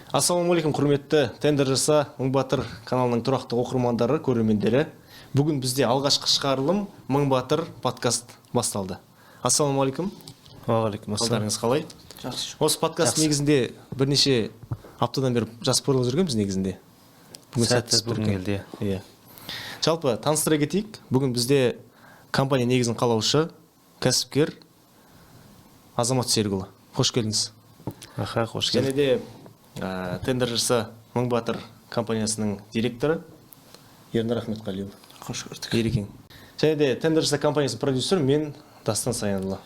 Ассалаумағалейкум, құрметті Тендер жаса Мың Батыр каналының тұрақты оқырмандары, көрермендері. Бүгін бізде алғашқы шығарылым Мың Батыр подкаст басталды. Ассалаумағалейкум. Уағалейкум ассалам. Қалдарыңыз қалай? Жақсы. Осы подкаст негізінде бірнеше аптадан бері жоспарлап жүргенбіз негізінде. Бүгін сәтті келді. Иә. Жалпы таныстыра кетейік. Бүгін бізде компания негізін қалаушы, кәсіпкер Азамат Серікұлы. Қош келдіңіз. Қош Және келдіңіз. де Тендер жаса Мың Батыр компаниясының директоры Ернар Ахметқалиұлы. Қош көрдік. Ерекең. Және де Тендер жаса компаниясының продюсері мен Дастан Саянұлы.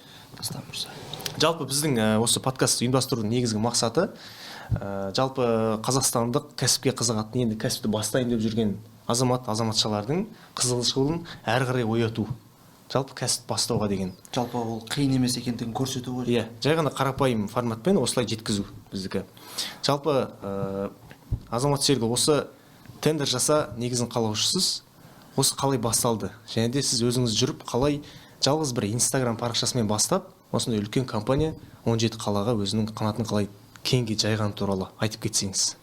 Жалпы біздің осы подкастты ұйымдастырудың негізгі мақсаты жалпы қазақстандық кәсіпке қызығатын, енді кәсіпті бастайын деп жүрген азаматшалардың қызығушылығын әрі қарай ояту. Жалпы кәсіп бастауға деген. Жалпы ол қиын емес екендігін көрсету ғой. Иә, жай ғана қарапайым форматпен осылай жеткізу біздікі. Жалпы Азамат Серікұлы, осы Тендер жаса негізін қалаушысыз. Осы қалай басталды? Және де сіз өзіңіз жүріп қалай жалғыз бір Instagram парақшасымен бастап, осындай үлкен компания 17 қалаға өзінің қанатын қалай кеңге жайған туралы айтып кетсеңіз.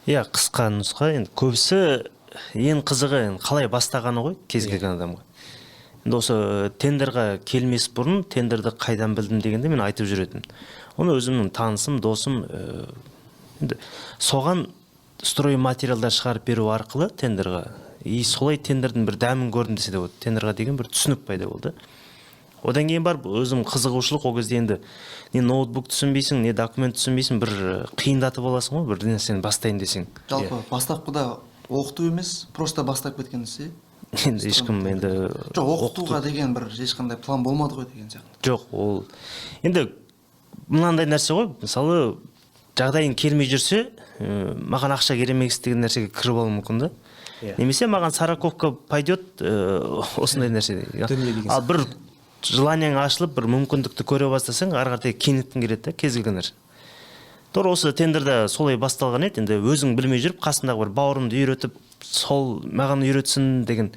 Иә, қысқа нұсқа. Енді көбісі ең қызығы қалай бастағаны ғой, кез келген адамға. Енді осы тендерға келмес бұрын тендерді қайдан білдім дегенде мен айтып жүретін. Оны өзімнің танысым, досым енді соған строй материалдар шығарып беру арқылы тендерға солай тендердің бір дәмін көрдім десе де болады. Тендерға деген бір түсінік пайда болды. Одан кейін барып өзім қызығушылық, ол кезде енді не ноутбук түсінбейсің, не документ түсінбейсің, бір қиындатып аласың ғой, бір нәрсені бастайын десең. Жалпы бастапқыда оқыту емес, просто бастап кеткен іс. Енді ешкім енді жоқ, оқытуға деген бір ешқандай план болмады ғой деген сияқты. Жоқ, ол енді мынандай нәрсе ғой, мысалы жағдайың келмей жүрсе, маған ақша керемекс деген нәрсеге кіріп алуы мүмкін да. Немесе маған сороковка пойдет, осындай нәрсе. Ал бір желанияң ашылып, бір мүмкіндікті көре бастасаң, ары қарай кеңіткің келеді, кез келген нәрсе. Тура осы тендерде солай басталған еді. Енді өзің білмей жүріп, қасындағы бір бауырымды үйретіп, сол маған үйретсін деген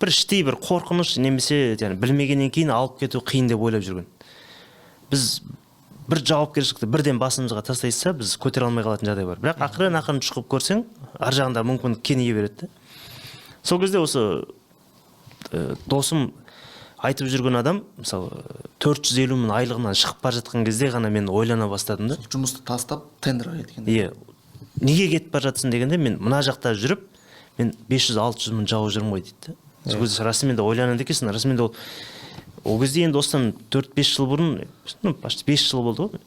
бір іштей бір қорқыныш, немесе білмегеннен кейін алып кету қиын деп ойлап жүрген. Біз бір жауапкершілікті бірден басымызға тастайса, біз көтере алмай қалатын жағдай бар. Бірақ ақырын шығып көрсең, ар жағында мүмкіндік кеңейе береді. Сол кезде осы досым айтып жүрген адам, мысалы 450 мың айлығынан шығып бара жатқан кезде ғана мен ойлана бастадым да. Жұмысты тастап тендерға кеткен. Иә. Неге кетіп бара жатсың дегенде, мен мына жақта жүріп, мен 500-600 мың жауып жүрмін ғой дейді. Сол кезде расымен де ойланады екенсің, расымен де ол кезде енді осыдан 4-5 жыл бұрын, почти 5 жыл болды ғой.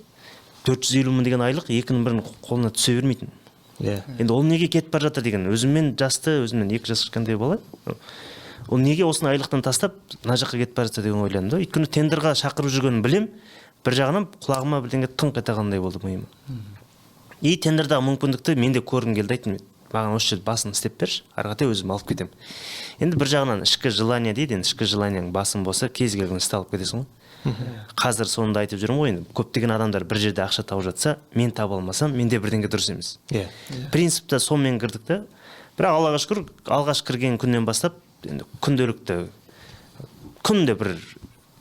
450 мың деген айлық екінің бірінің қолына түсе бермейтін. Енді ол неге кетіп бара жатыр деген, өзіммен жасты, өзімнен 2 жас кішкентай бала. Ол неге осыны айлықтан тастап, мына жаққа кетіп бара жатыр деген ойландым да. Өйткені тендерға шақырып жүргенін білем, бір жағынан құлағыма бірдеңе тыңқ ете қалғандай болды миыма. И тендердағы мүмкіндікті мен де көргім келді, айттым, маған осы жерде басын істеп берші, ары қарай өзім алып кетемін. Енді бір жағынан ішкі желание дейді, енді ішкі желанияң басын болса, кез келген істі алып кетесің ғой. Қазір сонда айтып жүрмін ғой, енді көптеген адамдар бір жерде ақша тауып жатса, мен таба алмасам, менде бірдеңе дұрыс емес. Принципте сонымен кірдік та. Бірақ Аллаға шүкір, алғаш кірген күннен бастап енді күнделікті, күнде бір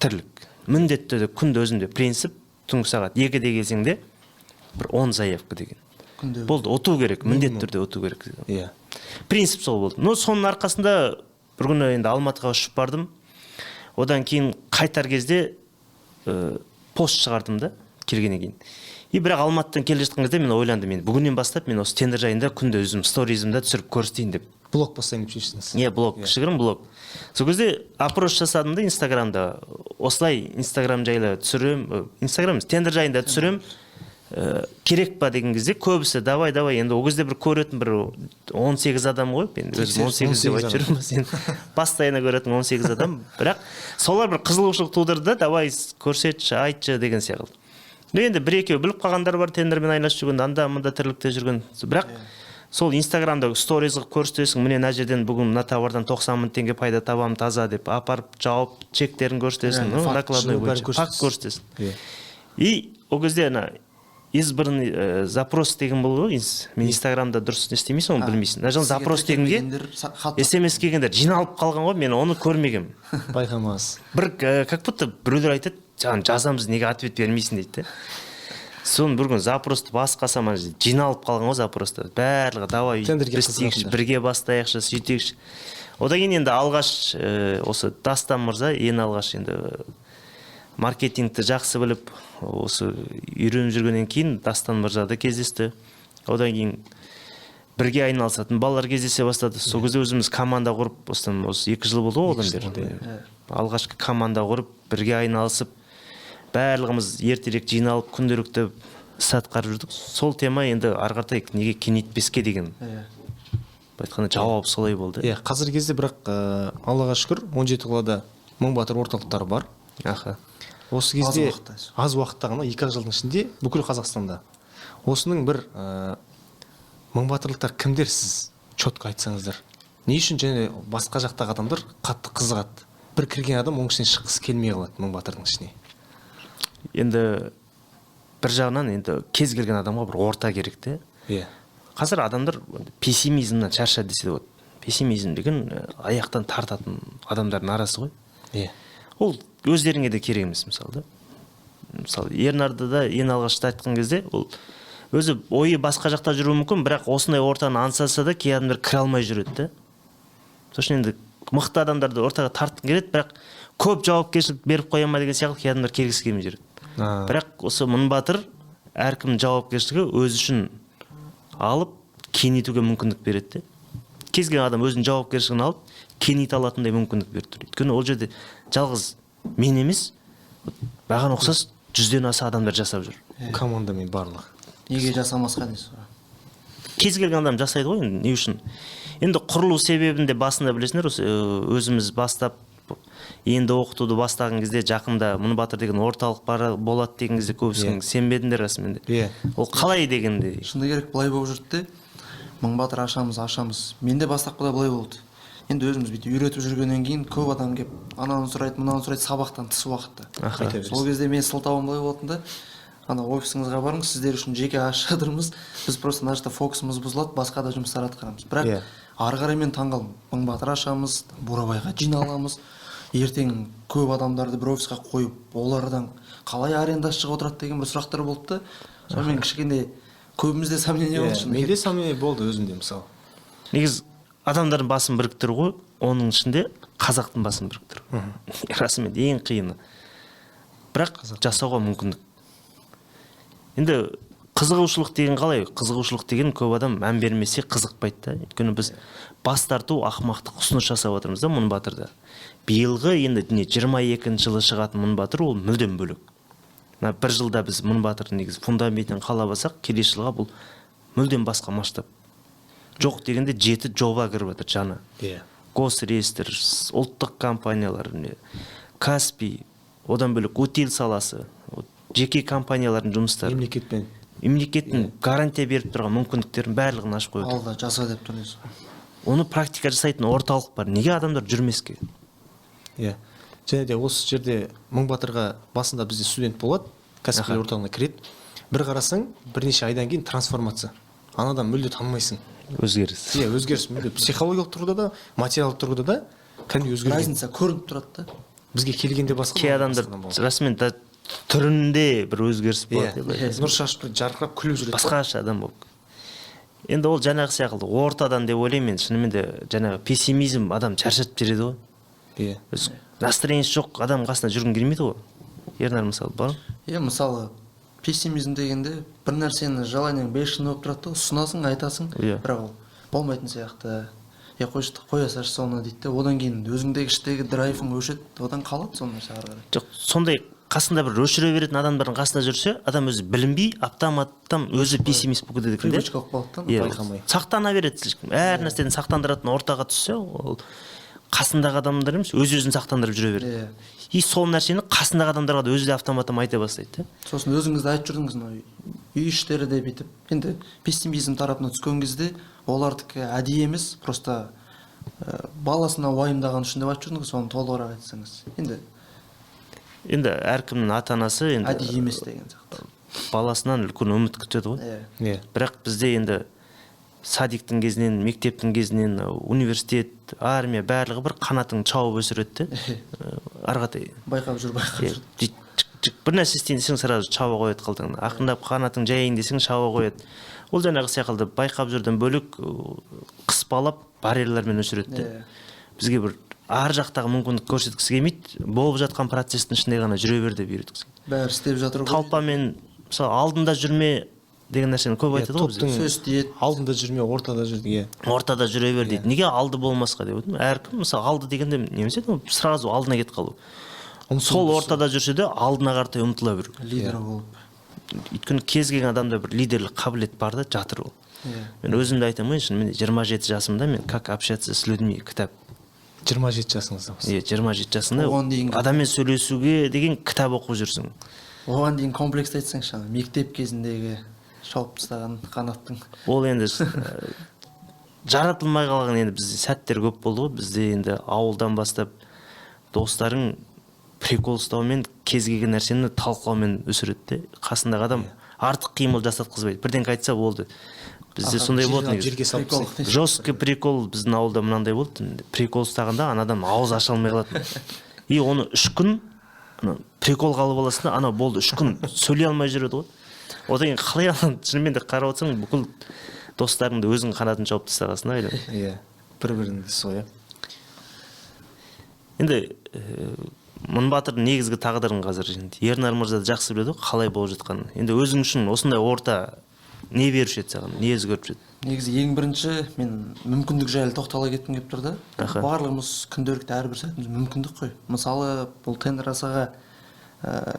тірлік, міндетті де күнде өзімде принцип, түнгі сағат 2-де келсең де бір 10 заявка деген. Болды, оту керек, міндетті түрде оту керек. Принцип сол болды. Но соның арқасында бір күні енді Алматыға ұшып бардым. Одан кейін қайтар кезде пост шығардым да, келгеннен кейін. И бірақ Алматыдан келе жатқан кезде мен ойландым, мен бүгіннен бастап мен осы тендер жайында күнде өзім сторизімді түсіріп көрсетейін деп. Блог бастайын деп шештіңіз. Иә, блог, кішігірім блог. Сол кезде опрос жасадым да Инстаграмда. Осылай Инстаграм жайлы түсірем, Инстаграм тендер жайында түсірем. Керек па деген кезде көбісі давай, енді ол кезде бір көретін бір 18 адам ғой, енді өзім 18 деп айтып жүрмін, сен постоянно көретін 18 адам, бірақ солар бір қызығушылық тудырды да, давай көрсетші, айтшы деген сияқты. Енді бір-екеу біліп қалғандар бар, тендермен айналысып жүрген, анда-мында тірлікте жүрген. Бірақ сол Инстаграмда сторизға көрсетесің, міне мына жерден бүгін мына товардан 90 мың теңге пайда табамын таза деп апарып жауып чектерін көрсетесің, накладной бойынша факт көрсетесің. И ол кезде избранный запрос деген бұл ғой, мен Инстаграмда дұрыс істемейсің, оны білмейсің. Мына жылы запрос дегенге SMS келгендер жиналып қалған ғой, мен оны көрмегем. Байқамас. Бір как будто біреулер айтады, жаңа жазамыз, неге ответ бермейсің дейді. соны бір күн запросты басқасам ана жерде жиналып қалған ғой запросты барлығы давай Тендерге біз істейікші қызығатындар. бірге бастайықшы сөйтейікші. Одан кейін енді алғаш осы Дастан мырза ең алғаш енді маркетингті жақсы біліп осы үйреніп жүргеннен кейін Дастан мырза да кездесті. Одан кейін бірге айналысатын балалар кездесе бастады. Сол кезде өзіміз команда құрып осы 2 жыл болды ғой одан бері. Алғашқы команда құрып бірге айналысып барлығымыз ертерек жиналып күнделікті іс атқарып жүрдік. Сол тема енді ары қаратай неге кеңейтпеске деген айтқанда жауап солай болды. Иә, қазіргі кезде бірақ Аллаға шүкір 17 қалада Мың Батыр орталықтары бар. Аха. Осы кезде уақытта. аз уақытта ғана 2 жылдың ішінде бүкіл Қазақстанда. Осының бір Мың Батырлықтар кімдер сіз четко айтсаңыздар. Не үшін және басқа жақтағы адамдар қатты қызығады. Бір кірген адам оның ішінен шыққысы келмей қалады Мың Батырдың ішіне. Енді бір жағынан енді кез келген адамға бір орта керек те. Иә. Қазір адамдар пессимизмнен шаршады десе болады. Пессимизм деген аяқтан тартатын адамдардың арасы ғой. Иә. Ол өздеріңе де керек емес мысалы да. Мысалы Ернарды да ең алғашта айтқан кезде ол өзі ойы басқа жақта жүруі мүмкін, бірақ осындай ортаны аңсаса да кей адамдар кіре алмай жүреді да. Сол үшін енді мықты адамдарды ортаға тартқың келеді, бірақ көп жауапкершілік беріп қоя ма деген сияқты кей адамдар келгісі келмей жүреді. Бірақ осы Мың Батыр әркімнің жауапкершілігі өзі үшін алып кеңейтуге мүмкіндік береді. Кез келген адам өзінің жауапкершілігін алып кеңейте алатындай мүмкіндік беріп тұр. Өйткені ол жерде жалғыз мен емес, маған ұқсас 100-ден аса адамдар жасап жүр. Командамен барлығы. Неге жасамасқа дейсіз? Кез келген адам жасайды ғой, не үшін? Енді құрылу себебін де басында білесіңдер, өзіміз бастап енді оқытуды бастаған кезде жақында Мың Батыр деген орталық болады деген кезде көбісінің сенбедіңдер расымен де. Ол қалай дегенде? Шынында керек былай болып жүрді де, Мың Батыр ашамыз. Менде бастапқыда былай болды. Енді өзіміз бүйтіп үйретіп жүргеннен кейін көп адам келіп ананы сұрайды, мынаны сұрайды сабақтан тыс уақытта. Сол кезде мен сылтауым былай болатын да, ана офисіңізге барыңыз, сіздер үшін жеке ашып жатырмыз. Біз просто мына жақта фокусымыз бұзылады, басқа да жұмыстар атқарамыз. Бірақ ары қарай мен таңғалдым. Мың Батыр ашамыз, Бурабайға жиналамыз. Ертең көп адамдарды бір офисқа қойып, олардан қалай аренда шығып отырады деген бір сұрақтар болды да. Сонымен кішкене көбімізде сомнение болды. Менде сомнение болды өзімде мысалы. Негіз адамдардың басын біріктіру ғой, оның ішінде қазақтың басын біріктіру. Расымен ең қиыны. Бірақ жасауға мүмкіндік. Енді қызығушылық деген қалай? Қызығушылық деген көп адам мән бермесе қызықпайды да. Өйткені біз бас тарту ақымақтық ұсыныс жасап отырмыз да Мың Батырда. Биылғы енді 22 жылы шығатын Мың Батыр ол мүлдем бөлек. Бір жылда біз Мың Батырдың негізі фундаментін қалап алсақ, келесі жылға бұл мүлдем басқа масштаб. Жоқ дегенде 7 жоба кіріп жатыр жаңа. Госреестр, ұлттық компаниялар, Каспий, одан бөлек утил саласы, жеке компаниялардың жұмыстары. Мемлекеттің гарантия беріп тұрған мүмкіндіктерін барлығын ашып қойды. Алда жаса деп тұрсыз. Оны практика жасайтын орталық бар. Неге адамдар жүрмеске? Иә. Және де осы жерде Мың Батырға басында бізде студент болады, кәсіпкерлер орталығына кіреді. Бір қарасаң, бірнеше айдан кейін трансформация. Анадан мүлде танымайсың. Өзгеріс. Иә, өзгеріс мүлде психологиялық тұрғыда да, материалдық тұрғыда да кәдімгі өзгеріс. Разница көрініп тұрады да. Бізге келгенде басқа. Кей адамдар расымен түрінде бір өзгеріс болады. Нұр шашып жарқырап күліп жүреді. Басқаша адам болып. Енді ол жаңағы сияқты ортадан деп ойлаймын мен, шынымен де жаңағы пессимизм адам шаршатып жібереді ғой. Иә. Настроениесі жоқ адам қасында жүргің келмейді ғой. Ернар мысалы бар. Иә, мысалы пессимизм дегенде бір нәрсені жалайнен 5 жыл болып тұрады, ұсынасың, айтасың, бірақ ол болмайтын сияқты. Қоя салшы соны дейді де, одан кейін өзіңдегі іштегі драйвың өшеді, одан қалады соны нәрсе ары қарай. Жоқ, сондай қасында бір өшіре беретін адамдардың қасында жүрсе, адам өзі білінбей, автоматтан өзі пессимист болып кетеді екен де. Привычка болып қалады да, байқамай. Сақтана береді. Әр нәрседен сақтандыратын ортаға түссе, ол қасындағы адамдар емес, өз-өзін сақтандырып жүре береді. И сол нәрсені қасындағы адамдарға да өзі де автоматтан айта бастайды. Сосын өзіңізді айтып жүрдіңіз, үй іштері де бүйтіп. Енді пессимизм тарапына түскен кезде олардікі әдейі емес, просто баласына уайымдаған үшін деп айтып жүрдіңіз, соны толығырақ айтсаңыз. Енді әркімнің ата-анасы енді әдейі емес деген сияқты. Баласынан үлкен үміт күтеді ғой. Бірақ бізде енді садиктің кезінен, мектептің кезінен, университет, армия барлығы бір қанатын шауып өсіреді. Арғатай. Байқап жүр. бір нәрсе істейін десең сразу шаба қояды қалтаңнан, ақырындап қанатың жайын десең шаба қояды. Ол жаңағы секілді байқап жүрден бөлек қыспалап барьерлермен өсіреді де. Бізге бір ар жақтағы мүмкіндік көрсеткісі келмейді, болып жатқан процестің ішінде ғана жүре бер деп үйреткісі келеді. Бәрі істеп жатыр ғой. Толпамен мысалы алдында жүрме деген нәрсені көп айтады ғой бізге. Сөз тиеді. Алдында жүрме, ортада жүр деген. Ортада жүре бер дейді. Неге алды болмасқа деп отырмын. Әркім мысалы алды дегенде немесе сразу алдына кетіп қалу. Сол ортада жүрсе де алдына қаратай ұмтыла беру. Лидер болып. Өйткені кез келген адамда бір лидерлік қабілет бар да, жатыр ол. Мен өзімді айтамын, шынымен 27 жасымда мен как общаться с людьми кітап. 27 жасыңызда. 27 жасында адаммен сөйлесуге деген кітап оқып жүрсің. Оған дейін комплекс айтсаңшы, мектеп кезіндегі шауып тастаған қанаттың. Ол енді жаратылмай қалған енді бізде сәттер көп болды ғой. Бізде енді ауылдан бастап достарың прикол ұстаумен кез келген нәрсені талқылаумен өсіреді де. Қасындағы адам артық қимыл жасатқызбайды. Бірдеңе айтса болды. Бізде сондай болды негізі. Жесткий прикол біздің ауылда мынандай болды. Прикол ұстағанда анадан ауыз аша алмай қалатын. И оны 3 күн прикол қалып аласың да, ана болды 3 күн сөйлей алмай жүреді ғой. Одан кейін қалай шынымен де қарап отырсаң, бүкіл достарыңды өзің қанатын жауып тастағансың да. Иә. Бір-біріңді соя. Енді Мыңбатырдың негізгі тағдырын қазір Ернар мырза жақсы біледі ғой, қалай болып жатқанын. Енді өзің үшін осындай орта не беруші еді саған, не өзгертіп еді? Негізі ең бірінші мен мүмкіндік жайлы тоқтала кеткім келіп тұр да. Барлығымыз күнделікті әрбір сәтіміз мүмкіндік қой. Мысалы, бұл тендер асаға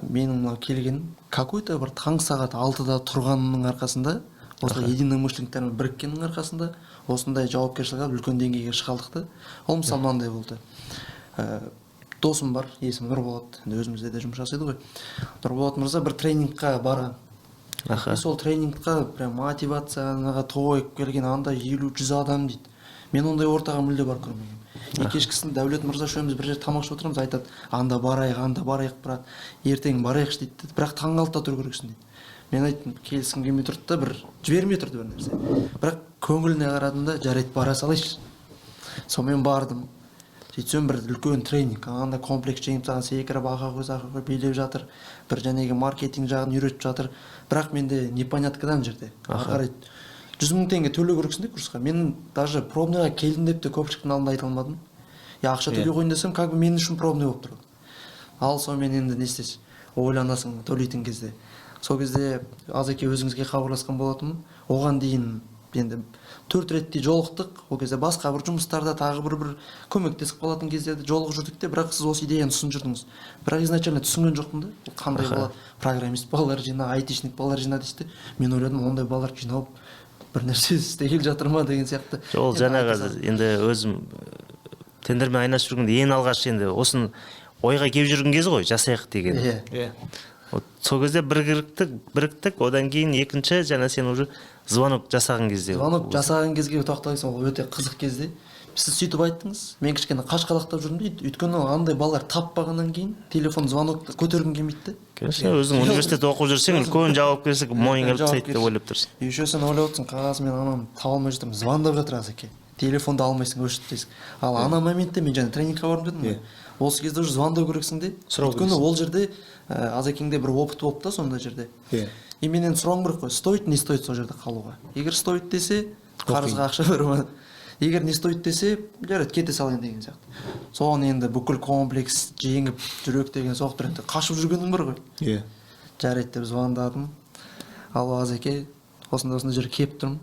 менің келген какой-то бір таң сағат 6-да тұрғанның арқасында, осылай единомышленниктермен біріккеннің арқасында осындай жауапкершілік алып үлкен деңгейге шығардық та. Ол мысалы мынандай болды. Досым бар, есімі Нұрболат, өзімізде де жұмыс жасайды ғой. Нұрболат мырза бір тренингқа барған. Сол тренингқа прям мотивацияға тойып келген андай 50-100 адам дейді. Мен ондай ортаға мүлде барып көрмегенмін. Кешкісін Дәулет мырза үшеуміз бір жерде тамақ ішіп отырмыз, айтады, анда барайық, брат. Ертең барайықшы дейді. Бірақ таңғы 6-да тұру керексің дейді. Мен айттым, келісім келмей тұрды да, бір жібермей тұрды бір нәрсе. Бірақ көңіліне қарадым да, жарайды бара салайыншы. Сонымен бардым. Сөйтсем бір үлкен тренинг, анда комплекс жеңіп тастаған секіріп аға қой билеп жатыр, бір жәнегі маркетинг жағын үйретіп жатыр. Бірақ менде непоняткадан жерде. Қарайды, 100 000 теңге төлеу керексің де курсқа. Мен даже пробныйға келдім деп те көпшіліктің алдында айта алмадым. Ақша төлей қойын десем, как бы мен үшін пробный болып тұрды. Ал сонымен енді не істейсің? Ойланасың төлейтін кезде. Сол кезде Азеке өзіңізге хабарласқан болатынмын. Оған дейін енді 4 реттей жолықтық. Ол кезде басқа бір жұмыстарда тағы бір көмектесіп қалатын кездерде жолығып жүрдік те, бірақ сіз осы идеяны түсініп жүрдіңіз. Бірақ изначально түсінген жоқпын да. Қандай болады? Программист балалар жина, айтишник балалар жина десті. Мен ойладым, ондай балалар жинап бір нәрсе істегелі жатыр ма деген сияқты. Ол жаңағы енді өзім тендермен айналысып жүргенде ең алғаш енді осыны ойға келіп жүрген кез ғой, жасайық деген. Иә. Сол кезде біріктік, одан кейін екінші жаңа сен уже звонок жасаған кезде. Звонок жасаған кезге тоқталайсың, ол өте қызық кезде. Сіз сөйтіп айттыңыз, мен кішкене қашқалақтап жүрдім дейді. Өйткені андай балалар таппағаннан кейін телефон звонокты көтергім келмейді. Конечно, өзің университетте оқып жүрсең, үлкен жауапкершілік мойныңа іліп тастайды деп ойлап тұрсың. Еще сен ойлап отырсың, қағазы мен анам таба алмай жатырмын, звондап жатыр Азеке. Телефонды алмайсың, өшіріп тастайсың. Ал ана моментте мен жаңа тренингқа барып дедім ғой. Осы кезде уже звондау керексің де. Өйткені ол жерде Азекеңде бір опыт болып та сондай жерде. И менен сұрауым керек қой, стоит не стоит сол жерде қалуға. Егер стоит десе, қарызға ақша беру. Егер не стоит десе, жарайды кете салайын деген сияқты. Соған енді бүкіл комплекс жеңіп жүрек деген соғып тұр, қашып жүргенің бар ғой. Иә. Жарайды деп звондадым. Алло Азеке, осындай жерге келіп тұрмын.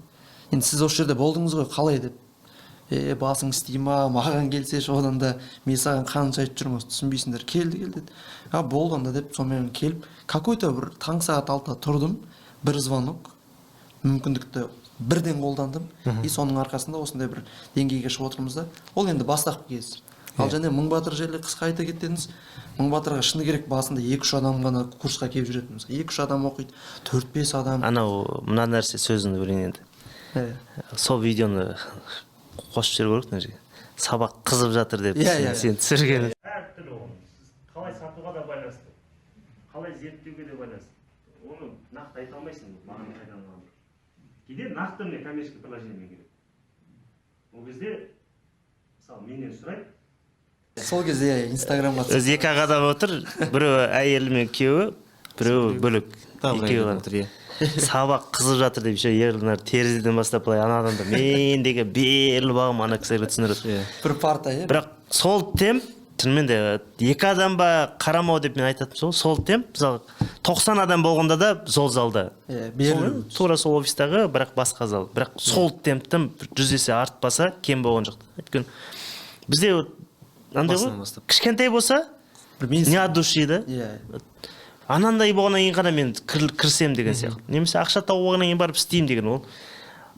Енді сіз осы жерде болдыңыз ғой, қалай деп. Басың істей ма, маған келсеші, одан да мен саған қанша айтып жүрмін, түсінбейсіңдер, келді деді. Болды онда деп, сонымен келіп, какой-то бір таң сағат 6-да тұрдым, бір звонок, мүмкіндікті бірден қолдандым, и соның арқасында осындай бір деңгейге шығып отырмыз да. Ол енді бастапқы кез. Ал және Мыңбатыр жайлы қысқа айта кетсеңіз, Мыңбатырға шыны керек басында 2-3 адам ғана курсқа келіп жүретін. 2-3 адам оқиды, 4-5 адам. Анау мына нәрсе сөзіңді білейін енді. Сол видеоны қосып жіберу керек мына жерге. Сабақ қызып жатыр деп сен түсірген. Әртүрлі ол. Қалай сатуға да байланысты. Қалай зерттеуге де байланысты. Оны нақты айта алмайсың, маған қайдан алып. Кейде нақты міне коммерческий предложениемен келеді. Ол кезде мысалы менен сұрайды. сол кезде инстаграмға өзі екі ақ адам отыр, біреу әйелі мен күйеуі, біреу бөлек. Екеуі ғана. Сабақ қызып жатыр деп еще ерлер терезеден бастап былай анадан да мендегі беріліп бағым ана кісілерге түсіндіреді. бір парта, иә. Бірақ сол темп шынымен де екі адам ба қарамау деп мен айтатынмын, сол темп мысалы 90 адам болғанда да сол залда. Тура сол офистағы, бірақ басқа зал. Бірақ сол темптен 100 есе артпаса кем болған жоқ. Өйткені бізде андай ғой, кішкентай болса не от души да. Анандай болғаннан кейін ғана мен кірсем деген сияқты. Немесе ақша тауып алғаннан кейін барып істеймін деген ол.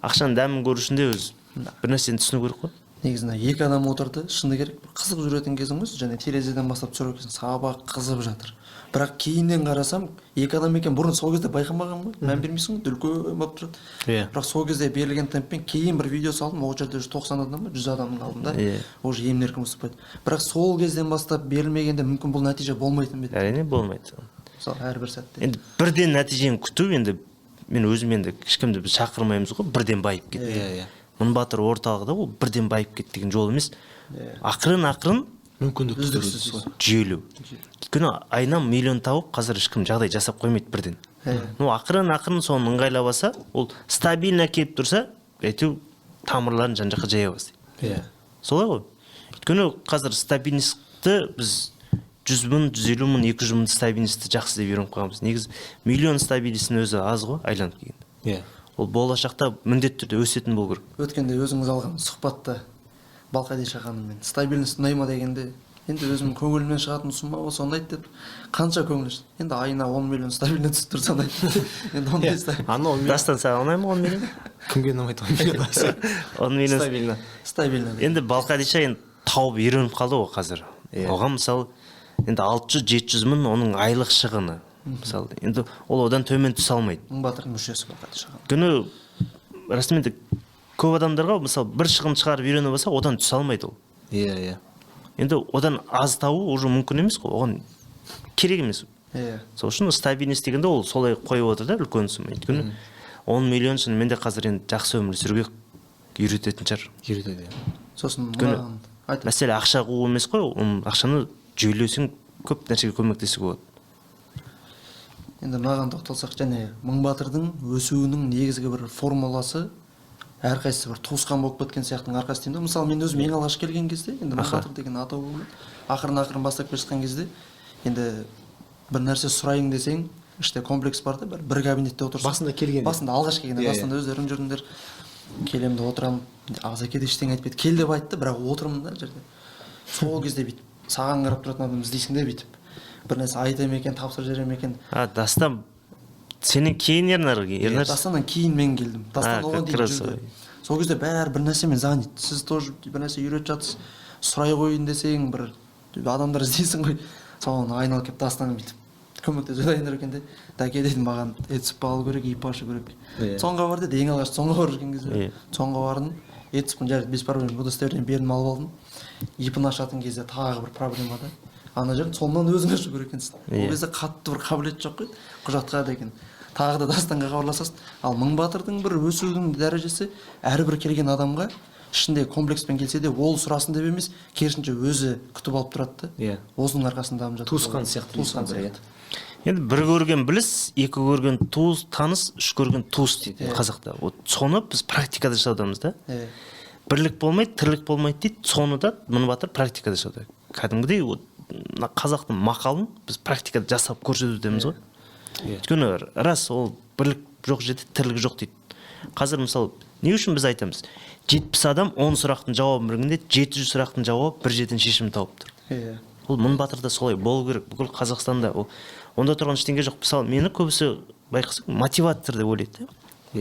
Ақшаның дәмін көру үшін де өз бір нәрсені түсіну керек қой. Негізінде екі адам отырды, шыны керек, қызып жүретін кезің өз, және терезеден бастап түсіріп кетсің, сабақ қызып жатыр. Бірақ кейіннен қарасам, екі адам екен, бұрын сол кезде байқамаған ғой, мән бермейсің ғой, үлкен болып тұрады. Бірақ сол кезде берілген темппен кейін бір видео салдым, ол жерде 90 адам ба, 100 адамның алдында, уже емін-еркін ұстап қойды. Бірақ сол кезден бастап берілмегенде мүмкін бұл нәтиже болмайтын бе? Әрине болмайды. Мысалы, әрбір сәтте. Енді бірден нәтижені күту, енді мен өзім енді ешкімді біз шақырмаймыз ғой, бірден байып кетті. Мыңбатыр орталығында ол бірден байып кетті деген жол емес. Ақырын мүмкіндік жүйелеу. Өйткені айына миллион тауып, қазір ешкім жағдай жасап қоймайды бірден. Ақырын соны ыңғайлап алса, ол стабильно келіп тұрса, әйтеу тамырларын жан-жаққа жая бастайды. Солай ғой. Өйткені қазір стабильностьті біз 100 мың, 150 мың, 200 мың стабильностьті жақсы деп үйреніп қойғанбыз. Негізі миллион стабилистің өзі аз ғой, айланып келген. Ол болашақта міндетті түрде өсетін болу керек. Өткенде өзіңіз алған сұхбатта Балқадиша ханыммен стабильность ұнай ма дегенде, енді өзім көңілімнен шығатын ұсынма болса оны айт деп, қанша көңіл ашты. Енді айына 10 миллион стабильно түсіп тұрса оны айт. Енді ондай стабильно. Дастан саған ұнай ма 10 миллион? Кімге ұнамайды 10 миллион? 10 миллион стабильно. Енді Балқадиша енді тауып үйреніп қалды ғой қазір. Оған мысалы енді 600-700 мың оның айлық шығыны. Мысалы, енді ол одан төмен түсе алмайды. Мыңбатырдың мүшесі Балқадиша ханым. Күні расымен көп адамдарға мысалы бір шығын шығарып үйрену болса, одан түсе алмайды ол. Енді одан аз табу уже мүмкін емес қой, оған керек емес. Сол үшін стабильность дегенде ол солай қойып отыр да, үлкен сум. Өйткені 10 миллион шынымен де қазір енді жақсы өмір сүруге үйрететін шығар. Үйретеді. Сосын мәселе ақша қуу емес қой, ақшаны жүйелесең көп нәрсеге көмектесуге болады. Енді маған тоқталсақ, және Мыңбатырдың өсуінің негізгі бір формуласы әрқайсысы бір туысқан болып кеткен сияқтың арқасы деймін. Мысалы, мен өзім ең алғаш келген кезде, енді Мыңбатыр деген атау болмайды. Ақырын бастап келе жатқан кезде, енді бір нәрсе сұрайын десең, іште комплекс бар да, бір кабинетте отырсың. Басында келгенде. Басында алғаш келгенде, басында өздерің жүрдіңдер. Келемді отырамын, Азаке де ештеңе айтпайды. Кел деп айтты, бірақ отырмын да жерде. Сол кезде бүйтіп, саған қарап тұратын адам іздейсің де бүйтіп. Бір нәрсе айтайын екен, тапсырып жіберем екен. Дастан сенен кейін Ернар. Тастаннан кейін мен келдім. Тастан оған дейін жүрді. Сол кезде бәрі бір нәрсемен занят. Сіз тоже бір нәрсе үйретіп жатсыз. Сұрай қойын десең, бір адамдар іздейсің ғой. Соған айналып келіп Тастанға бүйтіп көмектесіп дайындар екен де. Дәке дедім, маған етсіп алу керек, ip ашу керек. Соңға бар деді, ең алғаш соңға барып жүрген кезде. Соңға бардым, етсіппін, жарайды, без проблем, удостоверение бердім, алып алдым. Ипін ашатын кезде тағы бір проблема да. Ана жерін сонан өзің ашу керек екенсің. Ол кезде қатты бір қабілет жоқ қой, құжатқа деген. Тағы да Дастанға хабарласасың. Ал Мыңбатырдың бір өсудің дәрежесі әрбір келген адамға ішінде комплекспен келсе де ол сұрасын деп емес, керісінше өзі күтіп алып тұрады да. Осының арқасында дамып жатыр. Туысқан сияқты. Енді бір көрген біліс, екі көрген туыс, таныс, үш көрген туыс дейді қазақта. Соны біз практикада жасаудамыз да. Бірлік болмайды, тірлік болмайды дейді. Соны да Мыңбатыр практикада жасауда. Кәдімгідей қазақтың мақалын біз практикада жасап көрсетудеміз ғой. Өйткені рас ол бірлік жоқ жерде тірлік жоқ дейді. Қазір мысалы не үшін біз айтамыз? 70 адам 10 сұрақтың жауабын білгенде 700 сұрақтың жауабы бір жерден шешім тауып тұр. Ол Мыңбатырда солай болу керек. Бүкіл Қазақстанда онда тұрған ештеңе жоқ. Мысалы мені көбісі байқасаң мотиватор деп ойлайды.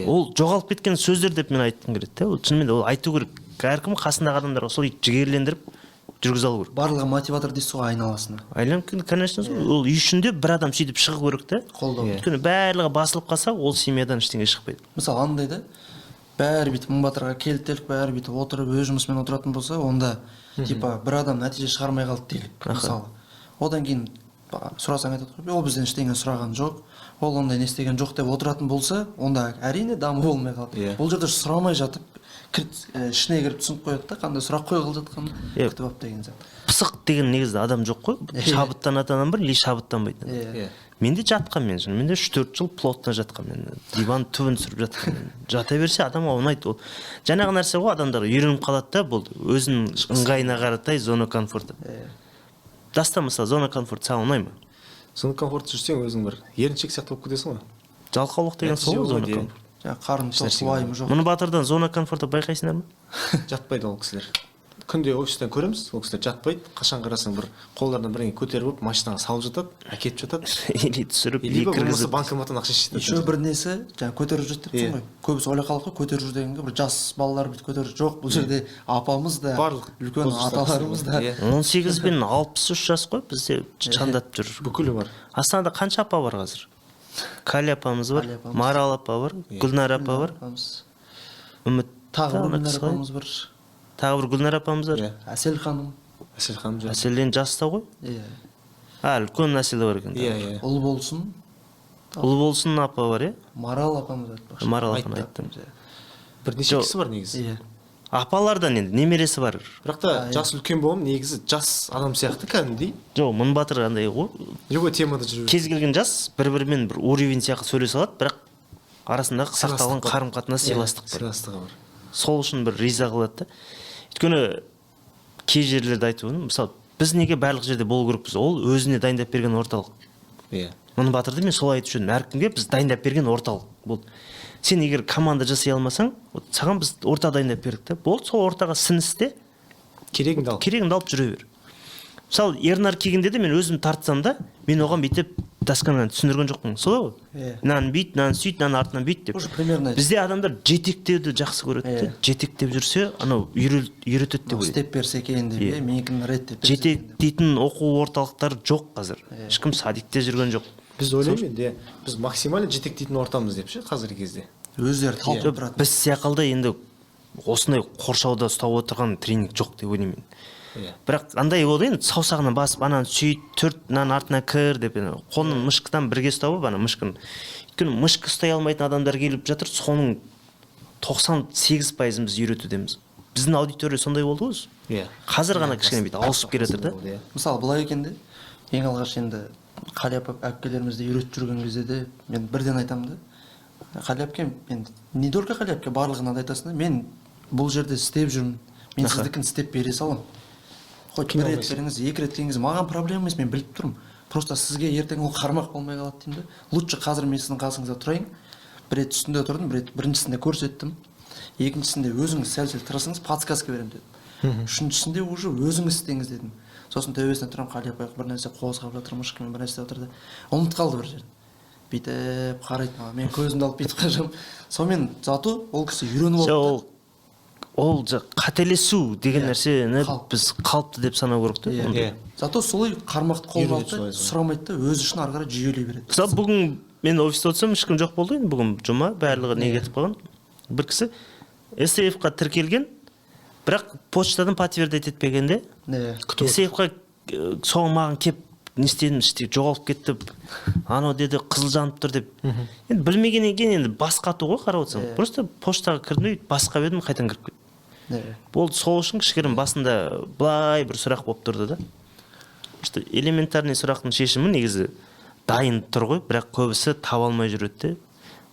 Ол жоғалып кеткен сөздер деп мен айтқым келеді. Ол шынымен де ол айту керек. Әркім қасындағы адамдарға солай жігерлендіріп жүргізе алу керек. Барлығы мотиватор дейсіз ғой айналасына. Конечно, ол үй ішінде бір адам сөйтіп шығу керек та. Өйткені барлығы басылып қалса, ол семьядан ештеңе шықпайды. Мысалы андай да, бәрі бүйтіп Мыңбатырға келіп бәрі бүйтіп отырып өз жұмысымен отыратын болса, онда типа бір адам нәтиже шығармай қалды делік. Мысалы, одан кейін сұрасаң айтады, ол бізден ештеңе сұраған жоқ, ол ондай не істеген жоқ деп отыратын болса, онда әрине даму болмай қалады. Бұл жерде сұрамай жатып ішіне кіріп түсініп қояды да қандай сұрақ қойғалы жатқанын күтіп алып деген сияқты. Пысық деген негізі адам жоқ қой. Шабыттанатын адам бар, или шабыттанбайтын. Иә. Менде жатқан мен шын. Менде 3-4 жыл плотно жатқан мен. Диван түбін түсіріп жатқан мен. Жата берсе адамға ұнайды ол. Жаңағы нәрсе ғой, адамдар үйреніп қалады да, бұл өзінің ыңғайына қаратай зона комфорта. Даста мысалы зона комфорт саған ұнай ма? Зона комфорт жүрсең өзің бір еріншек сияқты болып кетесің ғой. Жалқаулық деген сол ғой зона комфорт. Жаңағы қарын тоқ уайымы жоқ. Мұны Батырдан зона комфорта байқайсыңдар ма? Жатпайды ол кісілер. Күнде офистен көреміз, ол кісілер жатпайды. Қашан қарасаң бір қолдарынан бірдеңе көтеріп алып машинаға салып жатады, әкетіп жатады. Или түсіріп, или или кіргізіп. банкоматтан ақша шешеді. Еще бір несі, жаңағы көтеріп жүр депсің ғой. Көбісі ойлап қалады ғой, көтеріп жүр дегенге бір жас балалар бүйтіп көтеріп жүр. Жоқ, бұл жерде апамыз да, барлық үлкен аталарымыз да. 18 бен 63 жас қой, бізде шандатып жүр. Бүкілі бар. Астанада қанша апа бар қазір? Кали апамыз бар, Марал апа бар, Гүлнар апа бар. Үміт Тағы бір Гүлнар апамыз бар. Тағы бір Гүлнар апамыз бар. Әсел ханым. Әсел ханым жас. Әселден жаста ғой? Иә. Үлкен Әселі бар екен. Иә. Ұл болсын. Ұл болсын апа бар, иә? Марал апамыз айтпақшы. Марал апаны айттым. Бірнеше кісі бар негізі. Иә. Апалардан енді немересі бар. Бірақ та жас үлкен болым негізі жас адам сияқты кәдімгідей. Жоқ, Мың Батыр андай ғой. Любой темада жүріп. Кез келген жас бір-бірімен бір уровень сияқты сөйлесе алады, бірақ арасындағы сақталған қарым-қатынас сыйластық бар. Сыйластығы бар. Сол үшін бір риза қылады да. Өйткені кей жерлерде айтып отырмын, мысалы біз неге барлық жерде болу керекпіз? Ол өзіне дайындап берген орталық. Иә. Мың Батырды мен солай айтып жүрмін. Әркімге біз дайындап берген орталық болды. Сен егер команда жасай алмасаң, саған біз орта дайындап бердік та. Болды, сол ортаға сіңісте керегіңді алып жүре бер. Мысалы, Ернар келгенде де мен өзім тартсам да, мен оған бүйтіп досканы түсіндірген жоқпын. Солай ғой? Мынаны бүйт, мынаны сөйт, мынаны артынан бүйт деп. Уже примерно. Бізде адамдар жетектеуді жақсы көреді. Жетектеп жүрсе, анау үйретеді деп ойлайды. Степ берсе екен деп, менікін реттеп берсе. Жетектейтін оқу орталықтары жоқ қазір. Ешкім садикте жүрген жоқ. Біз ойлаймын енді, біз максимально жетектейтін ортамыз деп ше қазіргі кезде. Өздері талпып тұрады. Біз сияқылды енді осындай қоршауда ұстап отырған тренинг жоқ деп ойлаймын. Бірақ андай болды енді саусағына басып ананы сөйт, түрт, мынаның артына кір деп қолын мышкадан бірге ұстап алып ана мышканы. Өйткені мышка ұстай алмайтын адамдар келіп жатыр, соның 98% біз үйретудеміз. Біздің аудитория сондай болды ғой. Иә. Қазір ғана кішкене бүйтіп ауысып келе жатыр да. Мысалы былай екен де, ең алғаш енді Қали әпкелерімізді үйретіп жүрген кезде де мен бірден айтамын да. Қали әпке, енді не только Қали әпке барлығына да айтасың да, мен бұл жерде істеп жүрмін. Мен сіздікін істеп бере саламын. Хоть бір рет беріңіз, екі рет деңіз, маған проблема емес, мен біліп тұрмын. Просто сізге ертең ол қармақ болмай қалады деймін да. Лучше қазір мен сіздің қасыңызда тұрайын. Бір рет үстінде тұрдым, бір рет біріншісінде көрсеттім. Екіншісінде өзіңіз сәл-сәл тырысыңыз, подсказка беремін дедім. Үшіншісінде уже өзіңіз істеңіз дедім. Сосын төбесіне тұрам, Қали апай бір нәрсе қозғап жатыр, мышқамен бір нәрсе отырды. Ұмытып қалды бір жерде. Бүйтіп қарайды маған, мен көзімді алып бүйтіп қажам. Сонымен зато ол кісі үйреніп алды. Ол қателесу деген нәрсені біз қалыпты деп санау керек те. Зато солай қармақты қолына алды, сұрамайды да, өзі үшін ары қарай жүйелей береді. Мысалы бүгін мен офиста отырсам ешкім жоқ болды енді, бүгін жұма, барлығы неге кетіп қалған. Бір кісі СТФ-қа тіркелген, бірақ почтадан подтверждать етпегенде, СТФ-қа соған маған кеп не істедім, жоғалып кетті, анау деді қызыл жанып тұр деп. Енді білмегеннен кейін енді басқа ату ғой қарап отырсам. Просто поштаға кірдім, басқа бердім, қайтадан кіріп кеттім. Болды, сол үшін кішкене басында былай бір сұрақ болып тұрды да. Что элементарный сұрақтың шешімі негізі дайын тұр ғой, бірақ көбісі таба алмай жүреді.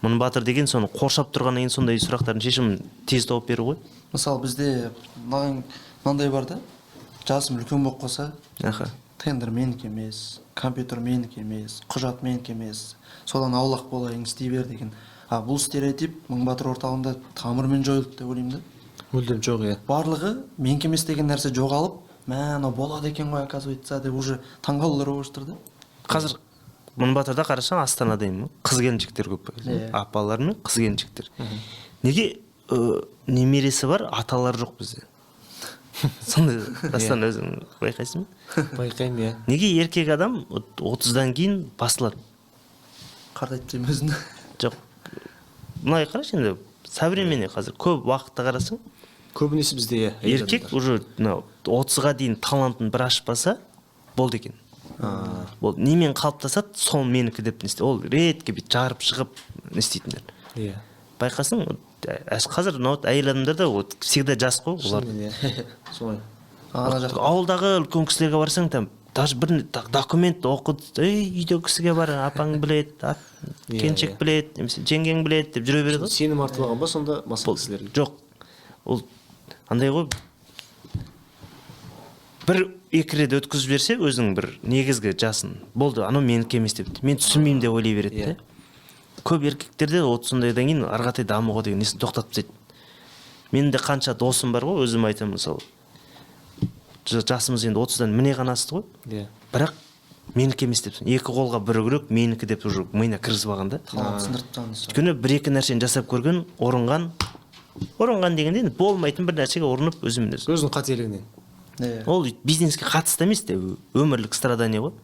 Мың Батыр деген соны қоршап тұрғаннан кейін сондай сұрақтардың шешімін тез тауып беру ғой. Мысалы бізде мынандай бар да, жасым үлкен болып қалса, тендер менікі емес, компьютер менікі емес, құжат менікі емес, содан аулақ болайын, істей бер деген. Бұл стереотип Мың Батыр орталығында тамырмен жойылды деп ойлаймын да. Мүлдем жоқ, иә. Барлығы менікі емес деген нәрсе жоғалып, анау болады екен ғой, оказывается деп уже таңғалулар болып жатыр да. Қазір Мың Батырда қарасаң Астанадаймын, қыз келіншектер көп. Апалар мен қыз келіншектер. Неге немересі бар, аталар жоқ бізде? Сондай дастан өзің байқайсың ба? Байқаймын, иә. Неге еркек адам 30-дан кейін басылады? Қартайтып деймін өзін. Жоқ. Мынай қарашы енді, современный қазір көп уақытта қарасың. Көбінесе бізде еркек уже 30-ға дейін талантын бір ашпаса, болды екен. Ол немен қалыптасады, сол менікі деп не істейді. Ол ретке бүйтіп жарып шығып не істейтіндер. Иә. Байқасың, қазір мына вот әйел адамдар да вот всегда жас қой олар. Солай. ана жақ Ауылдағы үлкен кісілерге барсаң там даже бір документ оқыды, үйде кісіге бар, апаң біледі, келіншек біледі, немесе жеңгең біледі деп жүре береді ғой. Сенім артылған ба сонда басқа кісілерге? Жоқ, ол андай ғой, бір екі рет өткізіп берсе өзінің бір негізгі жасын, болды, анау менікі емес деп, мен түсінбеймін деп ойлай береді де. Көп еркектерде от сондайдан кейін ары қаратай дамуға деген несін тоқтатып тастайды. Менің де қанша досым бар ғой, өзім айтамын мысалы. Жасымыз енді 30-дан міне ғана асты ғой. Бірақ менікі емес депсің. Екі қолға бір күрек, менікі деп уже миына кіргізіп алған да. Өйткені бір-екі нәрсені жасап көрген, орынған дегенде енді болмайтын бір нәрсеге ұрынып өзінің қателігінен. Ол бизнеске қатысты емес те, өмірлік страдание ғой.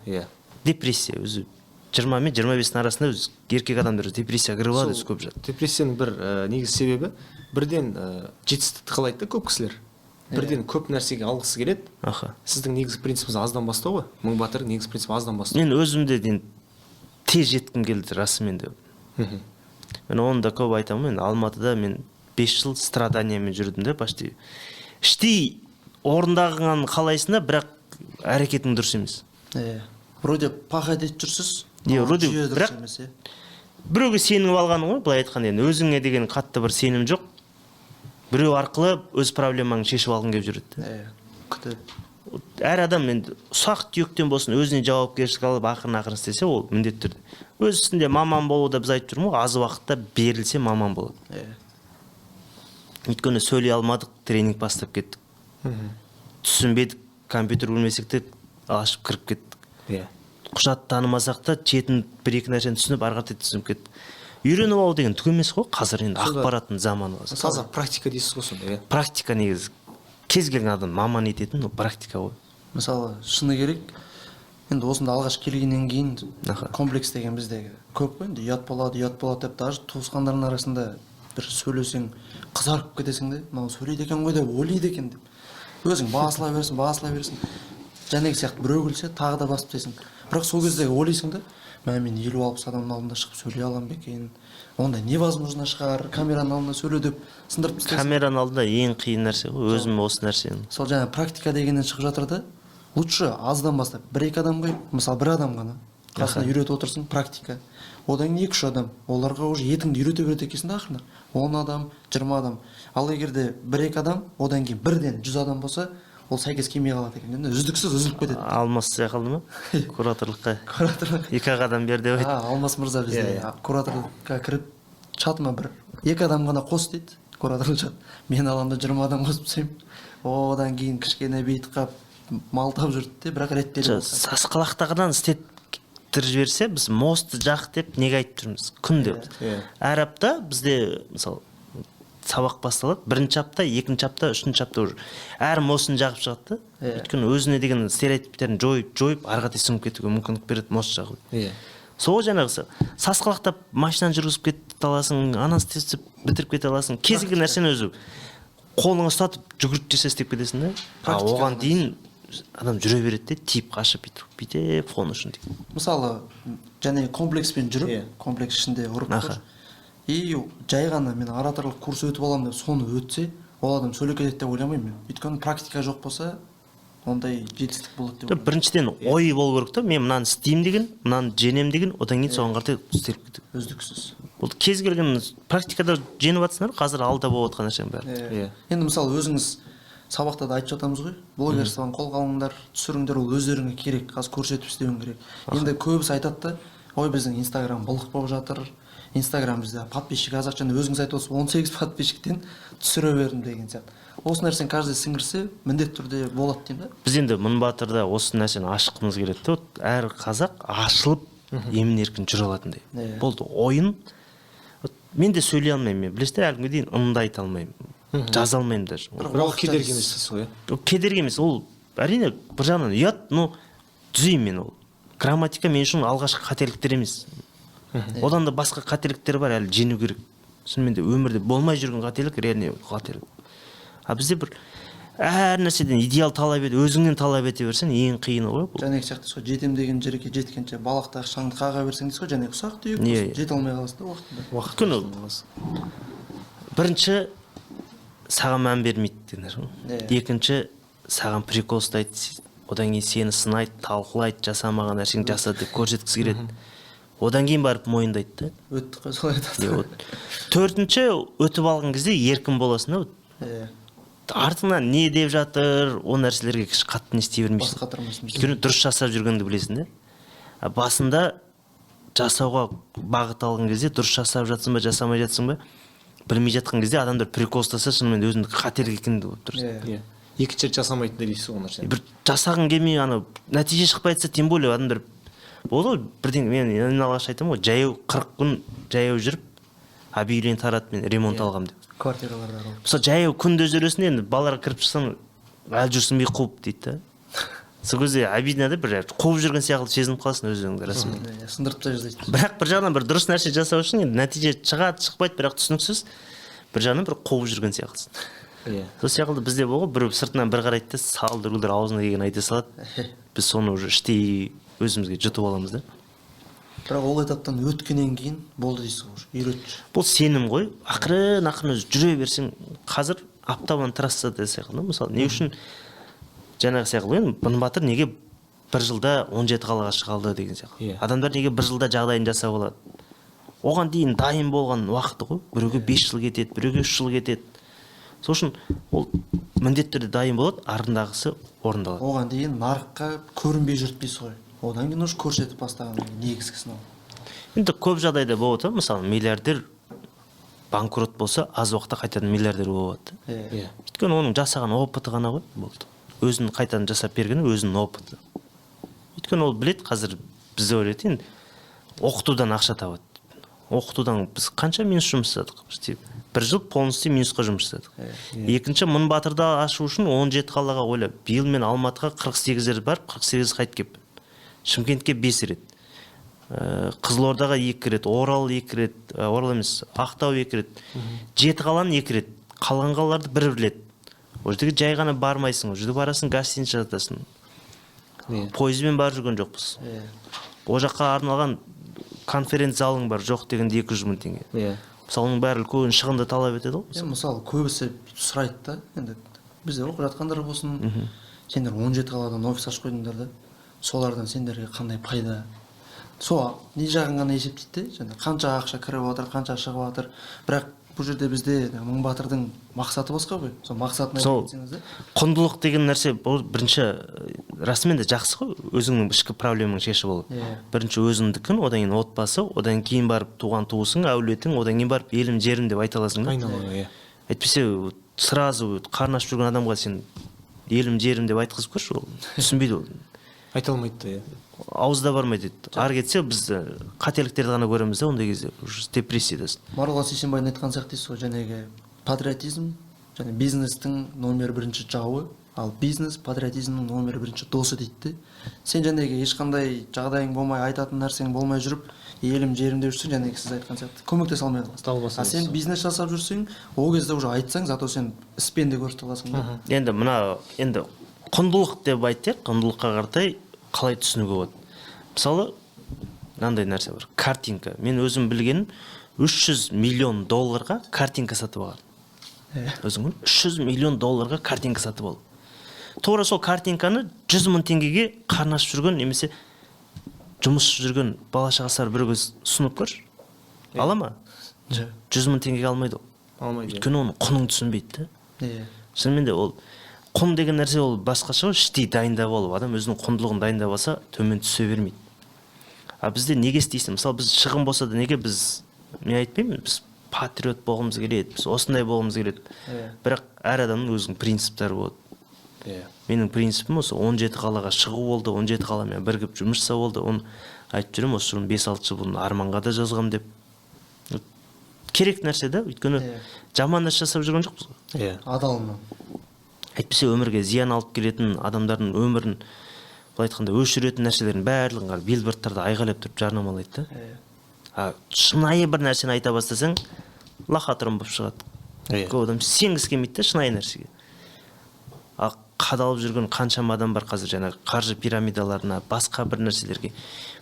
Иә. Депрессия өзі 20 мен 25-дің арасында өз еркек адамдар депрессияға кіріп алады көп жатыр. Депрессияның бір негізгі себебі бірден жетістікті қалайды да көп кісілер. Бірден көп нәрсеге алғысы келеді. Сіздің негізгі принципіңіз аздан бастау ғой. Мың батыр негізгі принцип аздан бастау. Мен өзімде тез жеткім келді расымен де. Мен оны да көп айтамын. Мен Алматыда мен 5 жыл страданиямен жүрдім де почти. Іштей орындаған қалайсың да, бірақ әрекетің дұрыс емес. Вроде пахать етіп жүрсіз. Вроде бірақ біреуге сеніп алғаның ғой, былай айтқанда енді өзіңе деген қатты бір сенім жоқ. Біреу арқылы өз проблемаңды шешіп алғың келіп жүреді. Әр адам енді ұсақ түйектен болсын өзіне жауапкершілік алып ақырын істесе, ол міндетті түрде. Өз үстінде маман болу да біз айтып жүрміз ғой, аз уақытта берілсе маман болады. Өйткені сөйлей алмадық, тренинг бастап кеттік. Түсінбедік, компьютер білмесек те ашып кіріп кеттік. Құжат танымасақ та шетін бір-екі нәрсені түсініп ары қаратай түсініп кеттік. Үйреніп алу деген түк емес қой, қазір енді ақпараттың заманы. Таза практика дейсіз ғой сонда. Практика негізі кез келген адам маман ететін практика ғой. Мысалы, шыны керек, енді осында алғаш келгеннен кейін комплекс деген біздегі көп қой, енді ұят болады деп, даже туысқандардың арасында бір сөйлесең қызарып кетесің де, мынау сөйлейді екен ғой деп ойлайды екен деп. Өзің басыла берсін. Жәнегі сияқты біреу күлсе, тағы да басып тастайсың. Бірақ сол кездегі ойлайсың да, мен 50-60 адамның алдында шығып сөйлей аламын ба екен? Онда невозможно шығар, камераның алдында сөйле деп сындырып тастайсың. Камераның алдында ең қиын нәрсе ғой, өзім осы нәрсені. Сол жаңа практика дегеннен шығып жатыр да, лучше аздан бастап, бір-екі адам қойып, мысалы бір адам ғана қасына үйретіп отырсың, практика. Одан кейін 2-3 адам, оларға уже етіңді үйрете береді екенсің да ақырында. 10 адам, 20 адам. Ал егерде бір-екі адам, одан кейін бірден 100 адам болса, ол сәйкес келмей қалады екен. Енді үздіксіз үзіліп кетеді. Алмас сияқылды ма? Кураторлыққа. 2 адам бер деп айтты. Алмас мырза бізде кураторлыққа кіріп, чатыма бір 2 адам ғана қос дейді. Кураторлық чат. Мен аламда 20 адам қосып тастаймын. Одан кейін кішкене бейт қап, малтап жүрді де, бірақ реттеліп. Сасқалақтағыдан істеттіріп жіберсе, біз мосты жақ деп неге айтып жүрміз? Күнде. Әр апта бізде мысалы сабақ басталады. 1-ші апта, 2-ші апта, 3-ші апта уже. Әр мосын жағып шығады. Өйткені өзіне деген стереотиптерін жойып, ары қаратай сіңіп кетуге мүмкіндік береді мост жағу. Сол жаңағы сасқалақтап машинаны жүргізіп кете аласың, ананы істеп бітіріп кете аласың. Кез келген нәрсені өзі қолыңа ұстатып жүгіріп істеп кетесің да. Оған дейін адам жүре береді де, тиіп қашып бүйтіп фон үшін дейді. Мысалы, және комплекспен жүріп, комплекс ішінде ұрып тұр. И жай ғана мен ораторлық курс өтіп аламын деп соны өтсе, ол адам сөйлей кетеді деп ойламаймын мен. Өйткені практика жоқ болса, ондай жетістік болады деп. Біріншіден ой болу керек та, мен мынаны істеймін деген, мынаны женем деген, одан кейін соған қаратай істеп кету. Үздіксіз. Бұл кез келген практикада женіп жатсыңдар, қазір алда болып жатқан нәрсенің бәрі. Енді мысалы өзіңіз сабақта да айтып жатамыз ғой, блогерствоны қолға алыңдар, түсіріңдер, ол өздеріңе керек, қазір көрсетіп істеуің керек. Енді көбісі айтады да, ой біздің Инстаграм былық болып жатыр. Инстаграм бізде подписчик азақ, және өзіңіз айтып отырсыз 18 подписчиктен түсіре бердім деген сияқты. Осы нәрсені каждый сіңірсе, міндетті түрде болады деймін да. Біз енді Мыңбатырда осы нәрсені ашқымыз келеді де, әр қазақ ашылып емін-еркін жүре алатындай. Болды, ойын. Мен де сөйлей алмаймын, мен білесіздер, әлі күнге дейін ымды айта алмаймын, жаза алмаймын даже. Бірақ кедергі емес дейсіз ғой. Кедергі емес, ол әрине бір жағынан ұят, но түзеймін мен ол. Грамматика мен үшін алғашқы қателіктер емес. Одан да басқа қателіктер бар, әлі жену керек. Шынымен де өмірде болмай жүрген қателік, реальный қателік. А бізде бір әр нәрседен идеал талап ет, өзіңнен талап ете берсең, ең қиыны ғой бұл. Және сияқты сол жетем деген жерге жеткенше балақтағы шаңды қаға берсең дейсіз ғой, және ұсақ түйек болсын, жете алмай қаласың да уақытында. Күні бірінші саған мән бермейді деген ғой. Екінші саған прикол ұстайды, одан кейін сені сынайды, талқылайды, жасамаған нәрсеңді жасады деп көрсеткісі келеді. Одан кейін барып мойындайды да. Өттік қой солай айтады. Төртінші, өтіп алған кезде еркін боласың да. Артыңнан не деп жатыр, ол нәрселерге қатты не істей бермейсің. Бас қатырмайсың. Өйткені дұрыс жасап жүргенді білесің да. Басында жасауға бағыт алған кезде дұрыс жасап жатсың ба, жасамай жатсың ба, білмей жатқан кезде адамдар прикол ұстаса, шынымен өзіңді қателік екенін болып тұрсың. Екінші рет жасамайтын дейсіз ол нәрсені. Бір жасағың келмей, нәтиже шықпай жатса, тем более адамдар болды ғой, бірден мен алғаш айтамын ғой, жаяу 40 күн жаяу жүріп, объявление тарады, мен ремонт алғам деп. Квартираларда қалып. Мысалы жаяу күнде жүресің, енді балаларға кіріп шықсаң, әлі жүрсің бе қуып дейді да. Сол кезде обидно да, бір қуып жүрген сияқты сезініп қаласың өзіңді расымен. Сындырып та жаздайды. Бірақ бір жағынан бір дұрыс нәрсе жасау үшін енді нәтиже шығады, шықпайды, бірақ түсініксіз. Бір жағынан бір қуып жүрген сияқтысың. Сол сияқты бізде болған біреу сыртынан бір қарайды да, салды үргілдер аузына келген айта салады. Біз соны уже іштей өзімізге жұтып аламыз да. Бірақ ол этаптан өткеннен кейін болды дейсіз ғой, үйретші. Бұл сенім ғой. Ақырын жүре берсең, қазір аптабан трассада десек, мысалы, не үшін жаңағы сияқты ғой, Бын Батыр неге бір жылда 17 қалаға шығалды деген сияқты. Адамдар неге бір жылда жағдайын жасап алады. Оған дейін дайын болған уақыты ғой. Біреуге 5 жыл кетеді, біреуге 3 жыл кетеді. Сол үшін ол міндетті түрде дайын болады, артындағысы орындалады. Оған дейін нарыққа көрінбей жүріп дейсіз ғой. Одан кейін уже көрсетіп бастаған негізгісін ол. Енді көп жағдайда болады, мысалы, миллиардер банкрот болса, аз уақытта қайтадан миллиардер болады. Өйткені оның жасаған опыты ғана ғой, болды. Өзін қайтадан жасап бергені өзінің опыты. Өйткені ол білет, қазір бізде ойлайды, енді оқытудан ақша табады. Оқытудан біз қанша минус жұмыс жасадық? Бір жыл полностью минусқа жұмыс жасадық. Екінші, Мың Батырды ашу үшін 17 қалаға ойлап, биыл мен Алматыға 48 барып, 48 қайт кеп. Шымкентке 5 рет. Қызылордаға 2 рет, Орал 2 рет, Орал емес, Ақтау 2 рет. 7 қаланы 2 рет. Қалған қалаларды бір білет. Ол жерге жай ғана бармайсың, ол жерге барасың, гостиница жатасың. Пойызбен барып жүрген жоқпыз. Ол жаққа арналған конференц залың бар, жоқ дегенде 200 мың теңге. Мысалы, оның бәрі үлкен шығынды талап етеді ғой. Мысалы, көбісі сұрайды да, енді бізде оқып жатқандар болсын, сендер 17 қаладан офис ашып қойдыңдар да, солардан сендерге қандай пайда? Сол не жағын ғана есептейді, және қанша ақша кіріп отыр, қанша шығып отыр. Бірақ бұл жерде бізде Мың Батырдың мақсаты басқа ғой. Сол мақсатын айтып кетсеңіз да. Құндылық деген нәрсе бұл бірінші расымен де жақсы ғой, өзіңнің ішкі проблемаңды шешіп алу. Бірінші өзіңдікін, одан кейін отбасы, одан кейін барып туған туысың, әулетің, одан кейін барып елім жерім деп айта аласың да. Әйтпесе сразу қарны ашып жүрген адамға сен елім жерім деп айтқызып көрші, ол түсінбейді ол. Айта алмайды да. Ауызда бармайды дейді. Ары кетсе біз қателіктерді ғана көреміз да, ондай кезде депрессиядасың. Марғұлан Сейсенбайдың айтқан сияқты дейсіз ғой, жаңағы патриотизм және бизнестің номер 1 жауы, ал бизнес патриотизмнің номер 1 досы дейді. Сен жаңағы ешқандай жағдайың болмай, айтатын нәрсең болмай жүріп, елім жерім деп жүрсең, жаңағы сіз айтқан сияқты көмектесе алмай қаласың. А сен бизнес жасап жүрсең, ол кезде уже айтсаң, зато сен іспен де көрсете аласың да. Енді құндылық деп айтайық, құндылыққа қаратай қалай түсінуге болады. Мысалы, мынандай нәрсе бар, картинка. Мен өзім білгенім 300 миллион долларға картинка сатып алған. Өзің 300 миллион долларға картинка сатып алды. Тура сол картинканы 100 мың теңгеге қарны ашып жүрген немесе жұмыс жүрген бала шағасы бар біреуге ұсынып көрші. Ала ма? 100 мың теңгеге алмайды ол. Алмайды. Өйткені оның құнын түсінбейді да. Шынымен де ол құн деген нәрсе ол басқаша, іштей дайындап алу. Адам өзінің құндылығын дайындап алса, төмен түсе бермейді. А бізде неге істейсің? Мысалы, біз шығын болса да неге біз, мен айтпаймын, біз патриот болғымыз келеді, біз осындай болғымыз келеді. Бірақ әр адамның өзінің принциптері болады. Менің принципім осы 17 қалаға шығу болды, 17 қаламен бірігіп жұмыс жасау болды. Оны айтып жүремін, осы 5-6 жыл бұрын арманға да жазғам деп. Керек нәрсе да, өйткені жаман нәрсе жасап жүрген жоқпыз ғой. Адалынан. Әйтпесе өмірге зиян алып келетін адамдардың өмірін, былай айтқанда өшіретін нәрселердің барлығын билбордтарда айғайлап тұрып жарнамалайды да. Шынайы бір нәрсені айта бастасаң, лохотрон болып шығады. Көп адам сенгісі келмейді да шынайы нәрсеге. Қадалып жүрген қаншама адам бар қазір, жаңағы қаржы пирамидаларына, басқа бір нәрселерге.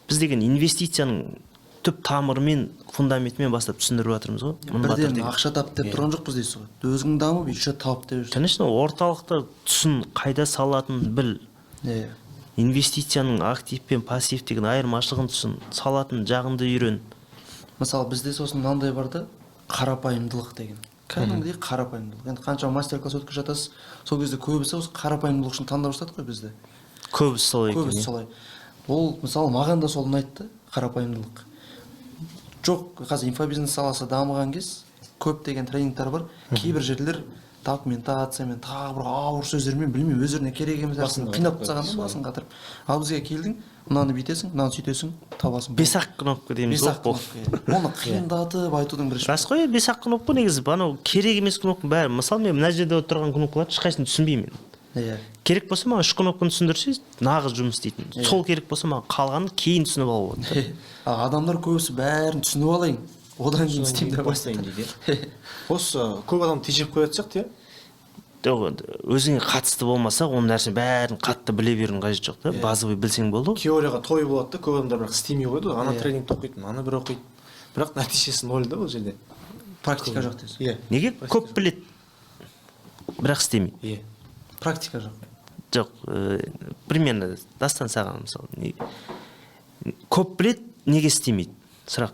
Біз деген инвестицияның түп тамырымен фундаментімен бастап түсіндіріп жатырмыз ғой. Бірден ақша тап деп тұрған жоқпыз дейсіз ғой. Өзің дамып еще тауып деп жүрсің. Конечно, орталықта түсін қайда салатынын біл. Инвестицияның актив пен пассив деген айырмашылығын түсін, салатын жағынды үйрен. Мысалы бізде сосын мынандай бар да, қарапайымдылық деген. Кәдімгідей қарапайымдылық. Енді қанша мастер-класс өткізіп жатасыз, сол кезде көбісі осы қарапайымдылық үшін таңдап жатады ғой бізде. Көбісі солай екен. Көбісі солай. Ол мысалы маған да сол ұнайды, қарапайымдылық. Жоқ, қазір инфобизнес саласы дамыған кез көп деген тренингтер бар. Кейбір жерлер документациямен, тағы бір ауыр сөздермен білмеймін, өздеріне керек емес нәрсені қинап тастаған да басын қатырып. Ал бізге келдің, мынаны бүйтесің, мынаны сөйтесің, табасың. 5-ақ кнопка дейміз ғой. Оны қиындатып айтудың бірінші. Рас қой, 5-ақ кнопка негізі, анау керек емес кнопка бәрі. Мысалы мен мына жерде отырған кнопкаларды ешқайсысын түсінбеймін. Иә. Керек болса маған 3 кнопканы түсіндірсеңіз, нағыз жұмыс істейтін. Сол керек болса маған қалғанын кейін түсініп алуға болады. Адамдар көбісі бәрін түсініп алайын, одан кейін істеймін деп бастайын дейді. Осы көп адам тежеп қоятын сияқты, иә? Өзіңе қатысты болмаса, оның нәрсені бәрін қатты біле берудің қажеті жоқ та, базовый білсең болды. Теорияға той болады да, көп адамдар бірақ істемей қойды. Ана тренингті оқиды, ана бір оқиды. Бірақ нәтижесі ноль да ол жерде. Практика жоқ дейсіз. Иә. Неге? Көп білет, бірақ істемейді. Иә. Практика жоқ. Жоқ, примерно дастан саған мысалы. Көп білет, неге істемейді? Сұрақ.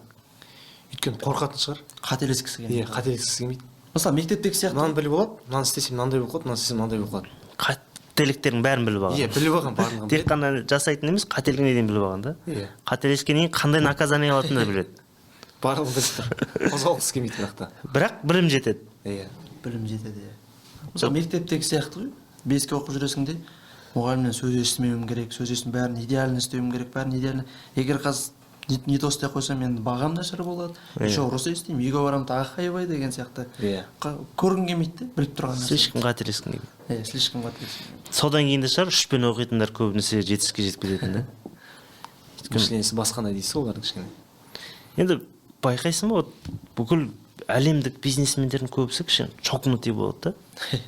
Өйткені қорқатын шығар. Қателескісі келмейді. Иә, қателескісі келмейді. Мысалы мектептегі сияқты. Мынаны біліп алады, мынаны істесем мынандай болып қалады, мынаны істесем мынандай болып қалады. Қателіктердің бәрін біліп алған. Иә, біліп алған барлығын. Тек қана жасайтын емес, қателігіне дейін біліп алған да. Иә. Қателескеннен кейін қандай наказание алатынын да біледі. Барлығын біліп тұр. Қозғалғысы келмейді бірақ та. Бірақ білім жетеді. Иә. Білім жетеді. Мысалы мектептегі сияқты ғой. 5-ке оқып жүресің де, мұғалімнен сөз естімеуім керек, сөз естім бәрін идеально істеуім керек, бәрін идеально. Егер қазір не то істей қойсам, мен бағам нашар болады. Еще ұрысы естеймін, үйге барамын тағы хайбай деген сияқты. Көргің келмейді, біліп тұрған нәрсе. Слишком қателескің келмейді. Иә, слишком қателескің. Содан кейін де шығар, 3-пен оқитындар көбінесе жетістікке жетіп кететін да. Мышлениясы басқандай дейсіз олардың кішкене. Енді байқайсың ба, бүкіл әлемдік бизнесмендердің көбісі кішкене чокнутый болады да.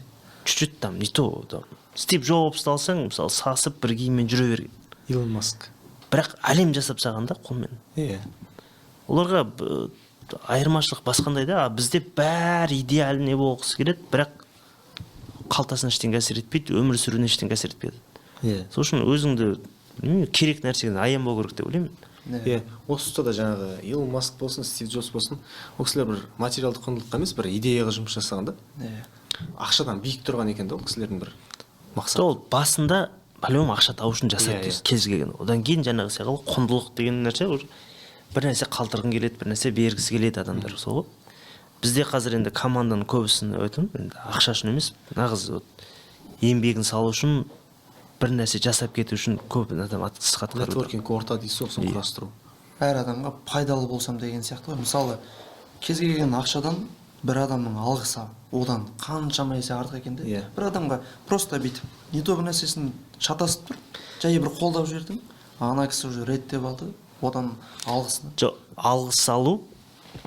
Чуть-чуть там не то, там Стив Джобсты алсаң, мысалы сасып бір киіммен жүре берген. Илон Маск. Бірақ әлем жасап саған да қолмен. Иә. Оларға айырмашылық басқандай да, бізде бәрі идеальный болғысы келеді, бірақ қалтасына ештеңе әсер етпейді, өмір сүруіне ештеңе әсер етпейді. Иә. Сол үшін өзіңді керек нәрседен аянбау керек деп ойлаймын. Иә, осы тұста да жаңағы Илон Маск болсын, Стив Джобс болсын, ол кісілер бір материалдық құндылыққа емес, бір идеяға жұмыс жасаған да. Ақшадан биік тұрған екен да ол кісілердің бір мақсаты. Ол басында по-любому ақша табу үшін жасайды кез келген. Одан кейін жаңағы сияқты құндылық деген нәрсе бір нәрсе қалдырғың келеді, бір нәрсе бергісі келеді адамдар, сол ғой. Бізде қазір енді команданың көбісін айтамын, енді ақша үшін емес, нағыз еңбегін салу үшін, бір нәрсе жасап кету үшін көп адам атқарады. Нетворкинг орта дейсіз, сосын құрастыру. Әр адамға пайдалы болсам деген сияқты ғой. Мысалы, кез келген ақшадан бір адамның алғысы одан қаншама есе артық екен де. Бір адамға просто бүйтіп, не то бір нәрсесін шатасып тұр, жай бір қолдап жібердің, ана кісі уже реттеп алды, одан алғысына. Жоқ, алғыс алу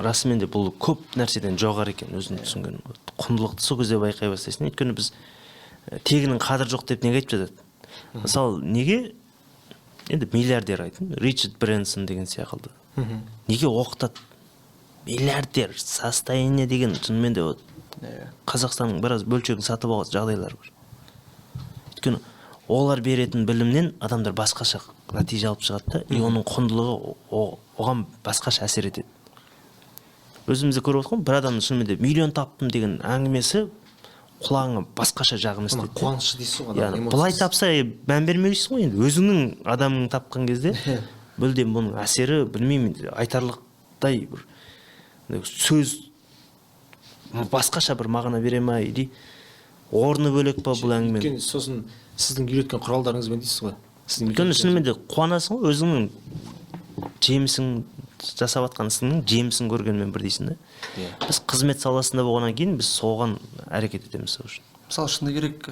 расымен де бұл көп нәрседен жоғары екен, өзің түсінген. Құндылықты сол кезде байқай бастайсың. Өйткені біз тегінің қадір жоқ деп неге айтып жатады? Мысалы, неге енді миллиардер айтын, Ричард Брэнсон деген сияқты. Неге оқытады? Миллиардер, состояние деген шынымен де Қазақстанның біраз бөлшегін сатып алған жағдайлар бар. Өйткені олар беретін білімнен адамдар басқаша нәтиже алып шығады да, и оның құндылығы оған басқаша әсер етеді. Өзімізде көріп отырмын, бір адамның шынымен де миллион таптым деген әңгімесі құлағыңа басқаша жағын істейді. Қуанышы дейсіз ғой. Яғни былай тапса мән бермейсің ғой енді. Өзіңнің адамың тапқан кезде мүлдем бұның әсері білмеймін, айтарлықтай бір сөз басқаша бір мағына бере ма, или орны бөлек па бұл әңгіме. Өйткені сосын сіздің үйреткен құралдарыңызбен дейсіз ғой. Өйткені шынымен де қуанасың ғой, өзіңнің жемісің жасап жатқан ісіңнің жемісін көргенмен бір дейсің да. Біз қызмет саласында болғаннан кейін біз соған әрекет етеміз сол үшін. Мысалы, шыны керек,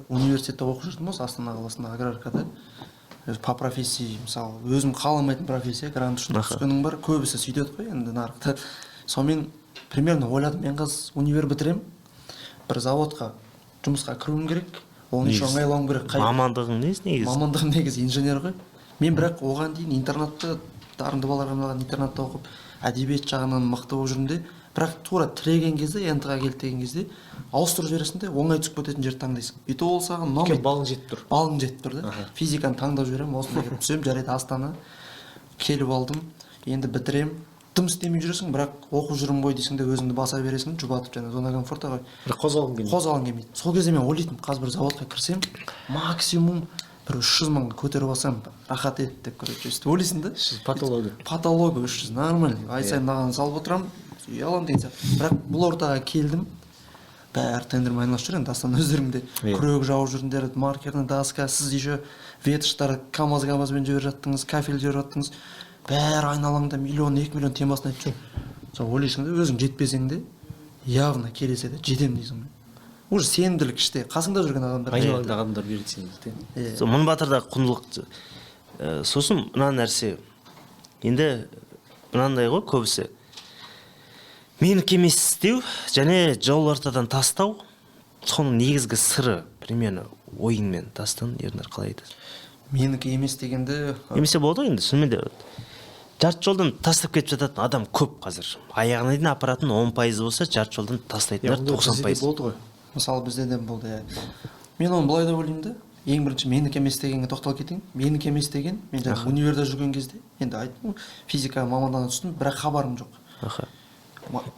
университетте оқып жүрдім осы Астана қаласында аграркада. По профессии, мысалы, өзім қаламайтын профессия, грант үшін түскенім бар, көбісі сөйтеді ғой енді нарықта. Сонымен примерно ойладым, мен қазір универ бітірем, бір заводқа жұмысқа кіруім керек, оның үшін ыңғайлауым керек. Мамандығың несі негізі? Мамандығым негізі инженер ғой. Мен бірақ оған дейін интернатта дарынды балаларға арналған интернатта оқып әдебиет жағынан мықты болып жүрмін де, бірақ тура тіреген кезде, НТ-ға келді деген кезде ауыстырып жібересің де, оңай түсіп кететін жерді таңдайсың. Бүйтіп ол саған ұнамайды. балың жетіп тұр. Балың жетіп тұр да. Физиканы таңдап жіберемін, осында келіп түсемін, жарайды Астана келіп алдым, енді бітірем. Дым істемей жүресің, бірақ оқып жүрмін ғой дейсің де өзіңді баса бересің, жұбатып жаңа зона комфорта ғой. Бірақ қозғалғың келмейді. Қозғалғың келмейді. Сол кезде мен ойлайтынмын, қазір бір заводқа кірсем, максимум бір 300 мың көтеріп алсам рахат еді деп, короче, өстіп ойлайсың да. Патология 300 нормально. Ай сайын маған салып отырамын, үй аламын деген сияқты. Бірақ бұл ортаға келдім, бәрі тендермен айналысып жүр, енді Астана өздеріңде күрек жауып жүрдіңдер, маркерный доска, сіз еще ветоштар КамАЗ-мен жіберіп жаттыңыз, кафель жіберіп жаттыңыз, бәрі айналаңда миллион, 2 миллион темасын айтып жүр. Сол ойлайсың да, өзің жетпесең де, явно келесі де жетем дейсің. Уже сенімділік іште, қасыңда жүрген адамдар. Айналаңда адамдар береді сенімді. Сол Мыңбатырдағы құндылық. Сосын мына нәрсе. Енді мынандай ғой көбісі. Менікі емес істеу және жол ортадан тастау, соның негізгі сыры, примерно ойыңмен тастан, Ернар қалай айтасың? Менікі емес дегенде Немесе болды ғой енді, шынымен де жарты жолдан тастап кетіп жататын адам көп қазір. Аяғына дейін апаратын 10% болса, жарты жолдан тастайтындар 90%. болды ғой. Мысалы бізде де болды. Мен оны былай да ойлаймын да. Ең бірінші менікі емес дегенге тоқталып кетейін. Менікі емес деген, мен жаңа универде жүрген кезде, енді айттым, физика мамандығына түстім, бірақ хабарым жоқ. Аха.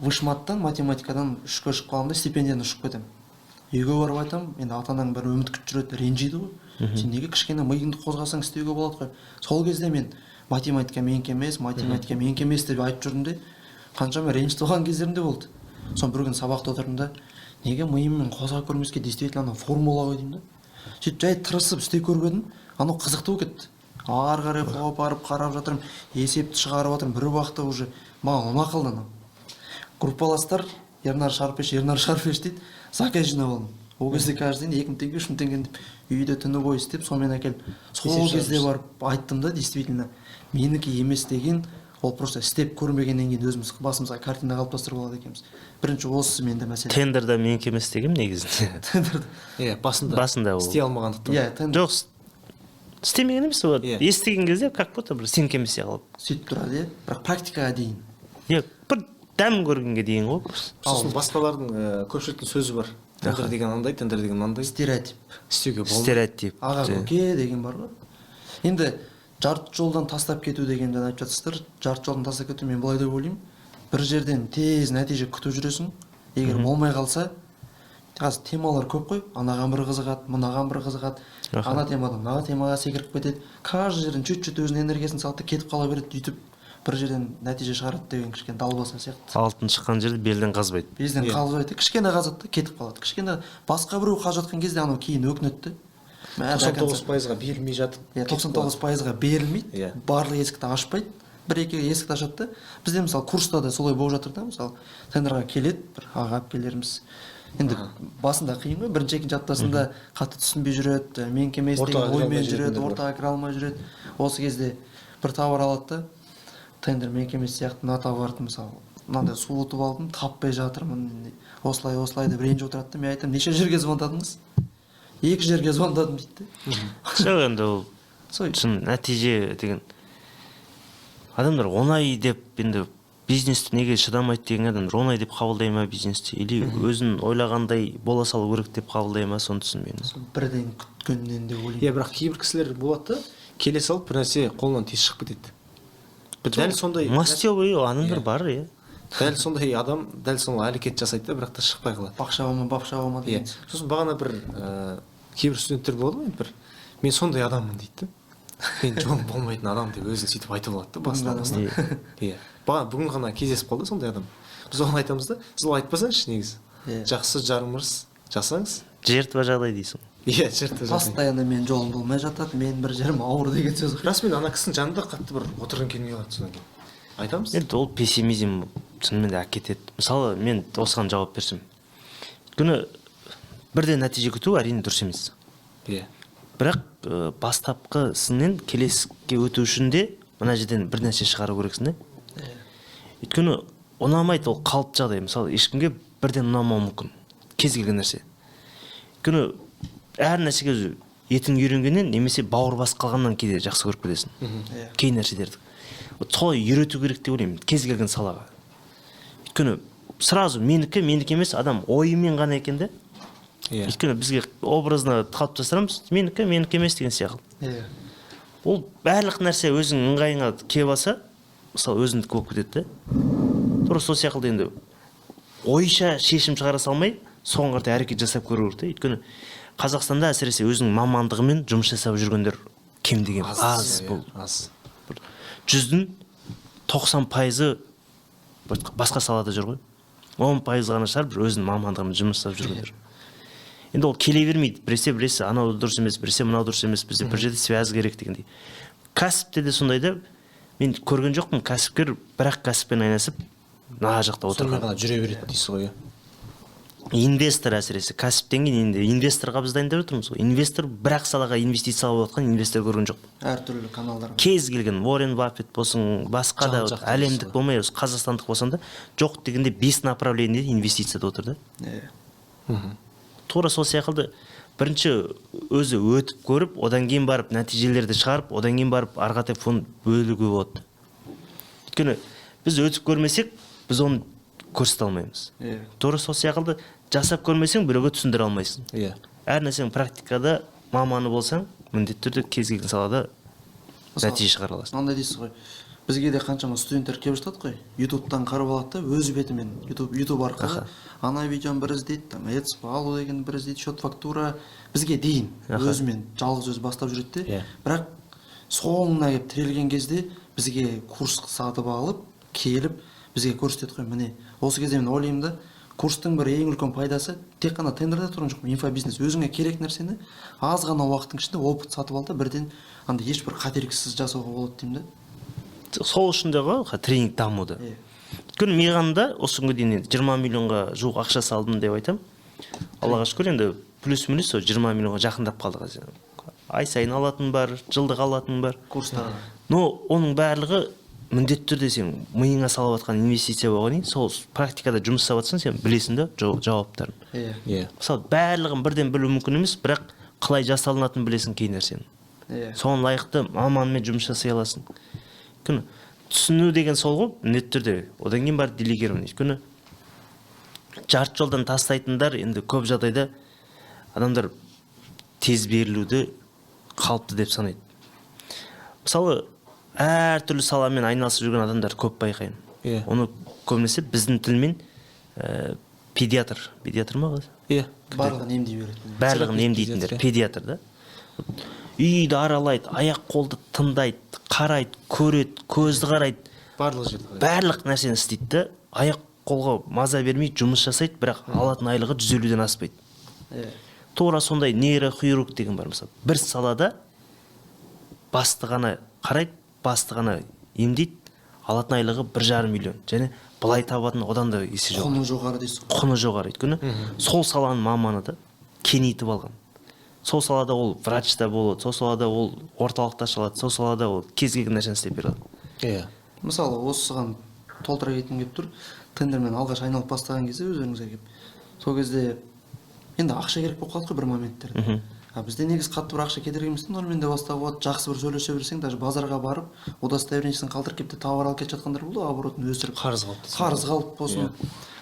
Вышматтан, математикадан 3-ке ұшып қалғанда стипендияны ұшып кетемін. Үйге барып айтамын, енді ата-анаң бір үміт күтіп жүреді, ренжиді ғой. Сен неге кішкене миыңды қозғасаң істеуге болады ғой. Сол кезде мен математика менікі емес деп айтып жүрдім де, қаншама ренжіп қалған кездерім де болды. Соны бір күні сабақта отырдым да, неге миыммен қозғап көрмеске, действительно ана формула ғой деймін да. Сөйтіп жай тырысып істеп көріп едім, анау қызықты болып кетті. Ары қарай қуып барып қарап жатырмын, есепті шығарып жатырмын, бір уақытта уже маған ұнап қалды анау. Группаластар Ернар Шарпеш дейді, заказ жинап алдым. Ол кезде каждый день 2 теңге 3 теңге деп үйде түні бойы істеп, сонымен әкеліп сол кезде барып айттым да, действительно менікі емес деген, ол просто істеп көрмегеннен кейін өзіміз басымызға картина қалыптастырып алады екенбіз. Бірінші осы менде мәселе. Тендерда менікі емес деген негізінде. Иә, басында ол істей алмағандықтан. Иә, жоқ, істемеген емес ол. Естіген кезде как будто бір сенікі емес қалып. Сөйтіп тұрады, иә. Бірақ практикаға дейін. Иә, бір дәм көргенге дейін ғой. Сосын басқалардың көпшіліктің сөзі бар. Тендер деген андай, тендер деген мынандай. Стереотип. Істеуге болмайды. Стереотип. Аға көке деген бар ғой. Енді жарты жолдан тастап кету дегенді айтып жатсыздар. Жарты жолдан тастап кету, мен былай деп ойлаймын. Бір жерден тез нәтиже күтіп жүресің. Егер болмай қалса, қазір темалар көп қой. Анаған бір қызығады, мынаған бір қызығады. Ана темадан мына темаға секіріп кетеді. Каждый жерден чуть-чуть өзінің энергиясын салады, кетіп қала береді, сөйтіп бір жерден нәтиже шығарады деген кішкене далбаса сияқты. Алтын шыққан жерде белден қазбайды. Белден қазбайды, кішкене қазады, кетіп қалады. Кішкене басқа біреу қазып жатқан кезде анау кейін өкінеді. 99%-ға берілмей жатып. 99%-ға берілмейді. Барлық есікті ашпайды. Бір-екі есікті ашады. Бізде мысалы курста да солай болып жатыр да, мысалы тендерға келеді бір аға әпкелеріміз. Енді басында қиын ғой, бірінші екінші аптасында қатты түсінбей жүреді, мен кемес деген оймен жүреді, ортаға кіре алмай жүреді. Осы кезде бір товар алады да, тендер мен кемес сияқты мына товарды мысалы мынандай суытып алдым, таппай жатырмын, осылай деп ренжіп отырады. Мен айтамын, неше жерге звондадыңыз? 2 жерге звондадым дейді. Жоқ, енді ол шын нәтиже деген адамдар оңай деп, енді бизнесті неге шыдамайды деген адамдар оңай деп қабылдай ма бизнесті, или өзін ойлағандай бола салу керек деп қабылдай ма, соны түсінбеймін. Бірден күткеннен де ойлаймын. Иә, бірақ кейбір кісілер болады да, келе салып бір нәрсе қолынан тез шығып кетеді. Дәл сондай мастёбый адамдар бар, иә. Дәл сондай адам дәл сол әрекет жасайды да, бірақ та шықпай қалады. Бақша болма деген. Сосын бағана бір кейбір студенттер болады ғой, бір мен сондай адаммын дейді. Мен жолым болмайтын адам деп өзін сөйтіп айтып алады да басынан. Иә. Бүгін ғана кездесіп қалды сондай адам. Біз оған айтамыз да, сіз ол айтпасаңызшы негізі. Жақсы жарымырыс жасаңыз. Жертва жағдай дейсің. Иә, жертва жағдай. Постоянно мен жолым болмай жатады, мен бір жерім ауыр деген сөз. Расымен ана кісінің жанында қатты бір отырғым келмей қалады содан кейін. Айтамыз. Енді ол пессимизм шынымен де әкетеді. Мысалы, мен осыған жауап берсем. Өйткені бірден нәтиже күту әрине дұрыс емес. Иә. Бірақ бастапқысынан келесіге өту үшін де мына жерден бір нәрсе шығару керексің да. Өйткені ұнамайды, ол қалыпты жағдай. Мысалы, ешкімге бірден ұнамауы мүмкін. Кез келген нәрсе. Өйткені әр нәрсеге етің үйренгеннен немесе бауыр басып қалғаннан кейде жақсы көріп кетесің. Кей нәрселерді. вот солай үйрету керек деп ойлаймын кез келген салаға. Өйткені сразу менікі емес, адам ойымен ғана екен да. Өйткені бізге образно қалыптастырамыз, менікі емес деген сияқты. Ол барлық нәрсе өзің ыңғайыңа келіп алса, мысалы өзіңдікі болып кетеді да. Тура сол сияқты енді ойша шешім шығара салмай, соған қарай әрекет жасап көру керек те. Өйткені Қазақстанда әсіресе өзінің мамандығымен жұмыс жасап жүргендер кем деген аз. Бұл 100-дің 90% басқа салада жүр ғой. 10% ғана шығар бір өзінің мамандығымен жұмыс жасап жүргендер. Енді ол келе бермейді. Біресе анау дұрыс емес, біресе мынау дұрыс емес, бізде бір жерде связь керек дегендей. Кәсіпте де сондай да. Мен көрген жоқпын кәсіпкер бірақ кәсіппен айналысып мына жақта отырған. Сонымен ғана жүре береді дейсіз ғой. Инвестор әсіресе кәсіптен кейін енді инвесторға біз дайындап отырмыз ғой. Инвестор бірақ салаға инвестиция алып жатқан инвестор көрген жоқ. Әртүрлі каналдар. Кез келген Уоррен Баффет болсын, басқа да әлемдік болмай, қазақстандық болсын да, жоқ дегенде 5 направлениеде инвестицияда отыр да. Тура сол сияқты бірінші өзі өтіп көріп, одан кейін барып нәтижелерді шығарып, одан кейін барып ары қарай фонд бөлуге болады. Өйткені біз өтіп көрмесек, біз оны көрсете алмаймыз. Тура сол сияқты жасап көрмесең, біреуге түсіндіре алмайсың. Әр нәрсенің практикада маманы болсаң, міндетті түрде кез келген салада нәтиже шығара аласың. Мынандай дейсіз ғой. Бізге де қаншама студенттер келіп жатады ғой. ютубтан қарап алады да, өз бетімен ютуб арқылы ана видеоны бір іздейді, там экспо алу деген бір іздейді, счет фактура бізге дейін өзімен жалғыз өзі бастап жүреді де. Бірақ соңына келіп тірелген кезде бізге курс сатып алып, келіп бізге көрсетеді ғой. Міне осы кезде мен ойлаймын да, курстың бір ең үлкен пайдасы тек қана тендерде тұрған жоқ. Инфобизнес өзіңе керек нәрсені аз ғана уақыттың ішінде опыт сатып ал да, бірден андай ешбір қателіксіз жасауға болады деймін да. Сол үшін де ғой тренинг дамуды. Өйткені маған да осы күнге дейін 20 миллионға жуық ақша салдым деп айтам. Аллаға шүкір, енді плюс-минус 20 миллионға жақындап қалдық. Ай сайын алатын бар, жылдық алатын бар. Курстарға. Но оның барлығы міндетті түрде сен миыңа салып жатқан инвестиция болғаннан кейін, сол практикада жұмыс жасап жатсаң, сен білесің да жауаптарын. Мысалы, барлығын бірден білу мүмкін емес, бірақ қалай жасалынатынын білесің кей нәрсені. Соған лайықты маманмен жұмыс жасай аласың. Өйткені түсіну деген сол ғой, міндетті түрде. Одан кейін бар делегирование. Өйткені жарты жолдан тастайтындар енді көп жағдайда адамдар тез берілуді қалыпты деп санайды. Мысалы, әртүрлі саламен айналысып жүрген адамдар көп байқаймын. Оны көбінесе біздің тілмен педиатр ма ғой? Барлығын емдей береді. Барлығын емдейтіндер, педиатр да. Үйді аралайды, аяқ қолды тыңдайды, қарайды, көреді, көзді қарайды. Барлық нәрсені істейді да, аяқ қолға маза бермей жұмыс жасайды, бірақ алатын айлығы 150-ден аспайды. Тура сондай нейрохирург деген бар мысалы. Бір салада басты ғана қарайды, басты ғана емдейді, алатын айлығы 1,5 миллион. Және былай табатын одан да есе жоғары. Құны жоғары дейсіз. Құны жоғары. Өйткені сол саланың маманы да кеңейтіп алған. Сол салада ол врачта болады, сол салада ол орталықта ашылады, сол салада ол кез келген нәрсені істеп бере алады. Мысалы, осыған толтыра кеткім келіп тұр. Тендермен алғаш айналып бастаған кезде өздеріңізге келіп. Сол кезде енді ақша керек болып қалды ғой бір моменттерде. Бізде негізі қатты бір ақша кетіргенімізден онымен де бастап болады. Жақсы бір сөйлесе берсең, даже базарға барып, удостоверениесін қалдырып келіп тауар алып кетіп жатқандар болды, оборотын өсіріп. Қарыз қалып болсын.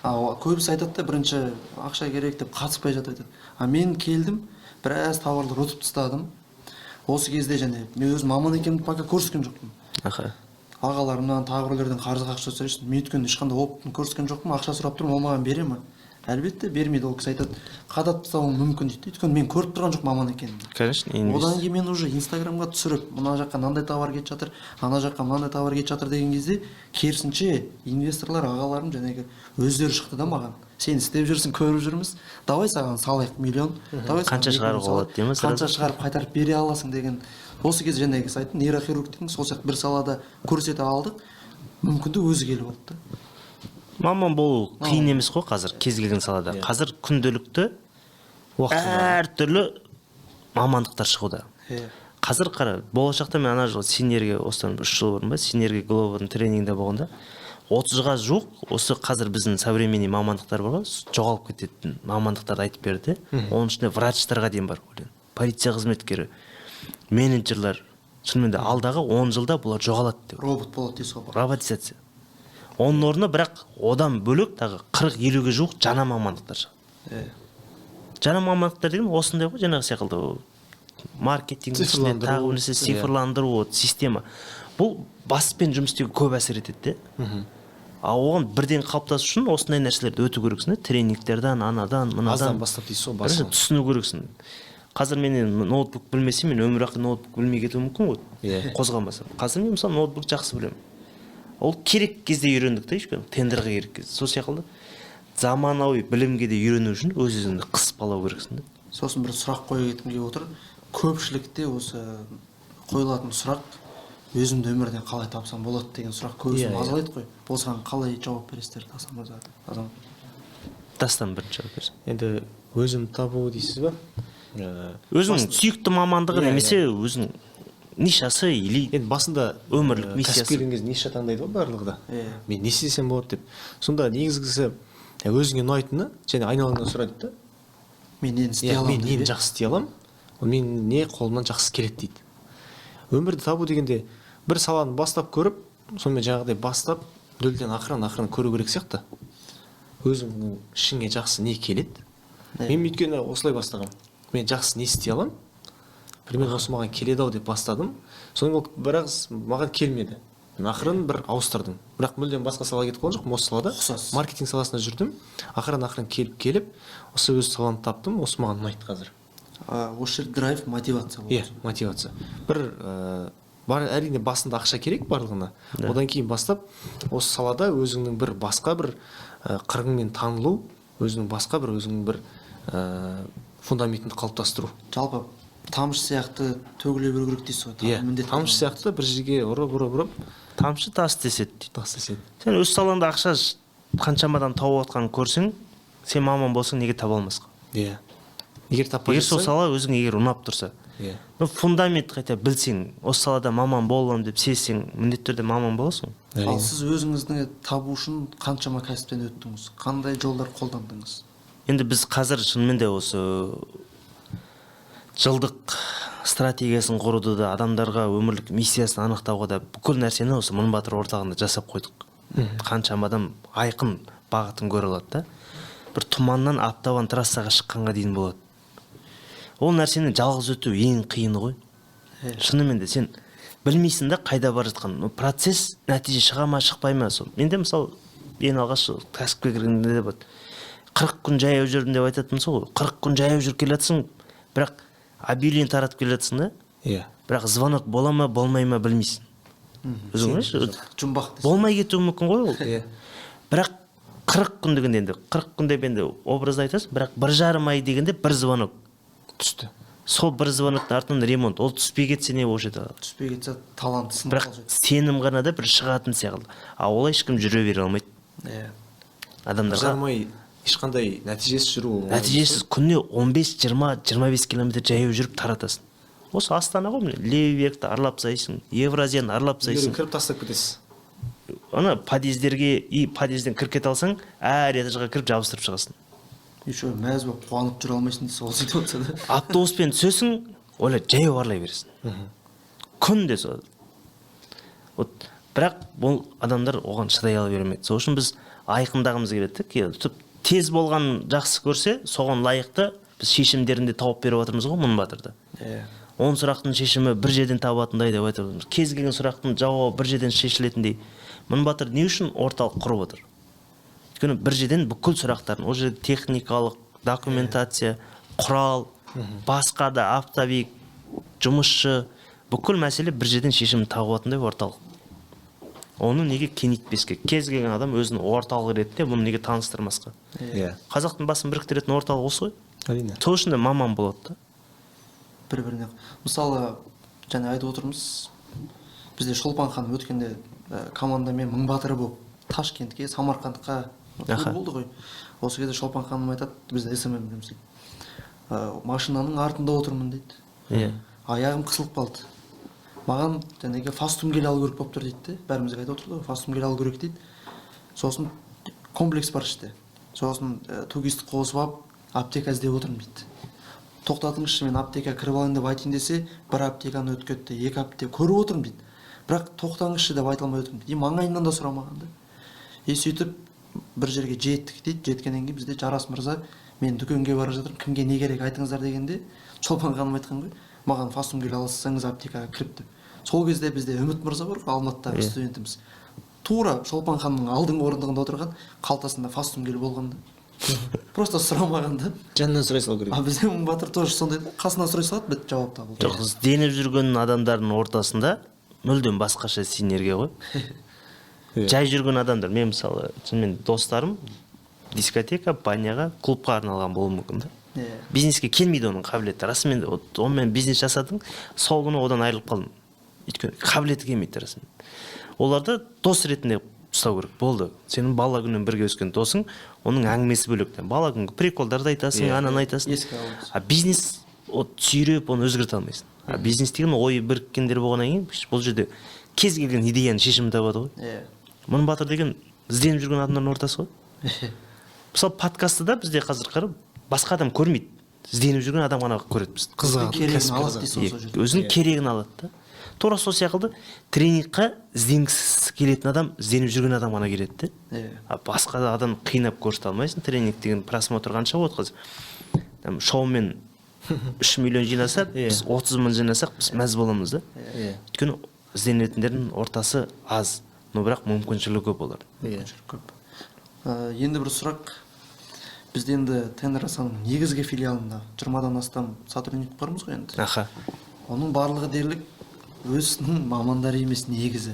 Көбісі айтады да, бірінші ақша керек деп қатыспай жатып айтады. Мен келдім, біраз тауарлар ұтып тастадым. Осы кезде және мен өзім маман екенімді пока көрсеткен жоқпын. Ағаларымнан, тағы біреулерден қарызға ақша сұрайсың. Мен өйткені ешқандай опытын көрсеткен жоқпын. Ақша сұрап тұрмын, ол маған бере ме? Әлбетте бермейді. Ол кісі айтады, қадап тастауым мүмкін дейді. Өйткені мен көріп тұрған жоқ маман екенімді. Конечно, одан кейін мен уже Инстаграмға түсіріп, мына жаққа мынандай товар кетіп жатыр, ана жаққа мынандай товар кетіп жатыр деген кезде, керісінше инвесторлар, ағаларым жаңағы өздері шықты да маған. Сен істеп жүрсің, көріп жүрміз. Давай саған салайық миллион. Қанша шығарып болады дейміз? Қанша шығарып қайтарып бере аласың деген. Осы кезде жаңағы сайттың нейрохирург деген сол сияқты бір салада көрсете алдық. Мүмкінді өзі келіп алды. Маман болу қиын емес қой қазір кез келген салада. Қазір күнделікті әртүрлі мамандықтар шығуда. Қазір қара, болашақта мен ана жылы Синерге осыдан 3 жыл бұрын ба, Синерге Глобалдың тренингінде болғанда 30-ға жуық осы қазір біздің современный мамандықтар бар ғой, жоғалып кететін мамандықтарды айтып берді. Оның ішінде врачтарға дейін бар. Полиция қызметкері, менеджерлер, шынымен де алдағы 10 жылда бұлар жоғалады деп. робот болады дейсіз ғой. Роботизация. Оның орнына бірақ одан бөлек тағы 40-50-ге жуық жаңа мамандықтар шығады. Жаңа мамандықтар деген осындай ғой, жаңағы секілді маркетинг, тағы нәрсе, цифрландыру, система. Бұл баспен жұмыс істеуге көп әсер етеді де. Оған бірден қалыптасу үшін осындай нәрселерді өту керексің, тренингтерден, анадан, мынадан. Аздан бастап дейсіз ғой, басынан. Түсіну керексің. Қазір мен ноутбук білмесем, мен өмір бақи ноутбук білмей кетуім мүмкін ғой. Қозғалмасам. Қазір мен мысалы ноутбук жақсы білемін. Ол керек кезде үйрендік те, ешкім тендерға керек кезде. Сол сияқты заманауи білімге де үйрену үшін өз-өзіңді қыспалау керексің де. Сосын бір сұрақ қоя кеткім келіп отыр. Көпшілікте осы қойылатын сұрақ өзімді өмірден қалай тапсам болады деген сұрақ көбісін мазалайды ғой. Осыған қалай жауап бересіздер, Дастан мырза? Дастан бірінші жауап берсін. Енді өзімді табу дейсіз ба? Өзің сүйікті мамандығы немесе өзің нишасы или енді басында өмірлік миссиясы. Кәсіпкер кезде ниша таңдайды ғой барлығы да. Мен не істесем болады деп. Сонда негізгісі өзіңе ұнайтыны және айналаңнан сұрайды да. Мен нені істей аламын? Мен нені жақсы істей аламын? Мен не қолымнан жақсы келеді дейді. Өмірді табу дегенде бір саланы бастап көріп, сонымен жаңағыдай бастап, дөлден ақырын көру керек сияқты. Өзіңнің ішіңе жақсы не келеді? Мен өйткені осылай бастағам. Мен жақсы не істей аламын? Примерно осы маған келеді ау деп бастадым. Соның ол бірақ маған келмеді. Мен ақырын бір ауыстырдым. Бірақ мүлдем басқа салаға кетіп қалған жоқпын, осы салада. Маркетинг саласында жүрдім. Ақырын келіп, осы өз саланы таптым. Осы маған ұнайды қазір. Осы драйв, мотивация болды. Мотивация. Бар, әрине басында ақша керек барлығына. Одан кейін бастап, осы салада өзіңнің бір басқа бір қырыңмен танылу, өзіңнің басқа бір өзіңнің бір фундаментін қалыптастыру. Жалпы тамшы сияқты төгіле беру керек дейсіз ғой. Тамшы сияқты бір жерге ұрып. Тамшы тас деседі. Сен өз салаңда ақша қаншамадан тауып отқанын көрсең, сен маман болсаң неге таба алмасқа? Егер сол сала өзің егер ұнап тұрса, фундамент қайта білсең, осы салада маман боламын деп сезсең, міндетті түрде маман боласың. Ал сіз өзіңізді табу үшін қаншама кәсіптен өттіңіз? Қандай жолдар қолдандыңыз? Енді біз қазір шынымен де осы жылдық стратегиясын құруды да, адамдарға өмірлік миссиясын анықтауға да бүкіл нәрсені осы Мыңбатыр орталығында жасап қойдық. Қаншама адам айқын бағытын көре алады да. Бір тұманнан аптабан трассаға шыққанға дейін болады. Ол нәрсені жалғыз өту ең қиыны ғой. Шынымен де сен білмейсің да қайда бара жатқан. Процесс нәтиже шыға ма, шықпай ма сол. Менде мысалы ең алғаш кәсіпке кіргенде де болады. 40 күн жаяу жүрдім деп айтатынмын сол. 40 күн жаяу жүріп келе жатсың, бірақ объявление таратып келе жатсың да. Бірақ звонок бола ма, болмай ма білмейсің. Өзің ойлашы, жұмбақ. Болмай кетуі мүмкін ғой ол. Бірақ 40 күн дегенде енді 40 күнде енді образда айтасың, бірақ 1,5 ай дегенде бір звонок түсті. Сол бір звоноктың артынан ремонт. Ол түспей кетсе не болушы еді? Түспей кетсе талант сынып қалады. Бірақ сенім ғана да бір шығатын сияқты. Олай ешкім жүре бере алмайды. Адамдарға 1,5 ай ешқандай нәтижесіз жүру. Нәтижесіз күніне 15-20-25 километр жаяу жүріп таратасың. Осы Астана ғой, левый берегті аралап тастайсың, Евразияны аралап тастайсың. Кіріп тастап кетесіз. Ана подъездерге подъезден кіріп кете алсаң, әр этажға кіріп жабыстырып шығасың. Еще мәз болып қуанып жүре алмайсың дейсіз ол ситуацияда. Автобуспен түсесің, ойлай жаяу аралай бересің. Күнде сол. Бірақ бұл адамдар оған шыдай ала бермейді. Сол үшін біз айқындағымыз келеді. Тез болған жақсы көрсе, соған лайықты біз шешімдерінде тауып беріп отырмыз ғой Мыңбатырда. 10 сұрақтың шешімі бір жерден табатындай деп айтып. Кез келген сұрақтың жауабы бір жерден шешілетіндей. Мыңбатыр не үшін орталық құрып отыр? Өйткені бір жерден бүкіл сұрақтарын, ол жерде техникалық, документация, құрал, басқа да автовик, жұмысшы, бүкіл мәселе бір жерден шешімін табатындай орталық. Оны неге кеңейтпеске? Кез келген адам өзінің орталық ретінде бұны неге таныстырмасқа? Қазақтың басын біріктіретін орталық осы ғой. Әрине. Сол үшін де маман болады да. Бір-біріне. Мысалы, және айтып отырмыз, бізде Шолпан ханым өткенде командамен Мыңбатыр болып Ташкентке, Самарқандқа болды ғой. Осы кезде Шолпан ханым айтады, бізде СММ жұмыс істейді. Машинаның артында отырмын дейді. Аяғым қысылып қалды. Маған жәнеге фастум гель алу керек болып тұр дейді. Бәрімізге айтып отырды ғой, фастум гель алу керек дейді. Сосын комплекс бар іште. Сосын тугисті қосып алып, аптека іздеп отырмын дейді. тоқтатыңызшы, мен аптека кіріп алайын деп айтайын десе, бір аптеканы өтіп кетті, 2 аптека көріп отырмын дейді. Бірақ тоқтаңызшы деп айта алмай отырмын дейді. Маңайынан да сұрамаған да. Сөйтіп бір жерге жеттік дейді. Жеткеннен кейін бізде Жарас мырза, мен дүкенге бара жатырмын, кімге не керек айтыңыздар дегенде, Шолпан ханым айтқан ғой, маған фастумгел алсаңыз аптекаға кіріп деп. Сол кезде бізде Үміт мырза бар, Алматыдағы студентіміз. Тура Шолпан ханымның алдыңғы орындығында отырған, қалтасында фастумгел болғанда. Просто сұрамағанда. Жанынан сұрай салу керек. Бізде Батыр тоже сондай да. Қасынан сұрай салады, біт жауап табылды. Жоқ, ізденіп жүрген адамдардың ортасында мүлдем басқаша синергия ғой. Жай жүрген адамдар, мен мысалы, шынымен достарым дискотека, баняға, клубқа арналған болуы мүмкін да. Бизнеске келмейді оның қабілеті. Расымен онымен бизнес жасадың, сол күні одан айырылып қалдым. Өйткені қабілеті келмейді расымен. Оларды дос ретінде ұстау керек. Болды. Сенің бала күннен бірге өскен досың, оның әңгімесі бөлек. Бала күнгі приколдарды айтасың, ананы айтасың. Бизнес сүйреп, оны өзгерте алмайсың. Бизнес деген ой біріккендер болғаннан кейін, бұл жерде кез келген идеяның шешімін табады ғой. Мұның Батыр деген ізденіп жүрген адамдардың ортасы ғой. Мысалы подкастты да бізде қазір қарап, басқа адам көрмейді. Ізденіп жүрген адам ғана көреді бізді. Өзінің керегін алады да. Тура сол сияқты тренингқа ізденгісі келетін адам, ізденіп жүрген адам ғана келеді де. Басқа адам қинап көрсете алмайсың. Тренинг деген просмотр қанша болады қазір? Шоумен 3 миллион жинаса, біз 30 мың жинасақ, біз мәз боламыз да. Өйткені ізденетіндердің ортасы аз, но бірақ мүмкіншілігі көп олар. Енді бір сұрақ. Бізде енді Тендерасаның негізгі филиалында 20-дан астам сотрудник бармыз ғой енді. Оның барлығы дерлік өзінің мамандары емес негізі.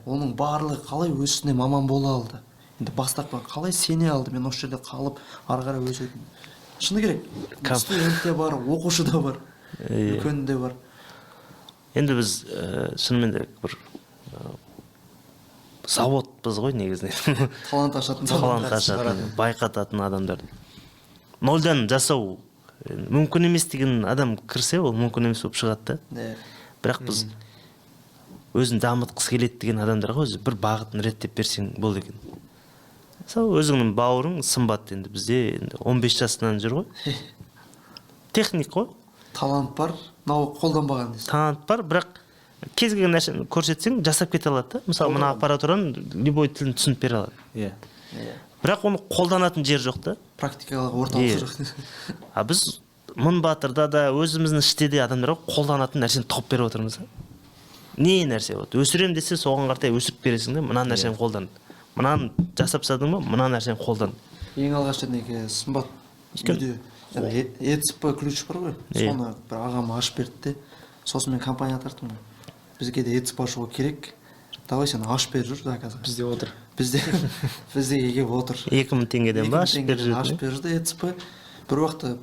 Оның барлығы қалай өзіне маман бола алды? Енді бастапқы қалай сене алды? Мен осы жерде қалып, ары қарай өсетін. Шыны керек. Студент те бар, оқушы да бар, үлкен де бар. Енді біз шынымен де бір заводпыз ғой негізінде. Талант ашатын, байқататын адамдар. Нолдан жасау мүмкін емес деген адам кірсе, ол мүмкін емес болып шығады да. Бірақ біз өзін дамытқысы келеді деген адамдарға өзі бір бағытын реттеп берсең болды екен. Мысалы өзіңнің бауырың Сымбат, енді бізде 15 жасынан жүр ғой. Техник қой. Талант бар, мынау қолданбаған дейсің. Талант бар, бірақ кез келген нәрсені көрсетсең жасап кете алады да. Мысалы мына аппаратураны любой тілін түсініп бере алады. Бірақ оны қолданатын жер жоқ та. Практикалық орталық жоқ. Біз Мың Батырда да өзіміздің іште де адамдарға қолданатын нәрсені тауып беріп отырмыз. Не нәрсе болады? Өсірем десе соған қартай өсіріп бересің де, мына нәрсені қолдан. Мынаны жасап тастадың ба, мына нәрсені қолдан. Ең алғаш неге Сымбат үйде ЕЦП ключ бар ғой. Соны бір ағам ашып берді де, сосын мен компания тарттым ғой. Бізге де ЕЦП ашуға керек. Давай сен ашып бер жүр заказға. Бізде отыр. Бізде келіп отыр. 2000 теңгеден ба ашып берді ЕЦП. Бір уақытта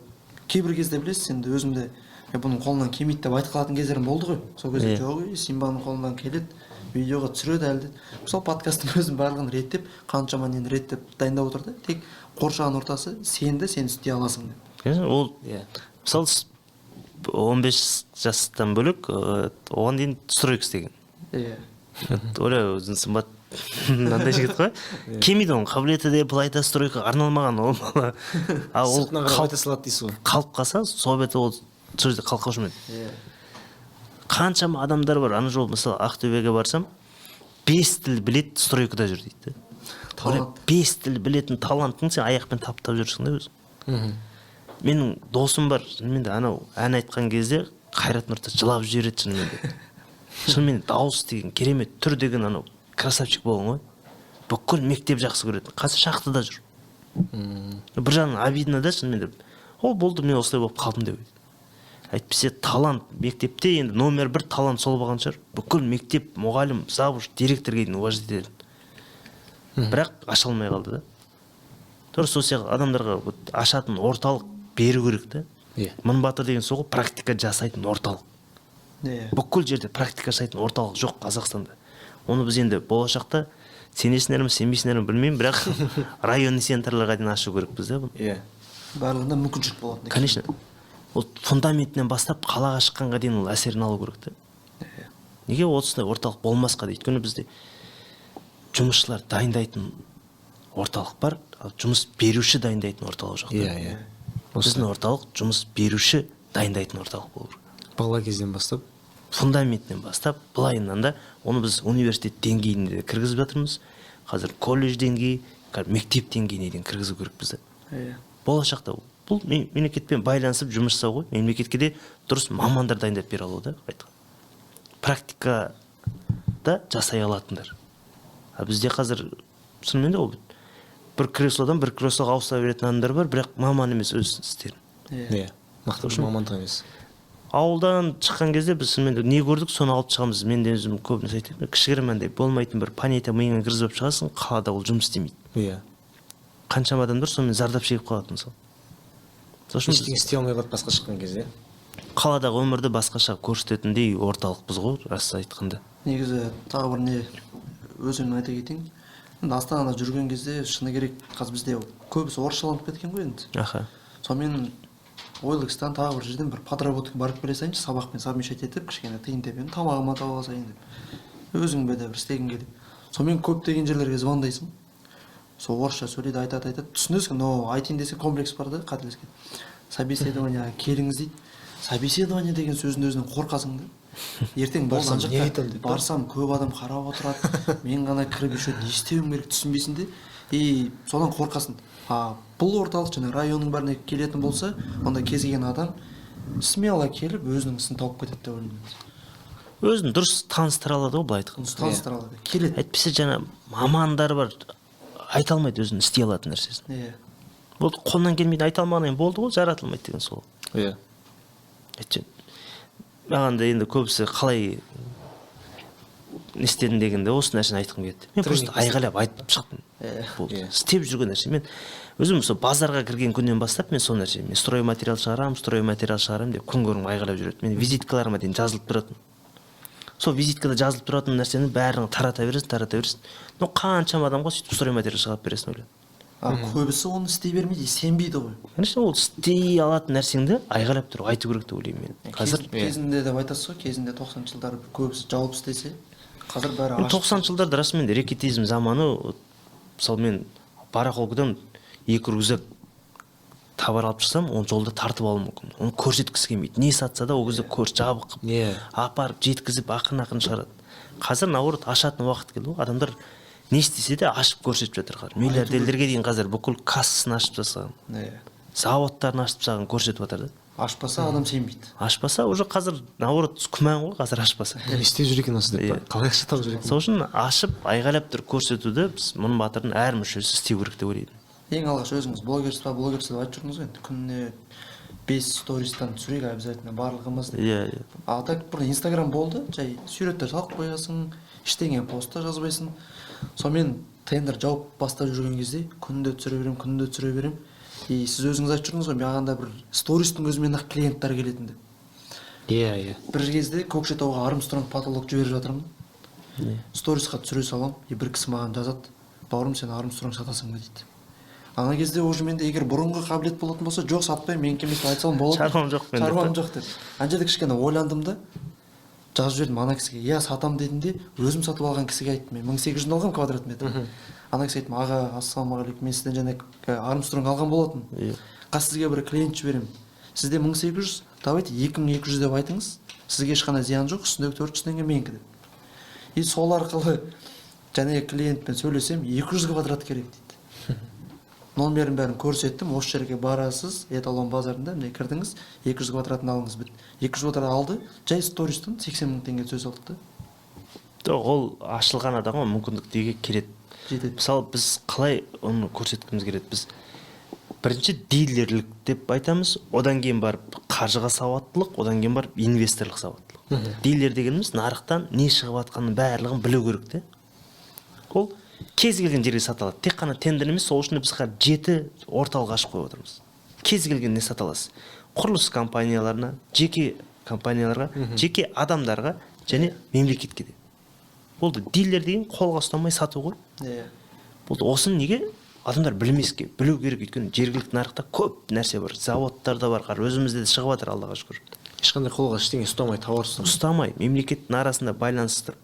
кейбір кезде білесіз, енді өзімде бұның қолынан келмейді деп айтып қалатын кездерім болды ғой. Сол кезде жоқ, Симбаның қолынан келеді, видеоға түсіреді әлде. Мысалы подкасттың өзін барлығын реттеп, қаншама нені реттеп дайындап отырды. Тек қоршаған ортасы сенді, сен істей аласың деп. Ол мысалы 15 жастан бөлек, оған дейін стройка істеген. Оля өзін Сымбат мынандай жігіт қой. Келмейді оның қабілеті де былайда стройка арналмаған ол бала. Сыртынан қарап айта салады дейсіз ғой. Қалып қалса, сол беті ол сол жерде қалып қалушы еді. Қаншама адамдар бар, ана жол мысалы Ақтөбеге барсам, 5 тіл білет стройкада жүр дейді. 5 тіл білетін талантың сен аяқпен таптап жүрсің да өзің. Менің досым бар, шынымен де анау ән айтқан кезде Қайрат Нұртас жылап жібереді шынымен де. Шынымен дауыс деген керемет түр деген анау красавчик болған ғой. Бүкіл мектеп жақсы көреді. Қазір шақтыда жүр. Бір жағынан обидно да шынымен де. Ол болды, мен осылай болып қалдым деп. Әйтпесе талант мектепте енді номер 1 талант сол болған шығар. Бүкіл мектеп, мұғалім, завуч, директорға дейін уважать етеді. Бірақ аша алмай қалды да. Тура сол сияқты адамдарға ашатын орталық беру керек та. Мың Батыр деген сол практика жасайтын орталық. Бүкіл жерде практика жасайтын орталық жоқ Қазақстанда. Оны біз енді болашақта сенесіңдер ме, сенбейсіңдер ме білмеймін, бірақ районный центрларға дейін ашу керекпіз да бұны. Барлығында мүмкіншілік болады. Конечно. Ол фундаментінен бастап қалаға шыққанға дейін ол әсерін алу керек та. Неге осындай орталық болмасқа дейді? Өйткені бізде жұмысшылар дайындайтын орталық бар, ал жұмыс беруші дайындайтын орталық жоқ. біздің орталық жұмыс беруші дайындайтын орталық болу керек. Бала кезден бастап. Фундаментінен бастап былайынан да оны біз университет деңгейінде кіргізіп жатырмыз. Қазір колледж деңгейі, мектеп деңгейіне дейін кіргізу керекпіз. Болашақта бұл мемлекетпен байланысып жұмыс жасау ғой. Мемлекетке де дұрыс мамандар дайындап бере алу да. Практикада жасай алатындар. Бізде қазір шынымен де ол бір креслодан бір креслоға ауыса беретін адамдар бар, бірақ маман емес өз істерін. Иә. Нақты бір мамандық емес. Ауылдан шыққан кезде біз шынымен де не көрдік, соны алып шығамыз. Мен де өзім көбінесе айтамын, кішігірімдей болмайтын бір понятие миыңа кіргізіп шығасың, қалада ол жұмыс істемейді. Иә. Қаншама адамдар сонымен зардап шегіп қалады мысалы. Ештеңе істей алмай қалады басқа шыққан кезде. Қаладағы өмірді басқаша көрсететіндей орталықпыз ғой, рас айтқанда. Негізі тағы бір не өзім айта кетейін. Енді Астанада жүрген кезде шыны керек қазір бізде көбісі орысшаланып кеткен ғой енді. Аха. Сонымен ойлықстан тағы бір жерден бір подработка барып келе сайыншы сабақпен совмещать етіп кішкене тиын тебен тамағыма тауып алсайын деп өзің бе де бір істегің келеді. Сонымен көптеген жерлерге звондайсың. Сол орысша сөйлейді, айтады. Түсінесің, но айтайын десе комплекс бар да, қателескен. Собеседованиеға келіңіз дейді. Собеседование деген сөздің өзінен қорқасың да. Ертең Барсам, болған не жаққа айтамын деп, барсам көп адам қарап отырады. Мен ғана кіріп еще не істеуім керек түсінбейсің де. И содан қорқасың. Бұл орталық және районның бәріне келетін болса, онда кез келген адам смело келіп өзінің ісін тауып кетеді деп ойлаймын. Өзін дұрыс таныстыра алады ғой, былай айтқанда. Таныстыра алады. Келеді. Әйтпесе жаңа мамандар бар, айта алмайды өзін істей алатын нәрсесін. Иә. Болды, қолынан келмейді, айта алмағаннан болды ғой, жаратылмайды деген сол. Иә. Маған да енді көбісі қалай не істедің дегенде осы нәрсені айтқым келеді. Мен просто айғайлап айтып шықтым. Болды. Істеп жүрген нәрсе. Мен өзім сол базарға кірген күннен бастап мен сол нәрсе. Мен стройматериал шығарамын деп күн көрім айғайлап жүреді. Мен визиткаларыма дейін жазылып тұратын. Сол визиткада жазылып тұратын нәрсені бәрін тарата бересің. Но қаншама адамға сөйтіп стройматериал шығарып бересің ойлап. Көбісі оны істей бермейді, сенбейді ғой. Конечно, ол істей алатын нәрсеңді айғайлап тұрып айту керек деп ойлаймын мен. Қазір кезінде деп айтасыз ғой, кезінде 90 жылдары көбісі жауып істесе, қазір бәрі ашық. 90 жылдарда расымен де рекетизм заманы, мысалы мен барахолкадан 2 рюкзак товар алып шықсам, оны жолда тартып алуым мүмкін. Оны көрсеткісі келмейді. Не сатса да ол кезде жабық қылып, апарып жеткізіп ақырын шығарады. Қазір наоборот ашатын уақыт келді ғой. Адамдар не істесе де ашып көрсетіп жатыр қазір. Миллиардерлерге дейін қазір бүкіл кассасын ашып тастаған. Заводтарын ашып тастаған көрсетіп жатыр да. Ашпаса адам сенбейді. Ашпаса уже қазір наоборот күмән ғой, қазір ашпаса. Істеп жүр екен осы деп. Қалай ақша тауып жүр екен. Сол үшін ашып айғайлап тұрып көрсетуді біз мұның батырын әр мүшесі істеу керек деп ойлаймын. Ең алғаш өзіңіз блогерсіз деп айтып жүрдіңіз ғой енді. Күніне 5 стористан түсірейік обязательно барлығымыз. Иә. А так бір Инстаграм болды, жай суреттер салып қоясың, ештеңе постта жазбайсың. Сонымен тендер жауып бастап жүрген кезде күнде түсіре берем. И сіз өзіңіз айтып жүрдіңіз ғой, маған да бір стористің өзімен ақ клиенттер келетін деп. Иә. Бір кезде Көкшетауға Армстронг потолок жіберіп жатырмын. Сторисқа түсіре салам, бір кісі маған жазады: "Бауырым, сен Армстронг сатасың ба?" дейді. Ана кезде уже менде егер бұрынғы қабілет болатын болса, жоқ сатпаймын, менікі емес айта салам болады. Шаруам жоқ деп. Ана жерде кішкене ойландым да, жазып жібердім ана кісіге. "Иә, сатам" дедім де, өзім сатып алған кісіге айттым. Мен 1800 алғам квадрат метр. Ана кісі айтты: "Аға, ассалаумағалейкум, мен сізден және Армстронг алған болатын. Қазір сізге бір клиент жіберемін. Сізде 1800, давайте 2200 деп айтыңыз. Сізге ешқандай зиян жоқ, үстіндегі 400 теңге менікі" деп. И сол арқылы және клиентпен сөйлесем, 200 квадрат керек дейді. Номерін бәрін көрсеттім, осы жерге барасыз, эталон базарында, міне кірдіңіз, 200 квадратын алыңыз бит. 200 квадрат алды, жай стористан 80 мың теңге сөз алды да. Ол ашылған адамға мүмкіндік деге келеді. Мысалы біз қалай оны көрсеткіміз келеді? Біз бірінші дилерлік деп айтамыз, одан кейін барып қаржыға сауаттылық, одан кейін барып инвесторлық сауаттылық. Дилер дегеніміз нарықтан не шығып жатқанын барлығын білу керек те. Ол кез келген жерге саталады. Тек қана тендер емес, сол үшін біз 7 орталық ашып қойып отырмыз. Кез келген не саталасыз. Құрылыс компанияларына, жеке компанияларға, жеке адамдарға және мемлекетке де. Болды, дилер деген қолға ұстамай сату ғой. Болды, осыны неге адамдар білмеске, білу керек, өйткені жергілікті нарықта көп нәрсе бар. Заводтарда бар, өзімізде де шығып жатыр, Аллаға шүкір. Ешқандай қолға ештеңе ұстамай, тауар ұстамай, мемлекеттің арасында байланыстырып.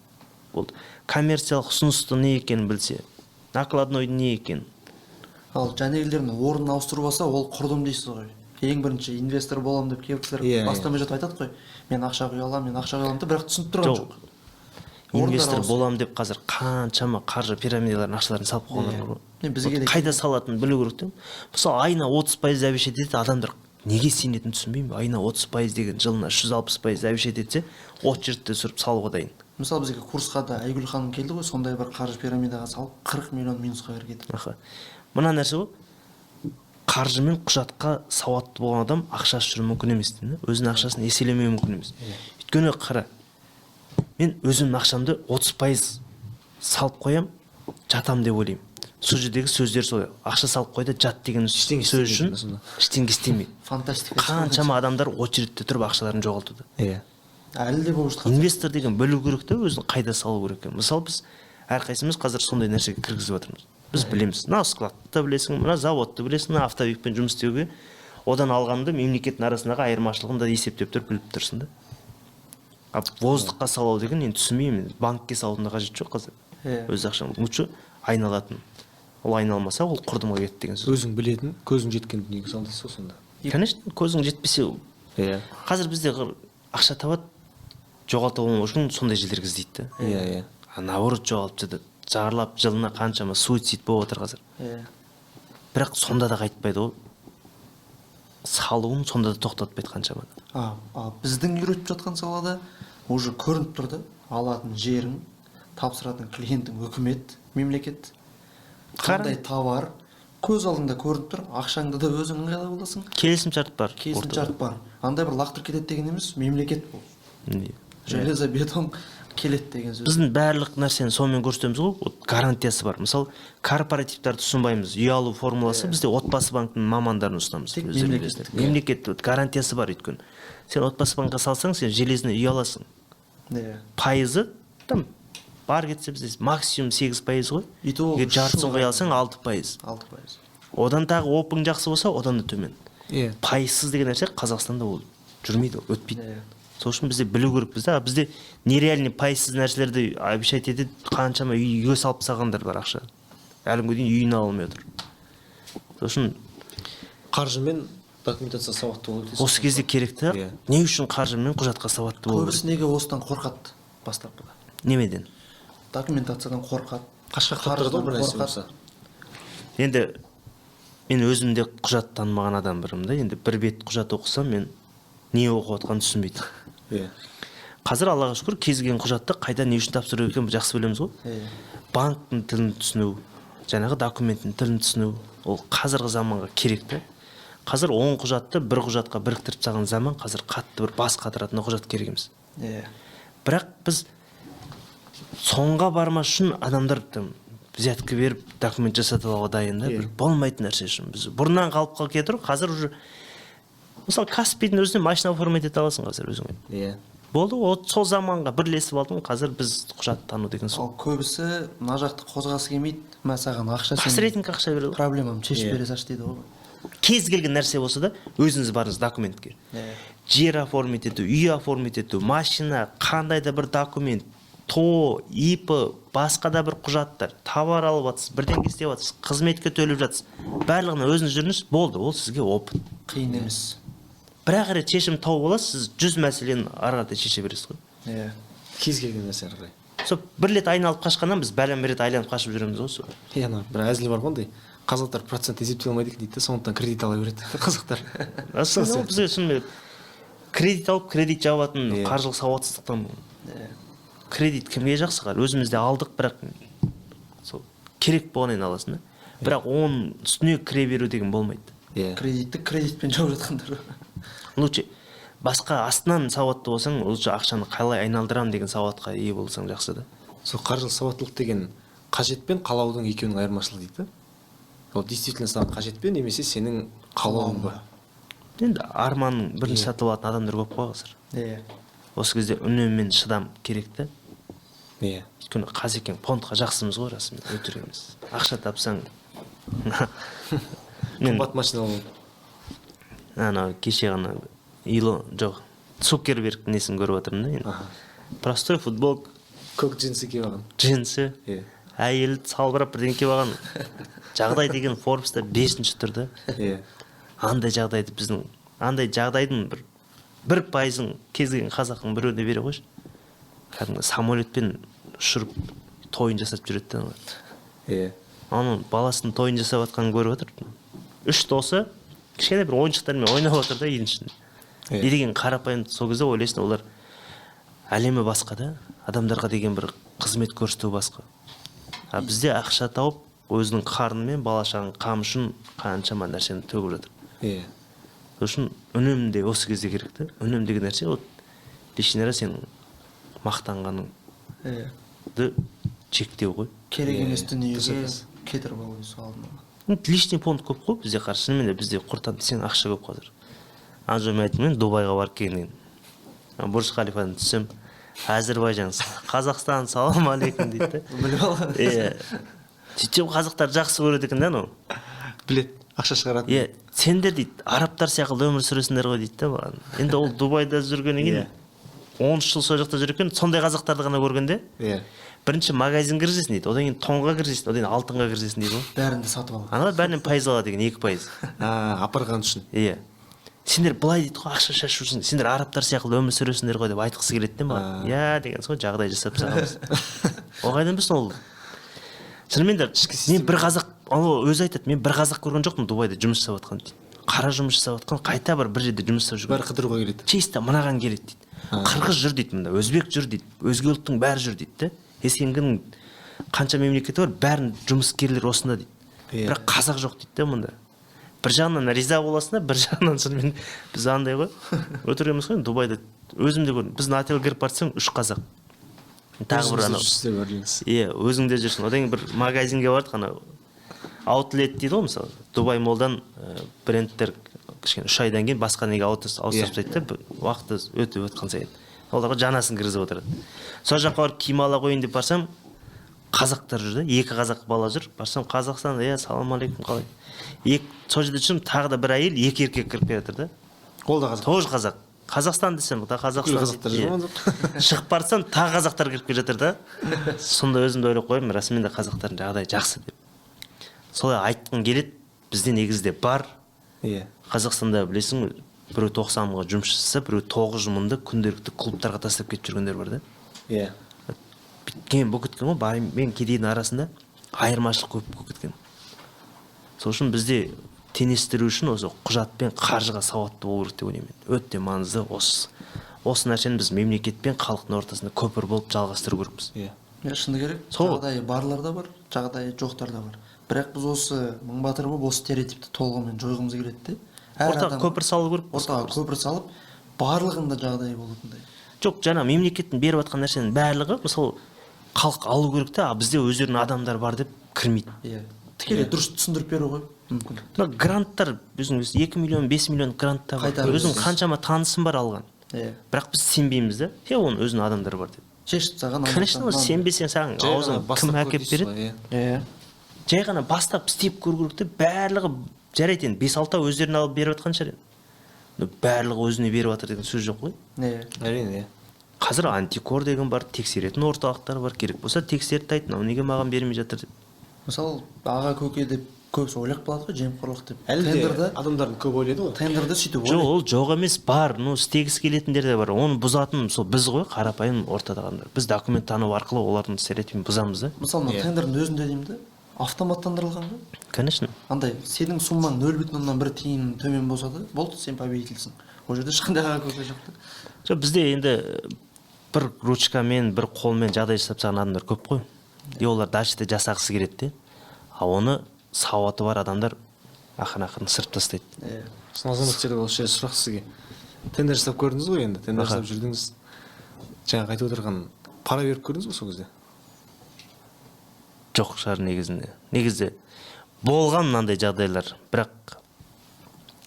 Болды. Коммерциялық ұсынысты не екенін білсе, накладной не екенін. Ал жәнегілердің орнын ауыстырып алса, ол құрдым дейсіз ғой. ең бірінші инвестор боламын деп кейбір кісілер Иә, бастамай жатып айтады ғой, мен ақша құя аламын, мен ақша құя аламын деп, бірақ түсініп тұрған жоқ. инвестор боламын деп қазір қаншама қаржы пирамидалардың ақшаларын салып қойған ғой. Бізге де Қайда салатынын білу керек те. Мысалы айына 30% әбеш етеді, адамдар неге сенетінін түсінбеймін. Айына 30% деген жылына 360% әбеш етсе, от жерді сүріп салуға дайын. мысалы бізге курсқа да Айгүл ханым келді ғой, сондай бір қаржы пирамидаға салып 40 миллион минусқа кірген. Аха. Мына нәрсе ғой. Қаржы мен құжатқа сауатты болған адам ақшасы жүру мүмкін емес дейді. Өзінің ақшасын еселемеу мүмкін емес. Өйткені қара, мен өзімнің ақшамды 30% салып қоям, жатам деп ойлаймын. Сол жердегі сөздер сол. Ақша салып қойды, жат деген сөз үшін ештеңе істемейді. Фантастика. Қаншама адамдар очередьте тұрып ақшаларын жоғалтуда. Иә. Әлі де болып жатқан. Инвестор деген білу керек те, өзін қайда салу керек екенін. Мысалы біз әрқайсымыз қазір сондай нәрсеге кіргізіп жатырмыз. Біз білеміз. Мына складты білесің, мына заводты білесің, мына автовикпен жұмыс істеуге одан алғанды мемлекеттің арасындағы айырмашылығын да есептеп тұрып біліп тұрсың да. А воздухқа салу деген енді түсінбеймін. Банкке салудың да қажеті жоқ қазір. Өз ақшаң лучше айналатын. Ол айналмаса ол құрдымға кетті деген сөз. Өзің білетін, көзің жеткен дүниеге сал дейсіз ғой сонда. Конечно, көзің жетпесе. Иә. Қазір бізде ақша табады, жоғалтып алмау үшін сондай жерлерге іздейді. Иә. Наоборот жоғалып жатады. Жарылап жылына қаншама суицид болып отыр қазір. Бірақ сонда да қайтпайды ғой. Салуын сонда да тоқтатпайды қаншама. Біздің үйретіп жатқан салада уже көрініп тұрды. Алатын жерің, тапсыратын клиентің үкімет, мемлекет. Қандай товар көз алдында көрініп тұр. Ақшаңды да өзің ыңғайлап аласың. Келісімшарт бар. Келісімшарт бар. Андай бір лақтырып кетеді деген емес, мемлекет бұл. Железо бетон келеді деген сөз. Біздің барлық нәрсені сонымен көрсетеміз ғой, гарантиясы бар. Мысалы, корпоративтарды ұсынбаймыз. Үй алу формуласы бізде отбасы банкінің мамандарын ұсынамыз. Мемлекеттік гарантиясы бар өйткені. Сен отбасы банкқа салсаң, сен железный үй аласың. Пайызы там бар кетсе бізде максимум 8% ғой. Егер жартысын қоя алсаң 6%. 6%. Одан тағы опың жақсы болса, одан да төмен. Пайызсыз деген нәрсе Қазақстанда ол жүрмейді, өтпейді. Сол үшін бізде білу керек бізде нереальный пайсыз нәрселерді обещать етеді, қаншама үйге салып тастағандар бар ақша. Әлі күнге дейін үйін ала алмай отыр. Сол үшін қаржы мен документация сауатты болу керек. Осы кезде керек те. Не үшін қаржы мен құжатқа сауатты болу керек? Көбісі неге осыдан қорқады бастапқыда? Немеден? Документациядан қорқады. Қаржыдан бір нәрсе болса. Енді мен өзімде құжат танымаған адам бірім да. Енді бір бет құжат оқысам мен не оқып отқанын түсінбейді. Қазір Аллаға шүкір кез келген құжатты қайда не үшін тапсыру екенін жақсы білеміз ғой. Банктың тілін түсіну, жаңағы документтің тілін түсіну, ол қазіргі заманға керек те. Қазір 10 құжатты бір құжатқа біріктіріп тастаған заман, қазір қатты бір бас қатыратын құжат керек емес. Бірақ біз соңға бармас үшін адамдар взятка беріп документ жасатып алуға дайын да, бір болмайтын нәрсе үшін. Біз бұрыннан қалып кетір, қазір уже мысалы Каспийдің өзіне машина оформить ете аласың қазір өзіңе. Болды, сол заманға бірлесіп алдың, қазір біз құжат тану деген сол. Көбісі мына жақты қозғасы келмейді, мә саған ақша посредник ақша береді. Проблемам шешіп бере салшы дейді ғой. Кез келген нәрсе болса да өзіңіз барыңыз документке. Жер оформить ету, үй оформить ету, машина, қандай да бір документ, ТО, ИП, басқа да бір құжаттар, товар алып жатсыз, бірдеңе істеп жатсыз, қызметке төлеп жатсыз. Барлығына өзіңіз жүріңіз, болды, ол сізге опыт. Қиын емес. Бірақ рет шешім тауып аласыз, сіз 100 мәселені ары қарай шеше бересіз ғой. Кез келген нәрсе ары қарай. Сол бір рет айналып қашқаннан біз бәлен бір рет айналып қашып жүреміз ғой сол. Бір әзіл бар ғой ондай. Қазақтар процент есептей алмайды дейді де, сондықтан кредит ала береді қазақтар. Бізге шынымен кредит алып, кредит жабатын қаржылық сауатсыздықтан. Кредит кімге жақсы қар? Өзімізде алдық, бірақ сол керек болғаннан аласың да. Бірақ оның үстіне кіре беру деген болмайды. Кредитті кредитпен жауып жатқандар. Лучше басқа астынан сауатты болсаң, лучше ақшаны қалай айналдырам деген сауатқа ие болсаң жақсы да. Сол қаржылық сауаттылық деген қажет пен қалаудың екеуінің айырмашылығы дейді. Ол действительно саған қажет пе, немесе сенің қалауың ба? Енді арманның бірінші сатып алатын адамдар көп қой қазір. Осы кезде үнеммен шыдам керек та. Өйткені Қазекең фондқа жақсымыз ғой, расымен өтірік емес. Ақша тапсаң қымбат машина алу. Ана кеше ғана Цукерберг несін көріп жатырмын да енді. Простой футбол, көк джинсы киіп алған. Джинсы. Әйел салбырап бірдеңе киіп алған. Жағдай деген Forbes'та 5-ші тұрды. андай жағдайды біздің андай жағдайдың бір пайызын кез келген қазақтың біреуіне бере қойшы, кәдімгі самолетпен ұшырып тойын жасап жүреді да. Иә. Оның баласының тойын жасап жатқанын көріп отыр. Үш досы кішкене бір ойыншықтармен ойнап отыр да үйдің ішінде. Не деген қарапайым, сол кезде ойлайсың олар әлемі басқа да, адамдарға деген бір қызмет көрсету басқа. А бізде ақша тауып, өзінің қарны мен бала шағаның қамы үшін қаншама нәрсені төгіп жатыр. Иә. Сол үшін үнем де осы кезде керек та. Үнем деген нәрсе ол лишний раз сенің мақтанғаныңды чектеу ғой. Керек емес дүниеге кетіріп алу алдын. Лишний пункт көп қой бізде, қарсы шынымен де бізде құртан сен ақша көп қазір. Ана жолы мен айттым, мен Дубайға барып келгеннен Бурж Халифадан түссем, Әзірбайжан, Қазақстан, салам алейкум дейді. Біліп алған. Иә. Сөйтсем қазақтар жақсы көреді екен да, Білет, ақша шығарады. Иә, сендер дейді, арабтар сияқты өмір сүресіңдер ғой дейді да маған. Енді ол Дубайда жүргеннен кейін 13 жыл сол жақта жүр екен, сондай қазақтарды ғана көргенде. Иә. Бірінші магазин кіргізесің дейді, одан кейін тонға кіргізесің, одан кейін алтынға кіргізесің дейді ғой. Бәрін де сатып алады. Аналар бәрінен пайыз алады деген 2%. Апарған үшін. Иә. Сендер былай дейді ғой, ақша шашушың, сендер арабтар сияқты өмір сүресіңдер ғой деп айтқысы келеді де маған. Иә деген сол жағдай жасап сағамыз. Оғайдан біз ол. Шынымен де мен бір қазақ, өзі айтады, мен бір қазақ көрген жоқпын Дубайда жұмыс жасап жатқан дейді. Қара жұмыс жасап жатқан, қайта бір жерде жұмыс жасап жүрген. Бәрі қыдыруға келеді. Чисто мынаған келеді дейді. Қырғыз жүр дейді мында, өзбек жүр дейді, өзге ұлттың бәрі жүр дейді да. Сенің қанша мемлекеті бар, бәрін жұмыскерлер осында дейді. Бірақ қазақ жоқ дейді да мында. Бір жағынан риза боласың да, бір жағынан шынымен біз андай ғой. Өтірік емес қой, Дубайда өзім де көрдім. Біздің отельге кіріп барсаң 3 қазақ. Тағы бір анау. Иә, өзің де жүрсің. Одан кейін бір магазинге бардық, анау аутлет дейді ғой мысалы. Дубай молдан брендтер кішкене 3 айдан кейін басқа неге ауыстырып тастайды да, уақыты өтіп өткен сайын. Оларға жанасын кіргізіп отырады. Сол жаққа барып киім ала қояйын деп барсам, қазақтар жүр да, 2 қазақ бала жүр. Барсам Қазақстан, салам алейкум, қалай? Сол жерде түсім тағы да бір әйел, 2 еркек кіріп келе жатыр да. Ол да қазақ. Тоже қазақ. Қазақстан десем, да Қазақстан. Шығып барсам, тағы қазақтар кіріп келе жатыр да. Сонда өзімді ойлап қоямын, расымен де қазақтардың жағдайы жақсы деп. Солай айтқым келеді, бізде негізде бар. Иә. Қазақстанда білесің, біреу 90 мыңға жұмыс жасаса, біреу 9 мыңды күнделікті клубтарға тастап кетіп жүргендер бар да. Иә. Біткен бұл кеткен ғой, мен кедейдің арасында айырмашылық көп кеткен. Сол үшін бізде теңестіру үшін осы құжат пен қаржыға сауатты болу керек деп ойлаймын. Өте маңызды осы нәрсені біз мемлекет пен халықтың ортасында көпір болып жалғастыру керекпіз. Иә. Шыны керек. Жағдайы барлар да бар, жағдайы жоқтар да бар. Бірақ біз осы мың батыр болып осы стереотипті толығымен жойғымыз келеді де. Ортаға көпір салу керек. Ортаға көпір салып, барлығында жағдайы болатындай. Жоқ, жаңа мемлекеттің беріп жатқан нәрсенің барлығы, мысалы халық алу керек та, бізде өздерінің адамдар бар деп кірмейді. Иә. Тікелей дұрыс түсіндіріп беру ғой мүмкін. Гранттар өзіңіз 2 миллион 5 миллион гранттар бар. Өзің қаншама танысың бар алған. Иә. Бірақ біз сенбейміз да. Оның өзінің адамдары бар деп. Шешіп саған. Конечно, сенбесең саған аузың кім әкеп береді? Иә. Жай ғана бастап істеп көру керек те, барлығы жарайды енді 5-6 өздеріне алып беріп жатқан шығар енді. Барлығы өзіне беріп жатыр деген сөз жоқ қой. Иә. Әрине. Қазір антикор деген бар, тексеретін орталықтар бар, керек болса тексеріп айтты, мынау неге маған бермей жатыр деп. Мысалы, аға көке деп көбісі ойлап қалады ғой, жемқорлық деп. Тендерді адамдардың көп ойлайды ғой. Тендерді сөйтіп ойлайды. Жоқ, ол жоқ емес, бар, істегісі келетіндер де бар. Оны бұзатын сол біз ғой, қарапайым ортадағандар. Біз документ тану арқылы олардың стереотипін бұзамыз да. Мысалы, тендердің өзінде деймін де, автоматтандырылған ғой. Конечно. Андай, сенің суммаң 0,1 тиын төмен болса да, болды, сен победительсің. Ол жерде ешқандай аға көке жоқ та. Жоқ, бізде енді бір ручкамен, бір қолмен жағдай жасап тастаған адамдар көп қой. Олар дальше жасағысы келеді де. А оны сауаты бар адамдар ақын сырып тастайды. Азаматшылар осы жерде сұрақ сізге. Тендер жасап көрдіңіз ғой енді, тендер жасап жүрдіңіз. Жаңа айтып отырған пара беріп көрдіңіз ғой сол кезде? Жоқ шығар негізінде. Негізде болған мынандай жағдайлар, бірақ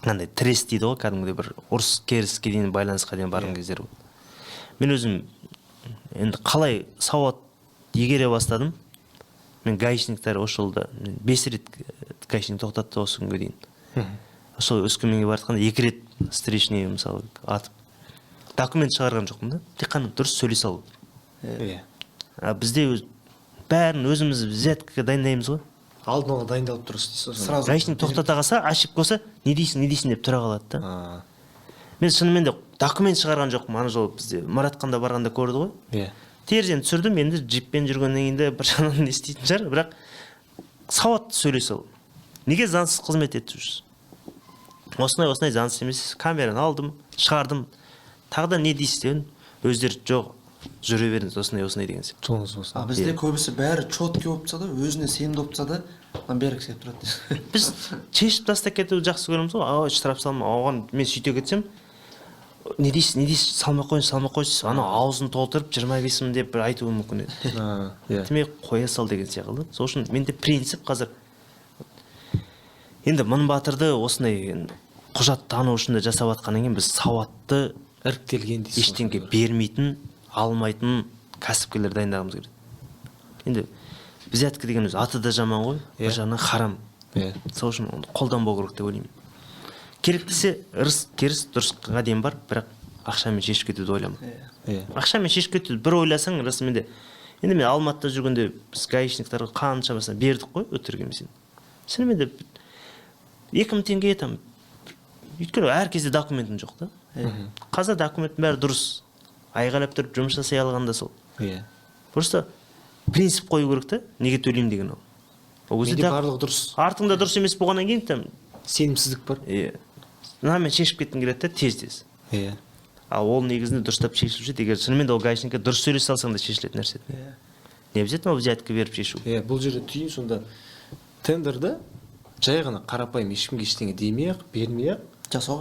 мынандай трес дейді ғой, кәдімгідей бір ұрыс керіске дейін байланысқа дейін барған кездер болды. Мен өзім енді қалай сауат егере бастадым. Мен гаишниктер осы жылда 5 рет гаишник тоқтатты осы күнге дейін. Сол өскеменге бардықанда 2 рет встречный мысалы атып. Документ шығарған жоқпын да. Тек қана дұрыс сөйлей салу. Бізде бәрін өзіміз взяткаға дайындаймыз ғой. алдын ала дайындалып тұрасыз дейсіз ғой сонда? Сразу. гаишник тоқтата қалса, ошибка болса, не дейсің деп тұра қалады да. А, Мен шынымен де документ шығарған жоқпын, ана жолы бізде Мұратханда барғанда көрді ғой. иә. Терезені түсірдім, енді джиппен жүргеннен кейін де бір жағынан не істейтін шығар, бірақ сауатты сөйлесе ал. Неге заңсыз қызмет етіп жүрсіз? Осындай заңсыз емес, камераны алдым, шығардым. Тағы да не дейсіз дедім, өздері жоқ, жүре беріңіз, осындай деген сияқты. Жолыңыз болсын. А бізде көбісі бәрі четкий болып тұрса да, өзіне сенімді болып тұрса да, бәрі кісі тұрады. Біз шешіп тастап кетуді жақсы көреміз ғой. Штраф салма, оған мен сөйте кетсем, не дейсіз, салмақ қойсыз. Ана аузын толтырып 25 мың деп бір айтуы мүмкін еді. Иә. Демек қоя сал деген сияқты. Сол үшін менде принцип қазір. Енді Мыңбатырды осындай құжат тану үшін де жасап жатқаннан кейін біз сауатты, Іріктелген дейсіз. ештеңке бермейтін, алмайтын кәсіпкерлер дайындағымыз келеді. Енді взятка деген өзі аты да жаман ғой, бір жағынан харам. Иә. Сол үшін оны қолданбау керек деп ойлаймын. Керек десе ырыс керіс дұрысқа дейін бар, бірақ ақшамен шешіп кетуді ойлама. Иә. Ақшамен шешіп кетуді бір ойласаң, расымен де енді мен Алматыда жүргенде біз гаишниктарға қаншамасын бердік қой, өтірік емес. Шынымен де 2000 теңге там. Өйткені әр кезде документім жоқ та. Қазір документтің бәрі дұрыс. Айғайлап тұрып жұмыс жасай алғанда сол. Иә. Просто принцип қою керек та, неге төлеймін деген ол. Менде барлығы дұрыс. Артыңда дұрыс емес болғаннан кейін там Сенімсіздік бар. Иә. Мынамен шешіп кеткім келеді да тез. Иә. Ал ол негізінде дұрыстап шешілуші, егер шынымен де ол гаишникке дұрыс сөйлесе алсаң да шешілетін нәрсе. Не обязательно взятка беріп шешу. Иә, бұл жерде түйін сонда тендерді жай ғана қарапайым ешкімге ештеңе демей-ақ, бермей-ақ,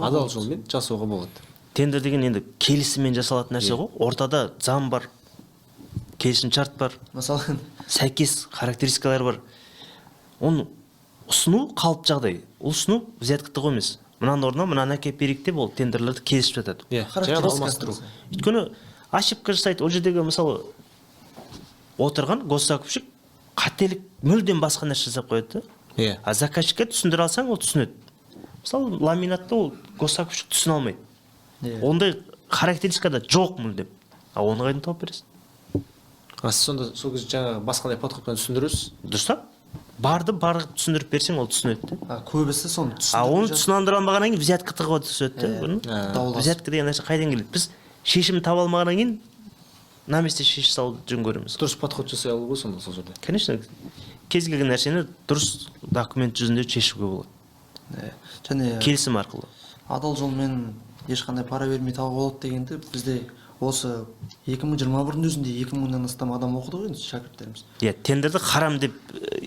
адал жолмен жасауға болады. Тендер деген енді келісіммен жасалатын нәрсе ғой. Ортада заң бар, келісімшарт бар, Мысалы, сәйкес характеристикалар бар. Оны ұсыну қалып жағдай. Ол ұсыну взяткаты ғой емес. Мынаны орнына мынаны әкеліп берейік деп ол тендерлерді келісіп жатады. Иә, жай ғана алмастыру. Өйткені ошибка жасайды. Ол жердегі мысалы отырған госзакупщик қателік мүлдем басқа нәрсе жасап қояды. Иә. А заказчикке түсіндіре алсаң, ол түсінеді. Мысалы ламинатты ол госзакупщик түсіне алмайды. Ондай характеристикада жоқ мүлдем. А оны қайдан тауып бересің? А сіз сонда сол кезде жаңағы басқандай подходпен түсіндіресіз? Дұрыс та? Барды түсіндіріп берсең, ол түсінеді. көбісі соны А оны түсіндіре алмағаннан кейін взятка тығып түседі. Взятка деген нәрсе қайдан келеді? Біз шешім таба алмағаннан кейін на месте шеше салуды жөн көреміз. Дұрыс подход жасай алу ғой сонда сол жерде. Конечно, кез келген нәрсені дұрыс документ жүзінде шешуге болады. Және Келісім арқылы. адал жолмен ешқандай пара бермей табуға болады дегенде бізде осы 2021-дің өзінде 2000-нан астам адам оқыды ғой енді шәкірттеріміз. Иә, тендерді харам деп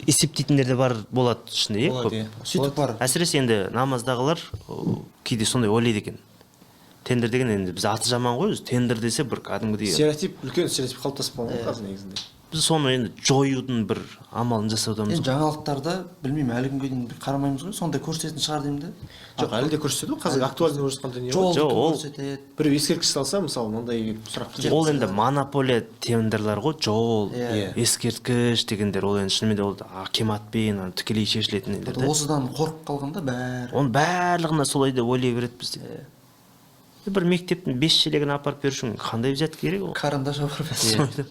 есептейтіндер де бар болады ішінде, Болады, Сөйтіп бар. Әсіресе енді намаздағылар кейде сондай ойлайды екен. Тендер деген енді біз аты жаман ғой, тендер десе бір кәдімгідей. Стереотип, үлкен стереотип қалыптасып қалған ғой қазір негізінде. Біз соны енді жоюдың бір амалын жасаудамыз. Енді жаңалықтарда білмеймін әлі күнге дейін қарамаймыз ғой, сондай көрсететін шығар деймін де. Жоқ, әлі де көрсетеді ғой, қазір актуальный болып жатқан дүние ғой. Жоқ, ол көрсетеді. Біреу ескерткіш салса, мысалы, мынандай сұрақ. Ол енді монополия тендерлер ғой, жол, Иә. ескерткіш дегендер, ол енді шынымен де ол акиматпен тікелей шешілетін нелер да. Осыдан қорқып қалғанда бәрі. Оның барлығына солай деп ойлай береді бізде. Бір мектептің 5 шелегін апарып беру үшін қандай взятка керек ол? Карандаш апарып береді.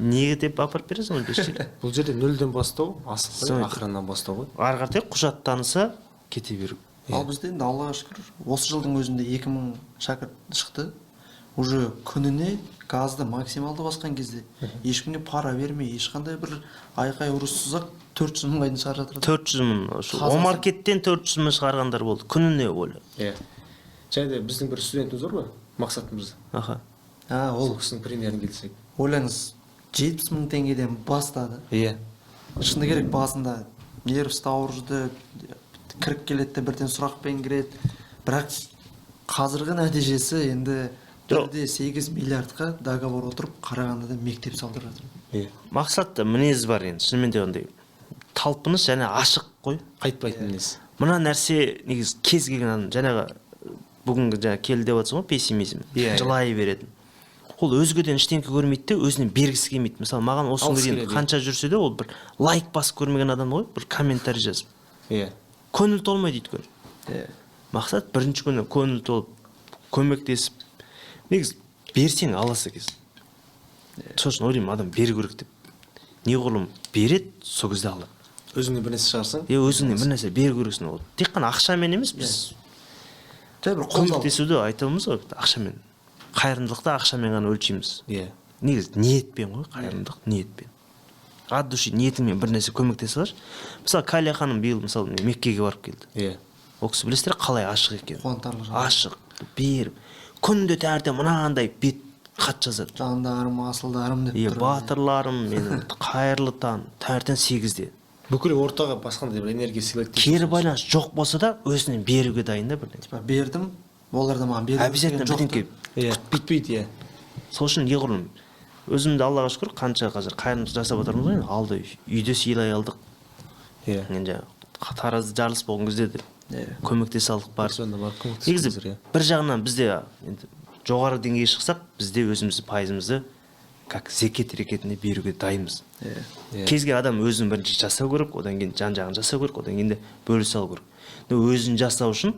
Неге деп апарып бересің ол 5 шелек? Бұл жерде нөлден бастау, асықпай ақырынан бастау ғой. Ары қаратай құжат таныса кете беру. Ал бізде енді Аллаға шүкір осы жылдың өзінде 2000 шәкірт шықты. Уже күніне газды максималды басқан кезде ешкімге пара бермей, ешқандай бір айқай ұрыссыз-ақ 400 мыңға дейін шығарып жатыр. 400 мың. О маркеттен 400 мың шығарғандар болды. Күніне ойлы. Иә. Және де біздің бір студентіміз бар ғой, Мақсат Мырза. Аха. Ол кісінің примерін келтірсек. Ойлаңыз, 70 мың теңгеден бастады. Иә. Шыны керек басында нервісі ауырды, кіріп келеді, бірден сұрақпен кіреді. Бірақ қазіргі нәтижесі енді 1,8 миллиардқа договор отырып, Қарағандыда мектеп салдырып жатыр. Иә. Мақсатта мінез бар енді, шынымен де ондай талпыныс және ашық қой. Қайтпайтын мінез. Мына нәрсе негіз кез келген адам жаңағы бүгінгі жаңа келді деп жатсың ғой, пессимизм. Жылай беретін. Ол өзгеден ештеңке көрмейді де, өзінен бергісі келмейді. Мысалы, маған осы күнге дейін қанша жүрсе де, ол бір лайк басып көрмеген адам ғой, бір комментарий жазып. Иә. Көңіл толмайды өйткені. Мақсат бірінші күні көңіл толып, көмектесіп, негіз берсең аласы кез. Сол үшін ойлаймын, адам беру керек деп. Неғұрлым береді, сол кезде алады. өзіңе бір нәрсе шығарсаң өзіңе бір нәрсе беру керексің. Ол тек қана ақшамен емес, біз жай бір қолдау. көмектесуді айтамыз ғой, ақшамен. Қайырымдылықты ақшамен ғана өлшейміз. Негізі ниетпен ғой, қайырымдылық ниетпен. От души ниетіңмен бір нәрсе көмектесе алшы. Мысалы, Калия ханым биыл мысалы Меккеге барып келді. Ол кісі білесіздер қалай ашық екен. Қуантарлық. Ашық, беріп, күнде тәртіп мынандай бет хат жазады. Жандарым, асылдарым деп тұр. Батырларым, менің қайырлы таң, тәртін 8-де. бүкіл ортаға басқандай бір энергия сыйлайды. Кері байланыс жоқ болса да, өзінен беруге дайын да бірден. Бердім, олар да маған берді. Обязательно бірдеңке Бітпейді, Сол үшін неғұрлым өзімді Аллаға шүкір қанша қазір қайырымдылық жасап отырмыз ғой, алды үйде сыйлай алдық. Енді таразы жарылыс болған кезде де көмектесе алдық бар. Негізі бір жағынан бізде енді жоғары деңгейге шықсақ, бізде өзіміздің пайызымызды как зекет ретінде беруге дайынбыз. Кезге адам өзін бірінші жасау керек, одан кейін жан-жағын жасау керек, одан кейін де бөлісе алу керек. Өзін жасау үшін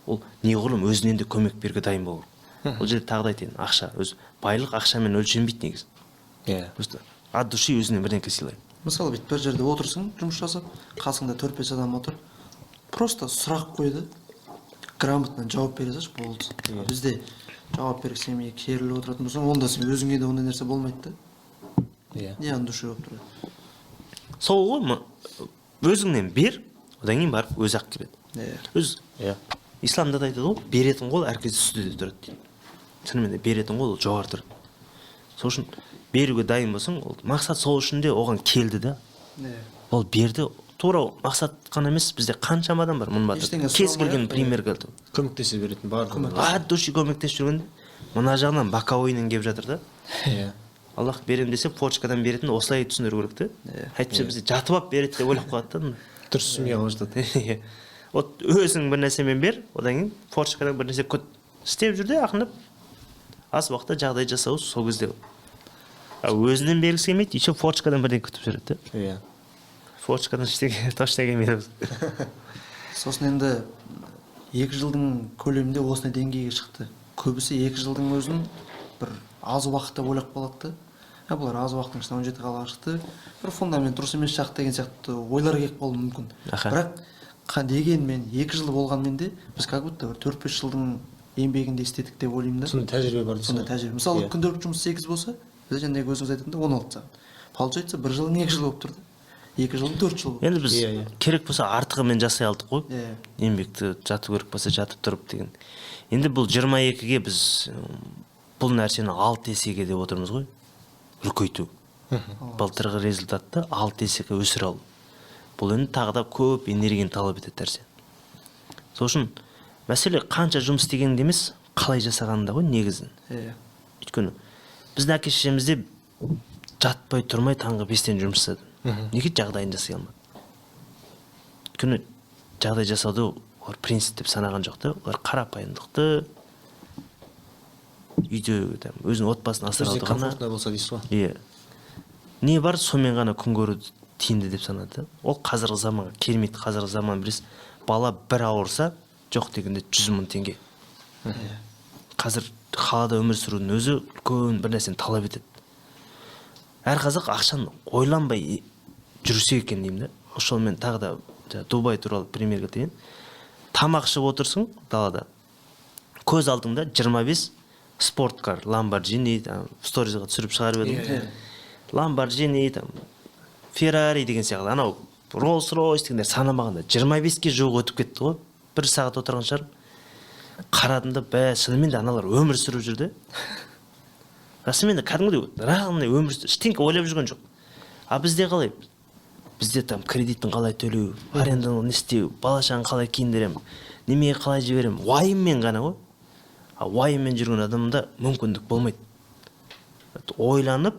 ол неғұрлым өзінен де көмек беруге дайын болу керек. Ол жерде тағы да айтайын, ақша, байлық ақшамен өлшенбейді негізі. От души өзінен бірдеңке сыйлайды. Мысалы, бір жерде отырсың, жұмыс жасап, қасыңда 4-5 адам отыр. Просто сұрақ қойды, грамотно жауап бере салшы, болды. Бізде жауап беріп семьеге керіліп отыратын болсаң, онда сен өзіңе де ондай нәрсе болмайды да. Не от души болып тұрады. Сол ғой, өзіңнен бер, одан кейін барып өзі ақ келеді. Исламда да айтады ғой, беретін қол әркез үстіде тұрады дейді. Шынымен де беретін қол ол жоғары тұрады. Сол үшін беруге дайын болсаң, мақсат сол үшін де оған келді да. Ол берді, тура мақсат қана емес, бізде қаншама адам бар, мұн батыр. Кез келген пример келді. Көмектесе беретін бар. От души көмектесіп жүргенде, мына жағынан боковойнен келіп жатыр да. Аллах берем десе, почкадан беретін осылай түсіндіру керек те. Әйтпесе бізде жатып алып береді деп ойлап қалады да. Дұрыс түсінбей қалып жатады. Вот өзің бір нәрсемен бер, одан кейін почкадан бір нәрсе істеп жүр де, ақырындап аз уақытта жағдай жасау сол кезде. Өзінен бергісі келмейді, еще почкадан бірден күтіп жүреді. Почкадан точно келмейді. Сосын енді 2 жылдың көлемінде осындай деңгейге шықты. Көбісі 2 жылдың өзін бір аз уақытта ойлап қалады. Бұлар аз уақыттың ішінде 17 қалаға шықты. Бір фундамент дұрыс емес шақ деген сияқты ойлар келіп қалуы мүмкін. Бірақ дегенмен 2 жыл болғанмен де біз как будто 4-5 жылдың еңбегінде істедік деп ойлаймын да. Сондай тәжірибе бар. Сондай тәжірибе. Мысалы, күнделікті жұмыс 8 болса, біз жаңағы өзіңіз айтқандай 16 сағат. Получается, 1 жылың 2 жыл болып тұрды. 2 жылың 4 жыл. Енді біз керек болса артығымен жасай алдық қой. Еңбекті жату керек болса жатып тұрып деген. Енді бұл 22-ге біз бұл нәрсені 6 есеге деп отырмыз ғой. Үлкейту. Былтырғы результатты 6 есеге өсіре алу. Бұл енді тағы да көп энергияны талап ететін нәрсе. Сол үшін мәселе қанша жұмыс істегенде емес, қалай жасағанында ғой негізін. Өйткені біздің әке-шешемізде жатпай тұрмай таңғы 5-тен жұмыс жасады. Неге жағдайын жасай алмады? Өйткені жағдай жасауды олар принцип деп санаған жоқ та, олар қарапайымдықты үйде өзінің отбасын асырауды ғана болса дейсіз ғой. Не бар, сонымен ғана күн көруді тиімді деп санады. Ол қазіргі заманға келмейді. Қазіргі заман білесіз, бала бір ауырса, жоқ дегенде 100 мың теңге. Қазір қалада өмір сүрудің өзі үлкен бір нәрсені талап етеді. Әр қазақ ақшаны ойланбай жүрсе екен деймін да. Ошол мен тағы да Дубай туралы пример келтірейін. Тамақ ішіп отырсың далада. Көз алдыңда 25 спорткар, Lamborghini, сторизға түсіріп шығарып едім. Lamborghini, Ferrari деген сияқты, анау Rolls-Royce дегендер санамағанда 25-ке жуық өтіп кетті ғой. 1 сағат отырған шығар. Қарадым да, шынымен де аналар өмір сүріп жүрді. Расымен де кәдімгідей рағымдай өмір сүріп, ештеңке ойлап жүрген жоқ. А бізде қалай? Бізде кредиттің қалай төлеу, аренданы не істеу, бала-шағаны қалай киіндірем, немеге қалай жіберем, уайыммен ғана ғой. А уайыммен жүрген адамда мүмкіндік болмайды. Ойланып,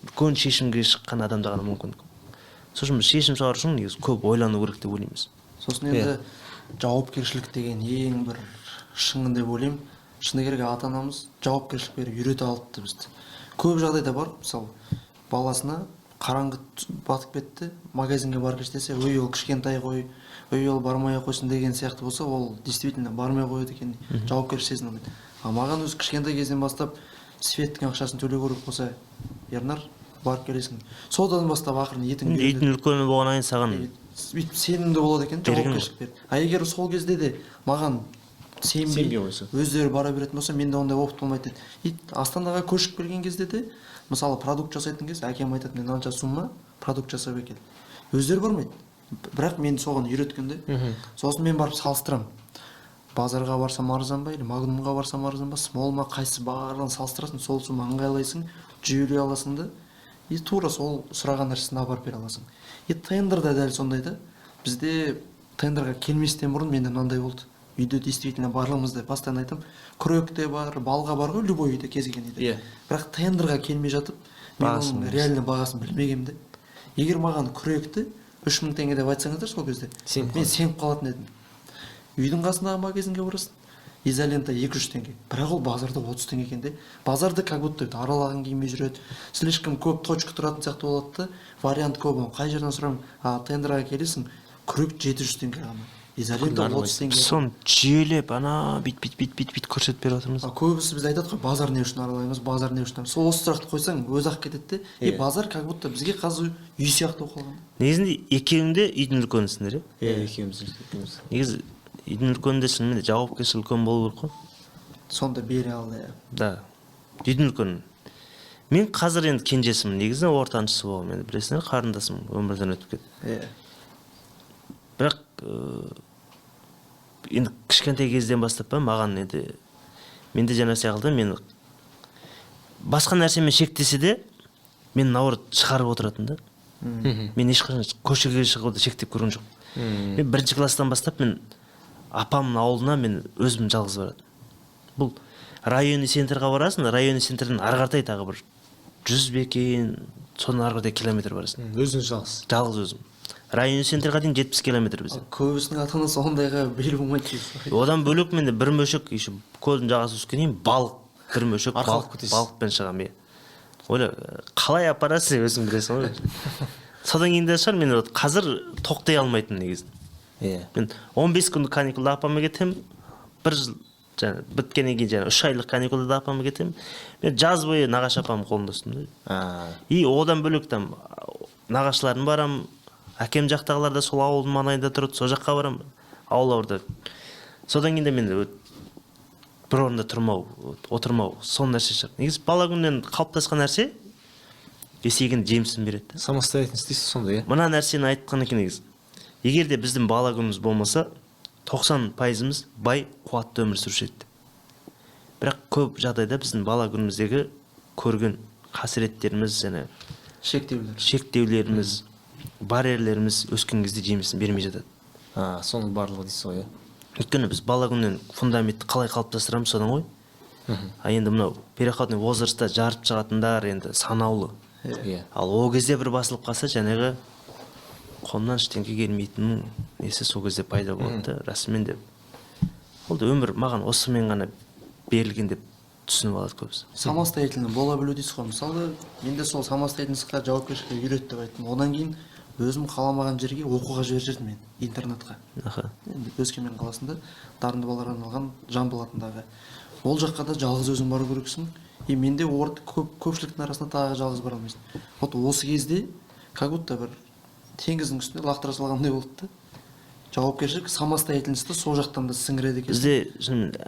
үлкен шешімге шыққан адамда ғана мүмкіндік. Сосын біз шешім шығару үшін негізі көп ойлану керек деп ойлаймыз. Сосын енді жауапкершілік деген ең бір шыңын деп ойлаймын. Шыны керек ата-анамыз жауапкершілік беріп үйрете алыпты бізді. Көп жағдайда бар, мысалы, баласына қараңғы батып кетті, магазинге барып десе, ой, ол кішкентай ғой, ой, ол бармай қойсын деген сияқты болса, ол действительно бармай қояды екен, жауапкершілік сезінеді. А маған өзі кішкентай кезден бастап светтің ақшасын төлеу керек болса, Ернар, барып келесің. Содан бастап ақырын етің үлкені болғаннан кейін саған бүйтіп сенімді болады екен, жауапкершілік беріп. А егер сол кезде де маған сенбей қойса, өздері бара беретін болса, менде ондай опыт болмайтын еді. Астанаға көшіп келген кезде де мысалы продукт жасайтын кезде әкем айтады, мен анша сумма продукт жасап әкел. Өздері бармайды. Бірақ мені соған үйреткенде, сосын мен барып салыстырамын. Базарға барсам арзан ба, или Магнумға барсам арзан ба, смол ма, қайсы барлығын салыстырасың, сол сумма ыңғайлайсың, жүйелей аласың да, и тура сол сұраған нәрсесін апарып бере аласың. И тендер да дәл сондай да. Бізде тендерға келместен бұрын менде мынандай болды. Үйде действительно барлығымызда постоянно айтамын, күрек те бар, балға бар ғой, любой үйде, кез келген үйде. Бірақ тендерға келмей жатып, мен оның реально бағасын білмегенмін. Егер маған күректі 3000 теңге деп айтсаңыздар сол кезде, мен сеніп қалатын едім. Үйдің қасындағы магазинге барасың, изолента 200 теңге. Бірақ ол базарда 30 теңге екен де. Базарды как будто аралаған киіммен жүреді. Слишком көп точка тұратын сияқты болады да. Вариант көп. Қай жерден сұрамын? Тендерға келесің, күрек 700 теңге ғана. Изолента 30 теңге. Сон жүйелеп ана бит көрсетіп беріп отырмыз. Көбісі біз айтады ғой, базар не үшін аралаймыз, базар не үшін. Сол осы сұрақты қойсаң, өзі ақ кетеді де. И базар как будто бізге қазір үй сияқты болып қалған. Негізінде екеуің де үйдің үлкенісіңдер, екеуміз. Негізі үйдің үлкенінде шынымен жауапкершілік үлкен болу керек қой. Сонда бере алды. Да. Үйдің үлкені. Мен қазір енді кенжесімін, негізінде ортаншысы болғанмын. Енді білесіңдер, қарындасым өмірден өтіп кетті. Бірақ енді кішкентай кезден бастап маған енді менде жаңа сияқты мен басқа нәрсемен шектесе де мен наоборот шығарып отыратын да. Мен ешқашан көшеге шығуды шектеп көрген жоқ. Мен 1-ші класстан бастап мен апамның ауылына мен өзім жалғыз баратым. Бұл районный центрға барасың, районный центрден ары қаратай тағы бір 100 бекен, соның ары қаратай километр барасың. Өзің жалғыз. Жалғыз өзім. Районный центрға дейін 70 километр бізде. Көбісінің ата-анасы ондайға бел болмайды. Одан бөлек менде бір мөшек еще көлдің жағасы өскен кейін балық, бір мөшек балықпен шығамын. Ойла, қалай апарасың өзің білесің ғой. Содан кейін де шығар мен қазір тоқтай алмайтын негізі. Мен 15 күндік каникулда апама кетемін. Бір жыл жаңа біткеннен кейін жаңа 3 айлық каникулда апама кетемін. Мен жаз бойы нағашы апамның қолында өстім. И одан бөлек там нағашыларым барам. Әкем жақтағылар да сол ауылдың маңайында тұрады, сол жаққа барам. Ауылда. Содан кейін де мен бір орында отырмау, сон нәрсе шығар. Негізі бала күннен қалыптасқан нәрсе есейген жемісін береді. Самостоятельность дейсіз сонда, Мына нәрсені айтқан екен негізі. Егер де біздің бала күніміз болмаса, 90%-ымыз бай, қуатты өмір сүруші еді. Бірақ көп жағдайда біздің бала күніміздегі көрген қасіреттеріміз, шектеулеріміз, барьерлеріміз өскен кезде жемісін бермей жатады. Соның барлығы дейсіз ғой, Өйткені біз бала күннен фундаментті қалай қалыптастырамыз содан ғой. Енді мынау переходный возрастта жарып шығатындар енді санаулы. Ал ол кезде бір басылып қалса, жаңағы қолынан ештеңе келмейтіннің несі сол кезде пайда болады. Расымен де ол да өмір маған осымен ғана берілген деп түсініп алады көбісі. Самостоятельно бола білу дейсіз ғой. Мысалы, менде сол самостоятельностьқа жауапкершілікке үйретті деп айттым. Одан кейін өзім қаламаған жерге оқуға жібердім мен, интернатқа. Енді Өскемен қаласында дарынды балаларға арналған Жамбыл атындағы. Ол жаққа да жалғыз өзің бару керексің. И менде көпшіліктің арасында тағы жалғыз бара алмайсың. Вот осы кезде как будто бір теңіздің үстіне лақтыра салғандай болды да. Жауапкершілік, самостоятельностьті сол жақтан да сіңіреді екен. Бізде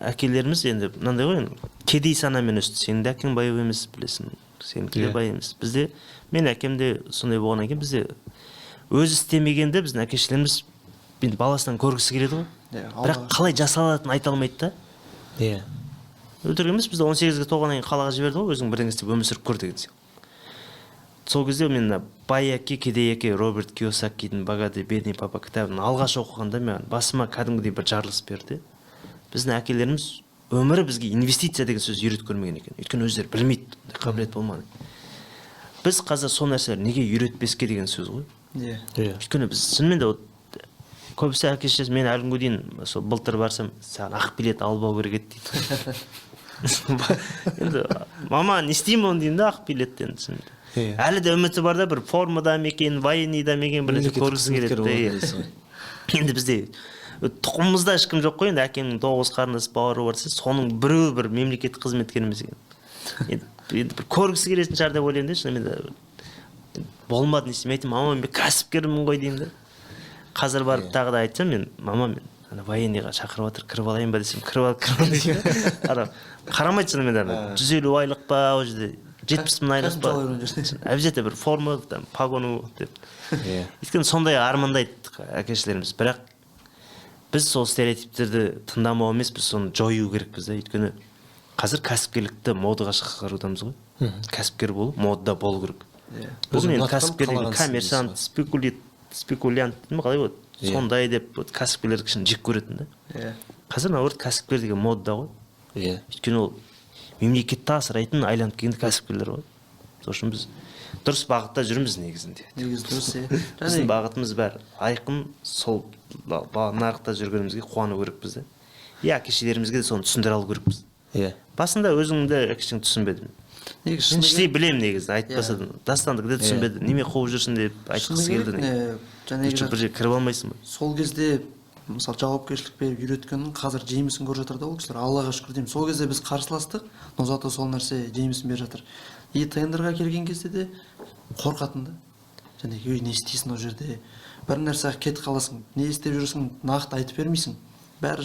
әкелеріміз енді мынандай ғой, кедей санамен өсті. Сенің де әкең бай емес, білесің. Сенікі де бай емес. Бізде мен әкем де сондай болғаннан кейін бізде өзі істемегенде біздің әкешілеріміз баласынан көргісі келеді ғой. Бірақ қалай жасалатынын айта алмайды да. Өтірік емес, бізді 18-ге толғаннан кейін қалаға жіберді ғой, өзің бірдеңе істеп өмір сүріп көр деген сияқты. Сол кезде мен бай әке, кедей әке Роберт Кийосакидің «Богатый бедный папа» кітабын алғаш оқығанда мен басыма кәдімгідей бір жарылыс берді. Біздің әкелеріміз өмірі бізге инвестиция деген сөз үйретіп көрмеген екен. Өйткені өздері білмейді, қабілет болмады. Біз қазір сол нәрселер неге үйретпеске деген сөз ғой. Өйткені біз шынымен де көбісі әке-шешесі мен әлі күнге дейін сол былтыр барсам, саған ақ билет алып алу керек еді дейді. Енді мама не істеймін оны деймін да ақ билеттен. Әлі де үміті бар да, бір формада мекен, военныйда мекен бір көргісі келеді. Енді бізде тұқымымызда ешкім жоқ қой, енді әкемнің 9 қарындас бауыры бар, соның біреуі бір мемлекеттік қызметкер емес екен. Енді бір көргісі келетін шығар деп ойлаймын да, шынымен де болмады, не істеймін, айтамын, мама мен кәсіпкермін ғой деймін да. қазір барып тағы да айтсам мен мама мен ана военныйға шақырып жатыр кіріп алайын ба десем кіріп ал қарамайды шынымен ана 150 айлық па ол жерде 70 мың айлық па обязательно бір форма там погону деп өйткені сондай армандайды әкешілеріміз бірақ біз сол стереотиптерді тыңдамау емес біз соны жою керекпіз да өйткені қазір кәсіпкерлікті модаға шығарудамыз ғой кәсіпкер болу модада болу керек бұл енді кәсіпкер деген коммерсант спекулянт қалай болады сондай деп кәсіпкерлер кішкене жек көретін да қазір наоборот кәсіпкер деген модада ғой өйткені ол мемлекетті асырайтын айналып келген кәсіпкерлер ғой сол үшін біз дұрыс бағытта жүрміз негізінде дұрыс біздің бағытымыз бәрі айқын сол нарықта жүргенімізге қуану керекпіз да әке-шешелерімізге де соны түсіндіре алу керекпіз басында өзіңді кішкене түсінбедім іштей білемін негізі айтпаса да дастандікі де түсінбеді неме қуып жүрсің деп айтқысы келді бір жерге кіріп алмайсың ба сол кезде мысалы жауапкершілік беріп үйреткеннің қазір жемісін көріп жатыр да ол кісілер аллаға шүкір деймін сол кезде біз қарсыластық но зато сол нәрсе жемісін беріп жатыр и тендерға келген кезде де қорқатын да ой не істейсің ол жерде бір нәрсе кетіп қаласың не істеп жүрсің нақты айтып бермейсің бәрі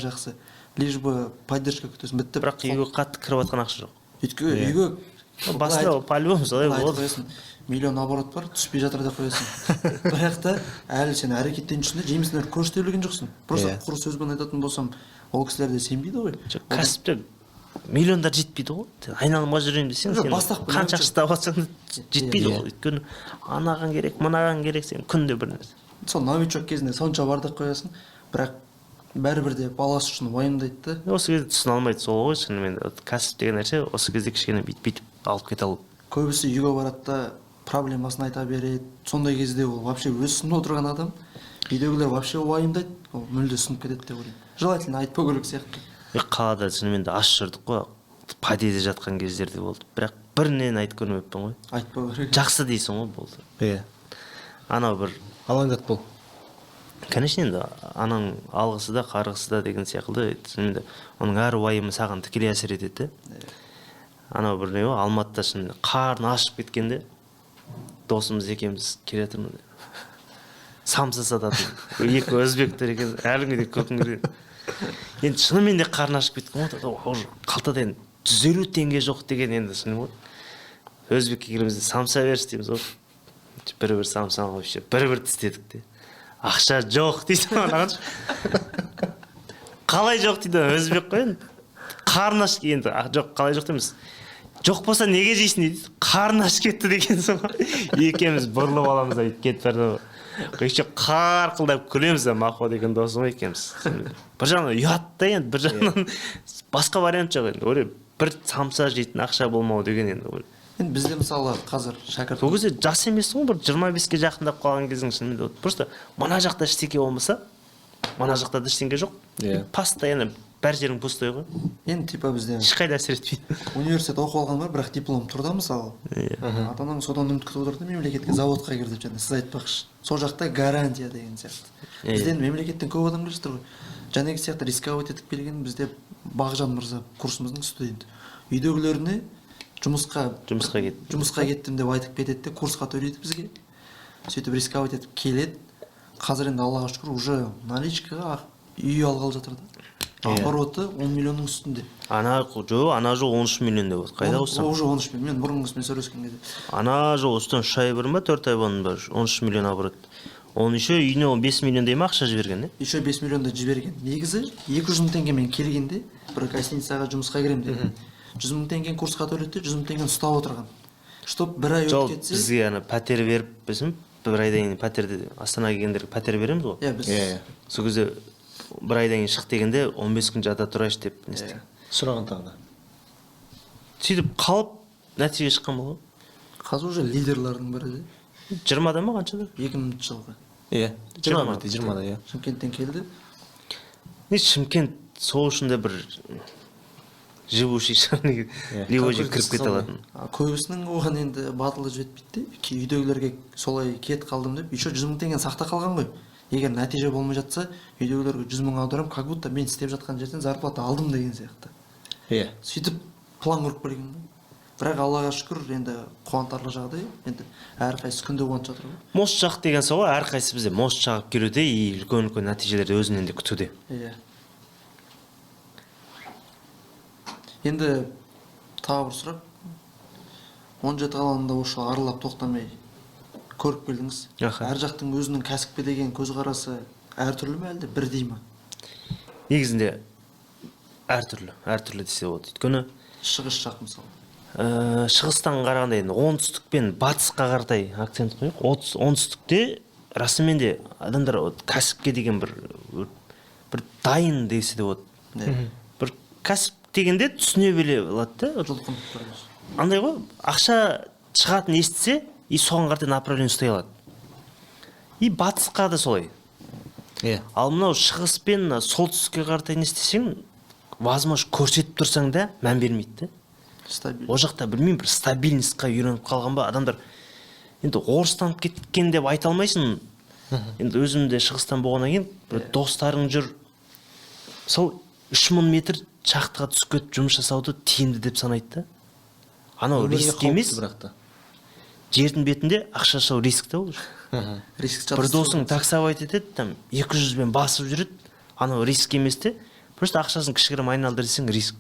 жақсы лишь бы поддержка күтесің бітті бірақ үйге қатты кіріп жатқан ақша жоқ өйткені үйге басында по-любому солай болады миллион оборот бар түспей жатыр деп қоясың бірақ та әлі сен әрекеттен ішінде жемісін көрсете білген жоқсың просто құр сөзбен айтатын болсам ол кісілер де сенбейді ғой кәсіпте миллиондар жетпейді ғой айналымға жүрейін десең сен қанша ақша тауып жатсаң да жетпейді ғой өйткені анаған керек мынаған керек сен күнде бір нәрсе сол новичок кезінде сонша бар деп қоясың бірақ бәрібір де баласы үшін уайымдайды да осы кезде түсіне алмайды сол ғой шынымен кәсіп деген нәрсе осы кезде кішкене бүйтіп алып кете алу көбісі үйге барады да проблемасын айта береді сондай кезде ол вообще өзі түсініп отырған адам үйдегілер вообще уайымдайды ол мүлде түсініп кетеді деп ойлаймын желательно айтпау керек сияқты қалада шынымен де аш жүрдік қой подъезде жатқан кездерде болды бірақ бірінен айтып көрмеппін ғой айтпау керек жақсы дейсің ғой болды анау бір алаңдатпау конечно енді анаң алғысы да қарғысы да деген сияқты шынымен оның әр уайымы саған тікелей әсер етеді анау бір не ғой алматыда шынымен қарны ашып кеткенде досымыз екеуміз келе жатырмыз самса сататын екі өзбектер екен әлі күнге дейін күлкім келген енді шынымен де қарны ашып кеткен ғой қалтада енді 150 теңге жоқ деген енді шынымен ғой өзбекке келгенімізде самса берші дейміз ғой бір самса вообще бір тістедік те ақша жоқ дейді маған қалай жоқ дейді өзбек қой енді қарны ашып енді жоқ қалай жоқ дейміз жоқ болса неге жейсің дейді қарны ашып кетті деген соң екеуміз бұрылып аламыз да кетіп бардық еще қарқылдап күлеміз да мақо деген досым екеуміз бір жағынан ұят та енді бір жағынан басқа вариант жоқ енді ойлаймын бір самса жейтін ақша болмау деген енді енді бізде мысалы қазір шәкірт сол кезде жас емессің ғой бір 25-ке жақындап қалған кезің шынымен просто мына жақта ештеңе болмаса мына жақта да ештеңе жоқ постоянно бәр жерің пустой ғой енді типа бізде ешқайда әсер етпейді университет оқып алған бар бірақ диплом тұр да мысалы ата анаң содан үміт күтіп отырды мемлекетке заводқа кір деп жаңа сіз айтпақшы сол жақта гарантия деген сияқты бізде енді мемлекеттен көп адам келе жатыр ғой жаңағы сияқты рисковать етіп келген бізде бағжан мырза курсымыздың студенті үйдегілеріне жұмысқа кеттім деп айтып кетеді де курсқа төлейді бізге сөйтіп рисковать етіп келеді қазір енді аллаға шүкір уже наличкаға үй алғалы жатыр да обороты 10 миллионның үстінде ана жол 13 миллион деп отыр қайда осы уже 13 миллион мен бұрынғысымен сөйлескен кезде ана жол осыдан 3 ай бұрын ба 4 ай бұрын ба 13 миллион оборот оны еще үйіне 5 миллиондай ма ақша жіберген еще 5 миллиондай жіберген негізі 200 мың теңгемен келгенде бір гостиницаға жұмысқа кіремін деп 100 мың теңгені курсқа төледі де 100 мың теңгені ұстап отырған чтоб бір ай өтіп кетсе бізге ана пәтер беріп біздің бір айдан кейін пәтерде астанаға келгендерге пәтер береміз ғой біз сол кезде бір айдан кейін шық дегенде 15 күн жата тұрайшы деп не істеді сұраған тағы да сөйтіп қалып нәтиже шыққан ғой қазір уже лидерлардың бірі де 20-да ма қаншада 2000 жылғы 20-да шымкенттен келді шымкент сол үшін де бір живущий ливочий кіріп кете алатын көбісінің оған енді батылы жетпейді де үйдегілерге солай кет қалдым деп еще 100 мың теңгені сақта қалған ғой егер нәтиже болмай жатса үйдегілерге 100 мың аударамын как будто мен істеп жатқан жерден зарплата алдым деген сияқты сөйтіп план құрып келген бірақ аллаға шүкір енді қуантарлық жағдай, енді әрқайсысы күнде қуантып жатыр ғой. мост жақ деген сол ғой, әрқайсысы бізде мост жағып келуде и үлкен нәтижелерді өзінен де күтуде. Иә. Енді тағы бір сұрақ. 17 қаласында осы аралап тоқтамай көріп келдіңіз. Әр жақтың өзінің кәсіпке деген көзқарасы әртүрлі ме әлде бірдей ме? Негізінде әртүрлі десе болады. Өйткені шығыс жақ мысалы. Шығыстан қарағанда енді оңтүстік пен батысқа қаратай акцент қойып, оңтүстікте расымен де адамдар кәсіпке деген бір дайын десе де болады. Бір кәсіп дегенде түсіне біле алады да. Жұлқынып тұрады. Андай ғой, ақша шығатын естісе, и соған қаратай направление ұстай алады. И батысқа да солай. Ал мынау шығыс пен солтүстікке қаратай не істесең, возможно көрсетіп тұрсаң да мән бермейді. О жақта білмеймін, бір стабильностьқа үйреніп қалған ба адамдар. Енді орыстанып кеткен деп айта алмайсың. Енді өзімде шығыстан болғаннан кейін бір достарың жүр. Сол 3000 метр шахтаға түсіп кетіп жұмыс жасауды тиімді деп санайды да. Анау риск емес. Жердің бетінде ақша жасау риск та ол. Бір досың таксовать етеді, там 200-бен басып жүреді. Анау риск емес те. Просто ақшасын кішігірім айналдыр десең риск.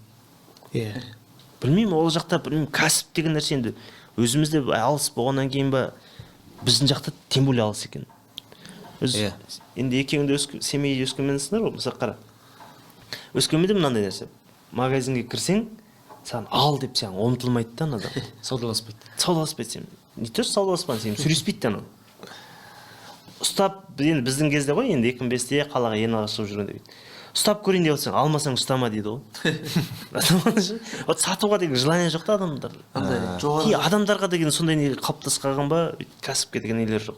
Білмеймін, ол жақта кәсіп деген нәрсе енді өзімізде алыс болғаннан кейін ба, біздің жақта тем более алыс екен. Енді екеуіңде Семейде өскемендесіңдер ғой, мысалы қара. Өскеменде мынандай нәрсе. Магазинге кірсең, саған ал деп саған ұмтылмайды да адам. Саудаласпайды сен. Не то саудаласпан сен, сөйлеспейді анау. Ұстап, енді біздің кезде ғой, енді 2005-те қалаға ең алғаш шығып жүргенде дейді. Ұстап көрейін деп отырсаң, алмасаң ұстама дейді ғой. Сатуға деген желание жоқ та адамдар. Адамдарға деген сондай не қалыптасып қалған ба, кәсіпке деген нелер жоқ.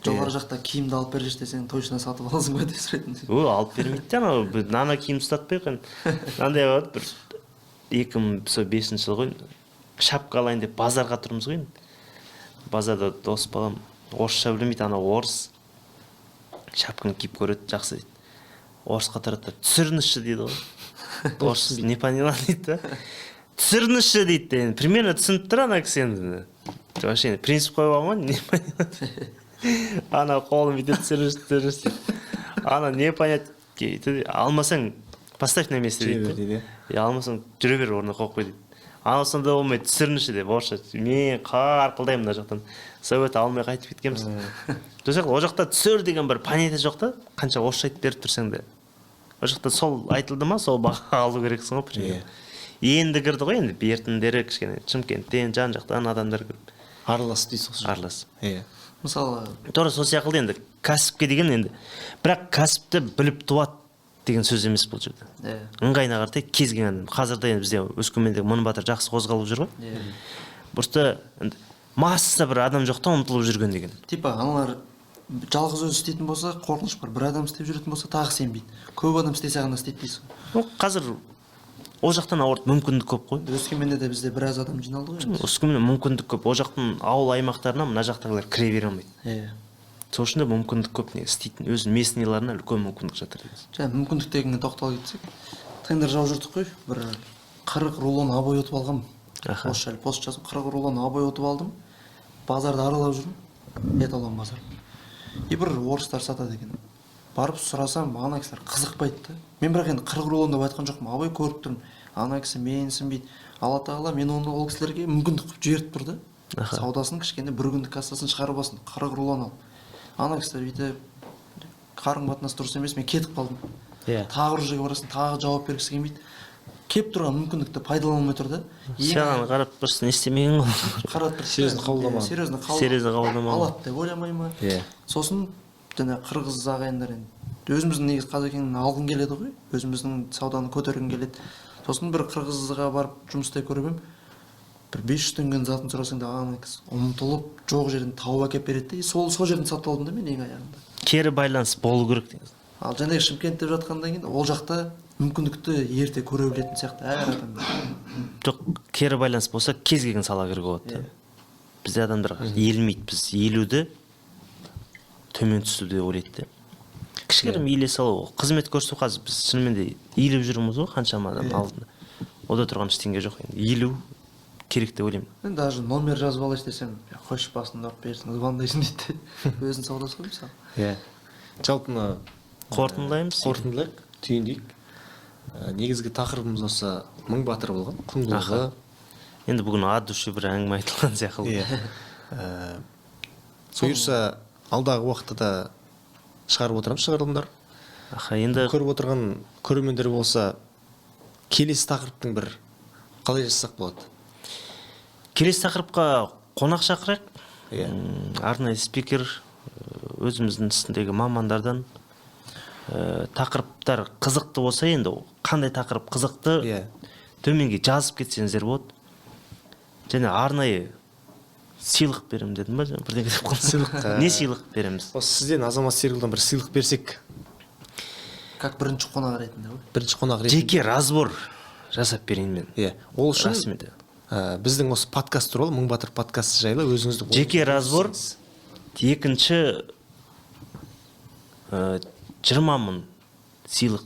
Жоғары жақта киімді алып берші десең, точно сатып аласың ба деп сұрайтын. Алып бермейді де анау, нана киім ұстатпай қойын. Мынандай болады, бір 2005 жыл ғой, шапка алайын деп базарға тұрмыз ғой. Базарда дос балам орысша білмейді, анау орыс шапканы киіп көреді, жақсы дейді. Орысқа тұрады, түсіріңізші дейді ғой. Орыс не поняла дейді да. Түсіріңізші дейді. Примерно түсініп тұр ана кісі енді. Вообще принцип қойып алған, не поняла. Ана қолым бүйтіп түсіріңізші. Ана не понять дейді. Алмасаң поставь на место дейді. Алмасаң жүре бер, орнына қойып қой дейді. Ана сонда болмайды, түсіріңізші деп орысша. Мен қарқылдаймын мына жақтан. Совет алмай қайтып кеткенбіз. Ол жақта түсір деген бір понятие жоқ та, қанша орысша айтып беріп тұрсаң да. Ол жақта сол айтылды ма, сол баға алу керексің ғой. Енді кірді ғой, енді бертіндері кішкене Шымкенттен, жан жақтан адамдар кіріп. Аралас дейсіз. Аралас. Мысалы, тура сол сияқты енді кәсіпке деген енді, бірақ кәсіпті біліп туады деген сөз емес бұл жерде. Ыңғайына қаратай кез келген қазірде енді бізде Өскемендегі Мыңбатыр жақсы қозғалып жүр ғой. Просто масса бір адам жоқ та ұмтылып жүрген деген. Типа аналар жалғыз өзі істейтін болса қорқыныш бар, бір адам істеп жүретін болса тағы сенбейді. Көп адам істесе ғана істейді дейсің. Қазір ол жақтан ауырт мүмкіндік көп қой. Өскеменде де бізде біраз адам жиналды ғой. Өскеменде мүмкіндік көп. Ол жақтың ауыл аймақтарына мына жақтағылар кіре бере алмайды. Сол үшін де мүмкіндік көп, не істейтін өз местныйларына үлкен мүмкіндік жатыр дейсіз. Жаңа мүмкіндік дегенге тоқталып кетсек, тендер жауып жүрдік қой, бір 40 рулон обой ұтып алғам. Пост жазып 40 рулон обой ұтып алдым. Базарды аралап жүрмін, эталон базар. И бір орыстар сатады екен. Барып сұрасам, ана кісілер қызықпайды да. Мен бірақ енді 40 рулон деп айтқан жоқпын, обой көріп тұрмын. Ана кісі менсінбейді. Алла тағала мен оны ол кісілерге мүмкіндік қылып жіберіп тұр да. Саудасын кішкене бір күндік кассасын шығарып алсын, 40 рулон ал. Ана кісілер бүйтіп қарым қатынас дұрыс емес, мен кетіп қалдым. Тағы бір жерге барасың, тағы жауап бергісі келмейді. Кеп тұрған мүмкіндікті пайдаланылмай тұр да. Саған қарап просто не істемеген ғой. Қарап бір серьезно қабылдамаған. Серьезно қабылдамаған. Алады деп ойламай ма? Сосын жаңа қырғыз ағайындар енді өзіміздің негізі қазекеңнен алғың келеді ғой. Өзіміздің сауданы көтергің келеді. Сосын бір қырғызға барып жұмыс істей көріп едім. Бір 500 теңгенің затын сұрасаң да ана кісі ұмтылып жоқ жерден тауып әкеп береді де, сол жерден сатып алдым да мен ең аяғында. Кері байланыс болу керек деген. Ал жаңағы Шымкент деп жатқаннан кейін ол жақта мүмкіндікті ерте көре білетін сияқты әр адам. Жоқ, кері байланыс болса кез келген сала кіруге болады. Бізде адамдар иілмейді, біз иілуді төмен түсуді ойлайды. Кішкентай иіле салу, қызмет көрсету қазір біз шынымен де иіліп жүрміз ғой қаншама адам алдында. Ода тұрған ештеңе жоқ енді. Иілу керек деп ойлаймын. Мен даже номер жазып алайын десем, қойшы басында ұрып берсін, звондайсың дейді. Өзің саудасы ғой мысалы. Иә. Жалпы мына Қорытындылайық. Түйіндейік. Негізгі тақырыбымыз осы мың батыр болған, құндылығы. Енді бүгін ат дұшы бір әңгіме айтылған сияқты. Иә. Бұйырса алдағы уақытта да шығарып отырамыз шығарылымдар. Енді Көріп отырған көрермендер болса, келесі тақырыптың бір қалай жасасақ болады? келесі тақырыпқа қонақ шақырайық. Иә. Арнайы спикер, өзіміздің ісіндегі мамандардан. Тақырыптар қызықты болса, енді қандай тақырып қызықты, Иә. төменге жазып кетсеңіздер болады. Және арнайы сыйлық беремін дедім ба? Бірдеңе деп қалдым. Сыйлық, Не сыйлық береміз? Осы сізден Азамат Серікұлдан бір сыйлық берсек, Как бірінші қонақ ретінде ғой. бірінші қонақ ретінде. Жеке разбор жасап берейін мен. Иә. Ол үшін Расымен. біздің осы подкаст туралы, мың батыр подкасты жайлы өзіңізді Жеке разбор. Екінші 20 мың сыйлық.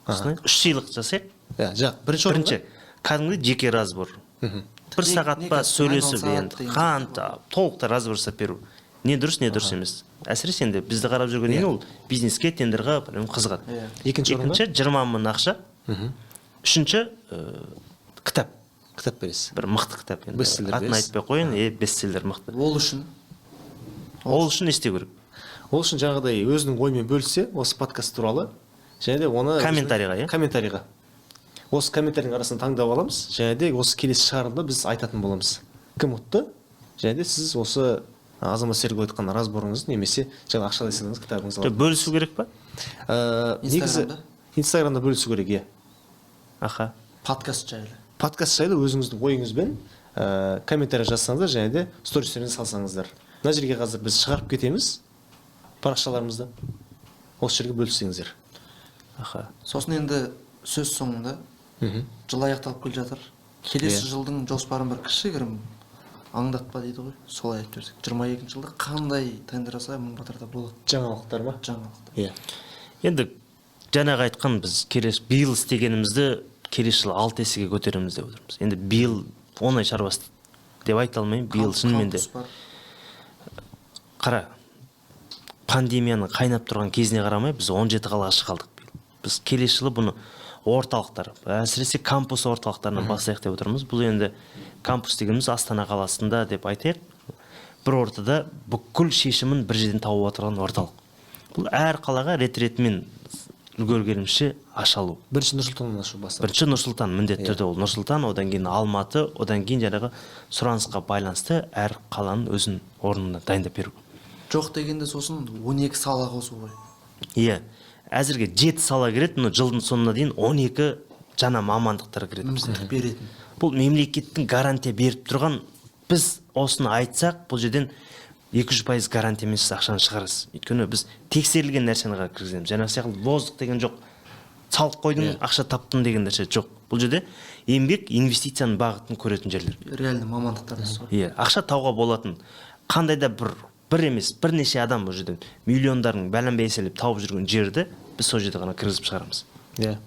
3 сыйлық жасайық. Иә, бірінші кәдімгі жеке разбор. Бір сағат па сөйлесіп, енді толықта разбор жасап беру. Не дұрыс, не дұрыс емес. Әсіресе енді бізді қарап жүрген ең ол бизнеске, тендерға қызығады. Екінші 20 мың ақша. Үшінші кітап. кітап бересіз. Бір мықты кітап. Бестселлер Атын бересіз. айтпай қойын, бестселлер мықты. Ол үшін Не істеу керек? Ол үшін жаңағыдай өзінің оймен бөліссе осы подкаст туралы, және де оны Комментарийға, иә? Комментарийға. Осы комментарийдің арасынан таңдап аламыз, және де осы келесі шығарылымда біз айтатын боламыз. Кім ұтты? Және де сіз осы Азамат Серікұл айтқан разборыңыз немесе жаңа ақшалай сыйлығыңыз кітабыңызды аласыз. Бөлісу керек па? Негізі Инстаграмда бөлісу керек, иә. Аха. подкаст жайлы. Подкаст жайлы өзіңіздің ойыңызбен комментарий жазсаңыздар, және де стористеріңізді салсаңыздар. Мына жерге қазір біз шығарып кетеміз парақшаларымызды. Осы жерге бөліссеңіздер. Аха. Сосын енді сөз соңында жыл аяқталып келе жатыр. Келесі жылдың жоспарын бір кішігірім аңдатпа дейді ғой. Солай айтып берсек. 22 жылда қандай тендер жасай мың батырда болады? Жаңалықтар ма? Жаңалықтар. Иә. Енді жаңағы айтқан біз биыл істегенімізді келесі жылы 6 есеге көтереміз деп отырмыз. Енді биыл оңай шаруасы деп айта алмаймын. Биыл шынымен де қара, пандемияның қайнап тұрған кезіне қарамай біз 17 қалаға шығалдық. Біз келесі жылы бұны орталықтар, әсіресе кампус орталықтарынан бастайық деп отырмыз. Бұл енді кампус дегеніміз Астана қаласында деп айтайық. Бір ортада бүкіл шешімін бір жерден тауып отырған орталық. Бұл әр қалаға рет-ретімен үлгергенімізше ашалу. Бірінші Нұрсұлтаннан ашу басталды. Бірінші Нұрсұлтан, міндетті түрде ол Нұрсұлтан, одан кейін Алматы, одан кейін жаңағы сұранысқа байланысты әр қаланың өзінің орнына дайындап беру. Жоқ дегенде сосын 12 сала қосу ғой. Иә. Әзірге 7 сала кіреді, жылдың соңына дейін 12 жаңа мамандықтар кіреді. Мүмкіндік беретін. Бұл мемлекеттің гарантия беріп тұрған, біз осыны айтсақ, бұл жерден 200% гарантия емес ақшаны шығарасыз. Өйткені біз тексерілген нәрсені ғана кіргіземіз. Жаңа сияқты боздық деген жоқ. Салық қойдың, ақша таптың деген нәрсе жоқ. Бұл жерде еңбек, инвестицияның бағытын көретін жерлер. Реально мамандықтар сол. Иә, ақша тауға болатын. Қандай да бір емес, бірнеше адам бұл жерден миллиондардың бәләнбе еселеп тауып жүрген жерді біз сол жерде ғана кіргізіп шығарамыз. Иә.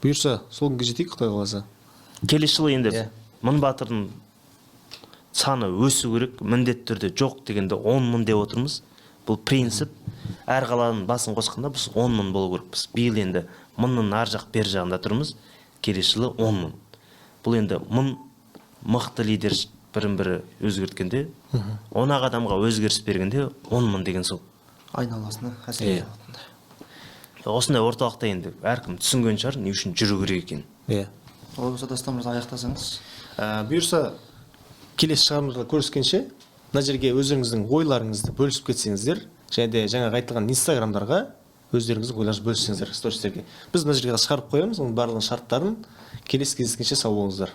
Бұйырса, сол күнге жетейік, Құдай қаласа. Келесі жылы енді мың батырдың саны өсу керек, міндетті түрде жоқ дегенде 10 мың деп отырмыз. Бұл принцип. Әр қаланың басын қосқанда біз 10 мың болу керекпіз. Биыл енді 1000-ның ар жақ бер жағында тұрмыз. Келесі жылы 10 мың. Бұл енді 1000 мықты лидер бірін-бірі өзгерткенде, 10 адамға өзгеріс бергенде 10 мың деген сол. Айналасына әсер етеді. Осындай орталықта енді әркім түсінген шығар, не үшін жүру керек екен. Иә. Ол болса достарымыз аяқтасаңыз. Бұйырса, келесі шығарылымда көріскенше, мына жерге өздеріңіздің ойларыңызды бөлісіп кетсеңіздер, және де жаңағы айтылған инстаграмдарға өздеріңіздің ойларыңызды бөліссеңіздер стористерге. Біз мына жерге шығарып қоямыз, оның барлығын шарттарын. Келесі кездескенше сау болыңыздар.